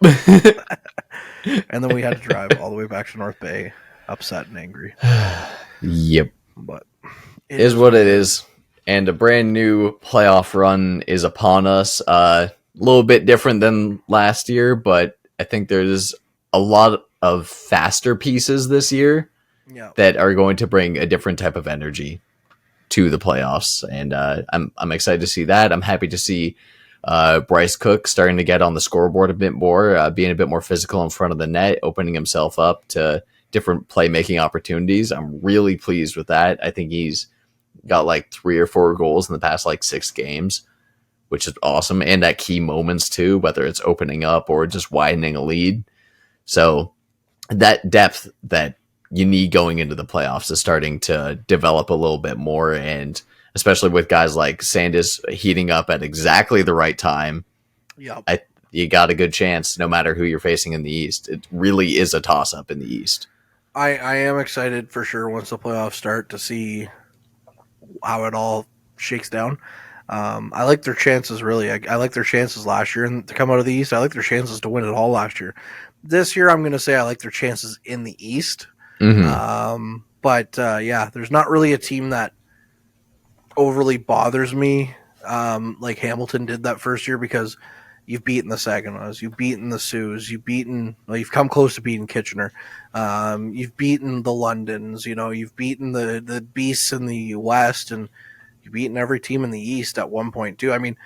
S2: And then we had to drive all the way back to North Bay, upset and angry.
S3: Yep.
S2: But
S3: it is what it is. And a brand new playoff run is upon us. A little bit different than last year, but I think there's a lot of faster pieces this year that are going to bring a different type of energy to the playoffs. And I'm excited to see that. I'm happy to see Bryce Cook starting to get on the scoreboard a bit more, being a bit more physical in front of the net, opening himself up to different playmaking opportunities. I'm really pleased with that. I think he's got like 3 or 4 goals in the past 6 games, which is awesome. And at key moments too, whether it's opening up or just widening a lead. So that depth that you need going into the playoffs is starting to develop a little bit more. And especially with guys like Sandis heating up at exactly the right time, you got a good chance no matter who you're facing in the East. It really is a toss-up in the East.
S2: I am excited for sure once the playoffs start to see how it all shakes down. I like their chances, really. I like their chances last year and to come out of the East. I like their chances to win it all last year. This year, I'm going to say I like their chances in the East. But there's not really a team that overly bothers me like Hamilton did that first year, because you've beaten the Saginaws, you've beaten the Sioux, you've come close to beating Kitchener, you've beaten the Londons, you've beaten the Beasts in the West, and you've beaten every team in the East at one point too. I mean,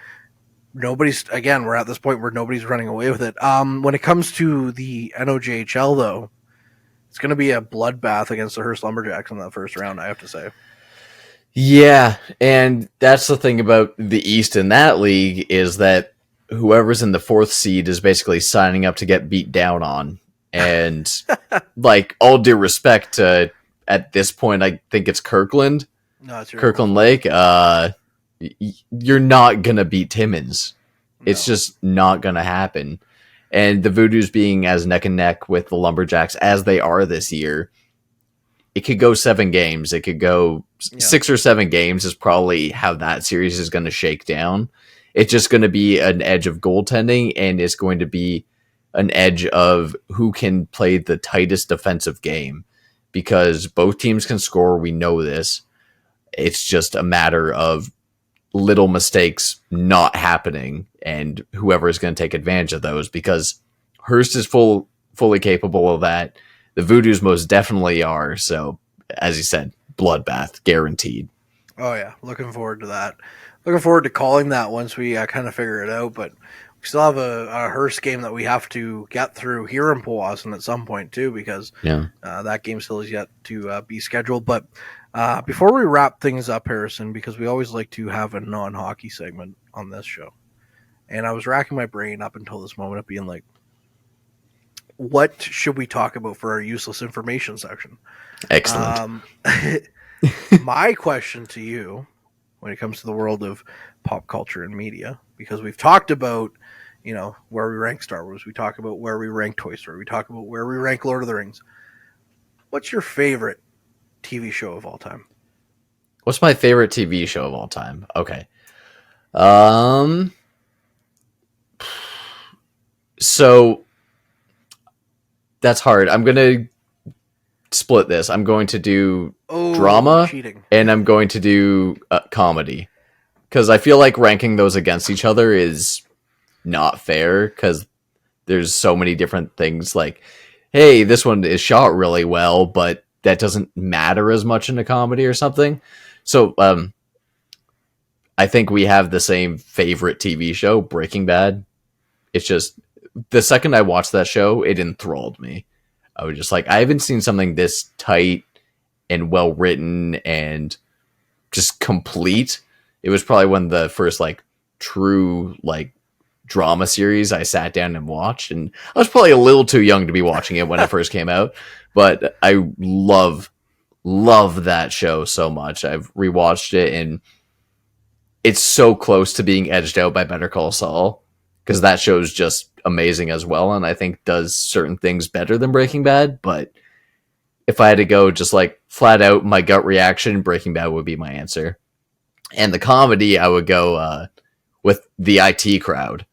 S2: we're at this point where nobody's running away with it. When it comes to the NOJHL though, it's going to be a bloodbath against the Hearst Lumberjacks in that first round, I have to say.
S3: Yeah, and that's the thing about the East in that league is that whoever's in the 4th seed is basically signing up to get beat down on. And all due respect to, at this point, I think it's Kirkland.
S2: No, it's
S3: Kirkland Lake. You're not going to beat Timmins. No. It's just not going to happen. And the Voodoos being as neck and neck with the Lumberjacks as they are this year, it could go 7 games. It could go 6 or 7 games is probably how that series is going to shake down. It's just going to be an edge of goaltending, and it's going to be an edge of who can play the tightest defensive game, because both teams can score. We know this. It's just a matter of little mistakes not happening and whoever is going to take advantage of those, because Hearst is full fully capable of that. The Voodoos most definitely are. So, as you said, bloodbath guaranteed.
S2: Oh yeah, looking forward to that. Looking forward to calling that once we kind of figure it out. But we still have a Hearst game that we have to get through here in Powassan at some point too, because that game still is yet to be scheduled. But before we wrap things up, Harrison, because we always like to have a non-hockey segment on this show, and I was racking my brain up until this moment of being like, what should we talk about for our useless information section?
S3: Excellent.
S2: My question to you, when it comes to the world of pop culture and media, because we've talked about, where we rank Star Wars, we talk about where we rank Toy Story, we talk about where we rank Lord of the Rings. What's your favorite TV show of all time?
S3: What's my favorite TV show of all time? Okay. So that's hard. I'm going to split this. I'm going to do drama
S2: cheating.
S3: And I'm going to do comedy, because I feel like ranking those against each other is not fair, because there's so many different things. Like, hey, this one is shot really well, but that doesn't matter as much in a comedy or something. So I think we have the same favorite TV show, Breaking Bad. It's just the second I watched that show, it enthralled me. I was just like, I haven't seen something this tight and well written and just complete. It was probably one of the first true drama series I sat down and watched, and I was probably a little too young to be watching it when it first came out, but I love that show so much. I've rewatched it, and it's so close to being edged out by Better Call Saul, because that show's just amazing as well, and I think does certain things better than Breaking Bad. But if I had to go just flat out, my gut reaction, Breaking Bad would be my answer. And the comedy, I would go with The IT Crowd.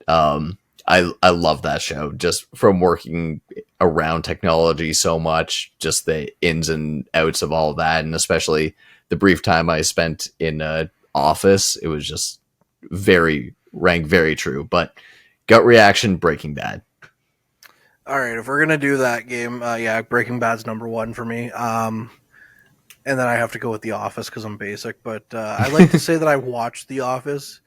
S3: I love that show, just from working around technology so much, just the ins and outs of all of that, and especially the brief time I spent in Office. It was just very true. But gut reaction, Breaking Bad.
S2: All right, if we're gonna do that game, Breaking Bad's number one for me. And then I have to go with The Office because I'm basic. But I like to say that I watched The Office.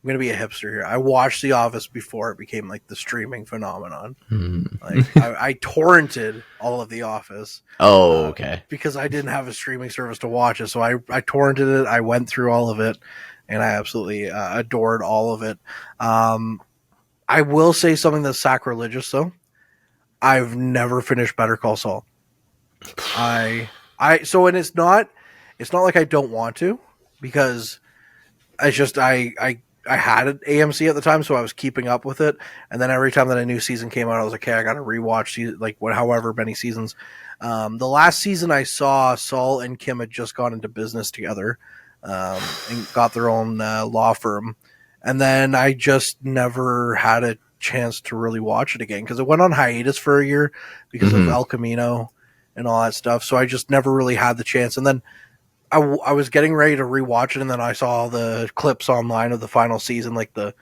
S2: I'm going to be a hipster here. I watched The Office before it became the streaming phenomenon. I torrented all of The Office.
S3: Oh, okay.
S2: Because I didn't have a streaming service to watch it. So I torrented it. I went through all of it, and I absolutely adored all of it. I will say something that's sacrilegious, though. I've never finished Better Call Saul. And it's not like I don't want to, because it's just I had an AMC at the time, so I was keeping up with it. And then every time that a new season came out, I was like, okay, I got to rewatch however many seasons. The last season I saw, Saul and Kim had just gone into business together and got their own law firm. And then I just never had a chance to really watch it again, because it went on hiatus for a year because of El Camino and all that stuff. So I just never really had the chance. And then I was getting ready to rewatch it, and then I saw all the clips online of the final season, the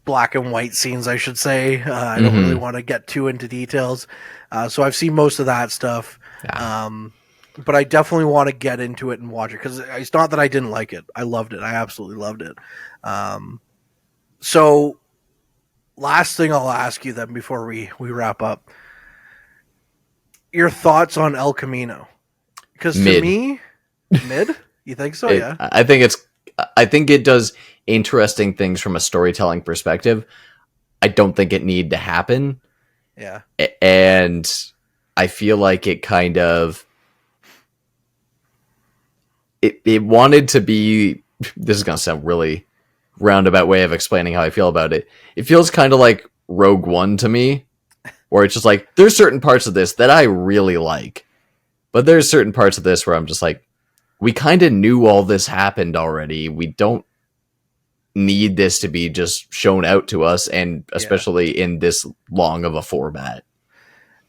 S2: black and white scenes, I should say. I don't really want to get too into details. So I've seen most of that stuff. Yeah. But I definitely want to get into it and watch it, because it's not that I didn't like it. I loved it. I absolutely loved it. So last thing I'll ask you then before we wrap up, your thoughts on El Camino. Because to me, mid? You think so? Yeah.
S3: I think it does interesting things from a storytelling perspective. I don't think it needed to happen.
S2: Yeah.
S3: And I feel like it kind of it wanted to be, this is going to sound really roundabout way of explaining how I feel about it. It feels kind of like Rogue One to me, where it's just there's certain parts of this that I really like, but there's certain parts of this where I'm just we kind of knew all this happened already. We don't need this to be just shown out to us, and especially in this long of a format.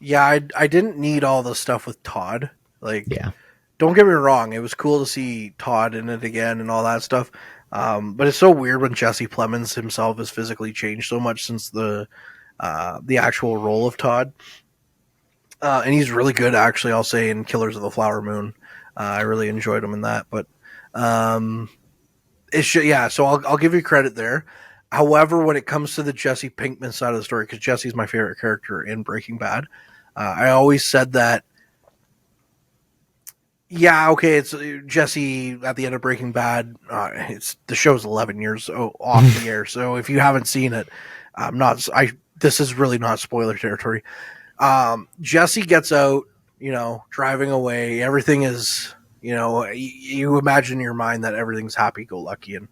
S2: Yeah, I didn't need all the stuff with Todd. Don't get me wrong, it was cool to see Todd in it again and all that stuff. But it's so weird when Jesse Plemons himself has physically changed so much since the actual role of Todd. And he's really good, actually, I'll say, in Killers of the Flower Moon. I really enjoyed him in that. But so I'll give you credit there. However, when it comes to the Jesse Pinkman side of the story, because Jesse's my favorite character in Breaking Bad, I always said that, it's Jesse at the end of Breaking Bad. The show's 11 years off the air, so if you haven't seen it, this is really not spoiler territory. Jesse gets out, driving away. Everything is, you imagine in your mind that everything's happy-go-lucky, and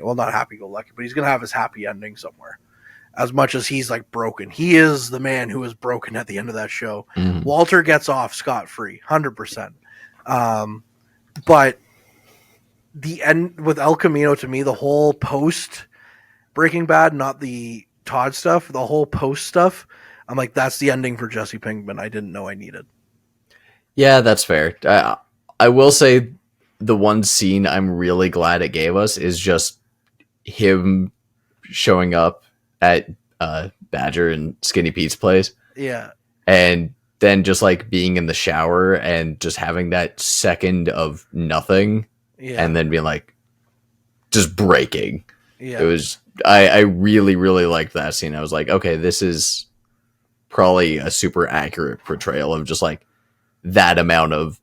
S2: well, not happy-go-lucky, but he's going to have his happy ending somewhere. As much as he's like broken, he is the man who is broken at the end of that show. Mm-hmm. Walter gets off scot-free, 100%. But the end with El Camino, to me, the whole post Breaking Bad, not the Todd stuff, the whole post stuff, I'm like, that's the ending for Jesse Pinkman I didn't know I needed.
S3: Yeah, that's fair. I will say the one scene I'm really glad it gave us is just him showing up at Badger and Skinny Pete's place.
S2: Yeah.
S3: And then just like being in the shower and just having that second of nothing. Yeah. And then being like, just breaking. Yeah. It was, I really, really liked that scene. I was like, okay, this is probably a super accurate portrayal of just like that amount of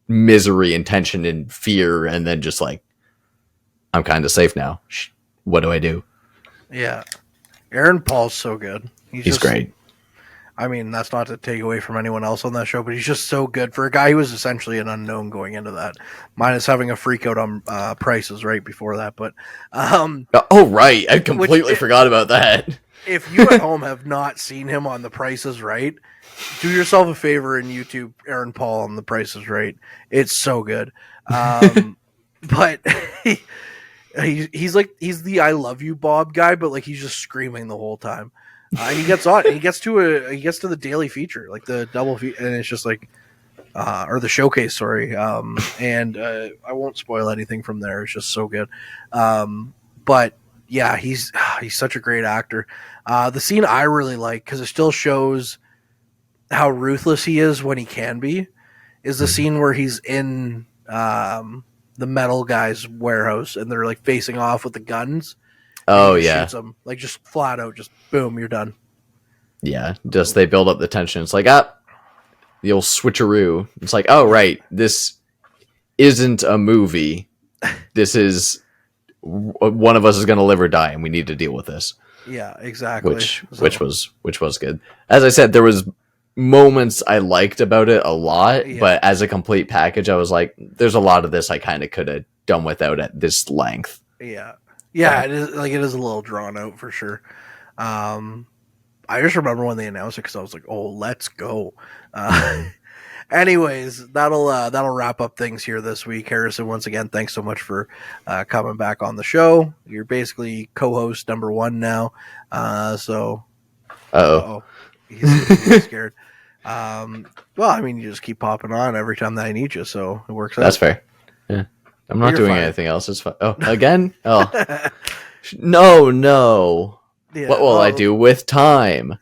S3: misery and tension and fear. And then just like, I'm kind of safe now. What do I do?
S2: Yeah. Aaron Paul's so good.
S3: He's great.
S2: I mean, that's not to take away from anyone else on that show, but he's just so good for a guy who was essentially an unknown going into that. Minus having a freak out on prices right before that. But
S3: right. I completely forgot about that.
S2: If you at home have not seen him on The Price is Right, do yourself a favor and YouTube Aaron Paul on The Price is Right. It's so good. But he's the I love you Bob guy, but like he's just screaming the whole time. And he gets on. And he gets to the daily feature, like the double feature, and it's just like, or the showcase. Sorry, and I won't spoil anything from there. It's just so good. But yeah, he's such a great actor. The scene I really like because it still shows how ruthless he is when he can be, is the scene where he's in the metal guy's warehouse and they're like facing off with the guns.
S3: Oh yeah,
S2: shoots them, like just flat out, just boom, you're done.
S3: Yeah, just they build up the tension. It's like the old switcheroo. It's like, oh right, this isn't a movie. This is one of us is going to live or die, and we need to deal with this.
S2: Yeah, exactly.
S3: Which was good. As I said, there was moments I liked about it a lot, but as a complete package, I was like, there's a lot of this I kind of could have done without at this length.
S2: Yeah. Yeah, it is a little drawn out for sure. I just remember when they announced it because I was like, "Oh, let's go." Anyways, that'll wrap up things here this week. Harrison, once again, thanks so much for coming back on the show. You're basically co-host number 1 now. He's scared. Well, I mean, you just keep popping on every time that I need you, so it works out.
S3: That's fair. Yeah. I'm not doing anything else. It's fine. Oh, again? Oh. No. Yeah, what will I do with time?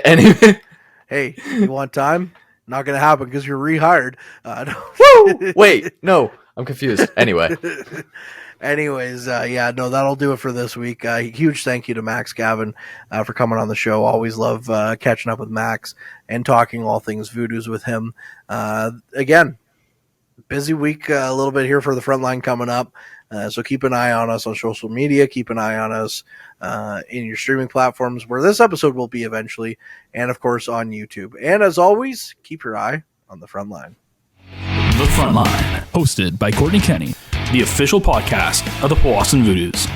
S3: Anyway.
S2: Hey, you want time? Not going to happen because you're rehired.
S3: Woo! Wait, no. I'm confused. Anyway.
S2: Anyways, that'll do it for this week. Huge thank you to Max Gavin for coming on the show. Always love catching up with Max and talking all things Voodoos with him. Again, busy week a little bit here for the Frontline coming up. So keep an eye on us on social media. Keep an eye on us in your streaming platforms where this episode will be eventually. And, of course, on YouTube. And, as always, keep your eye on the Frontline.
S1: The Frontline, hosted by Kortney Kenny, the official podcast of the Powassan Voodoos.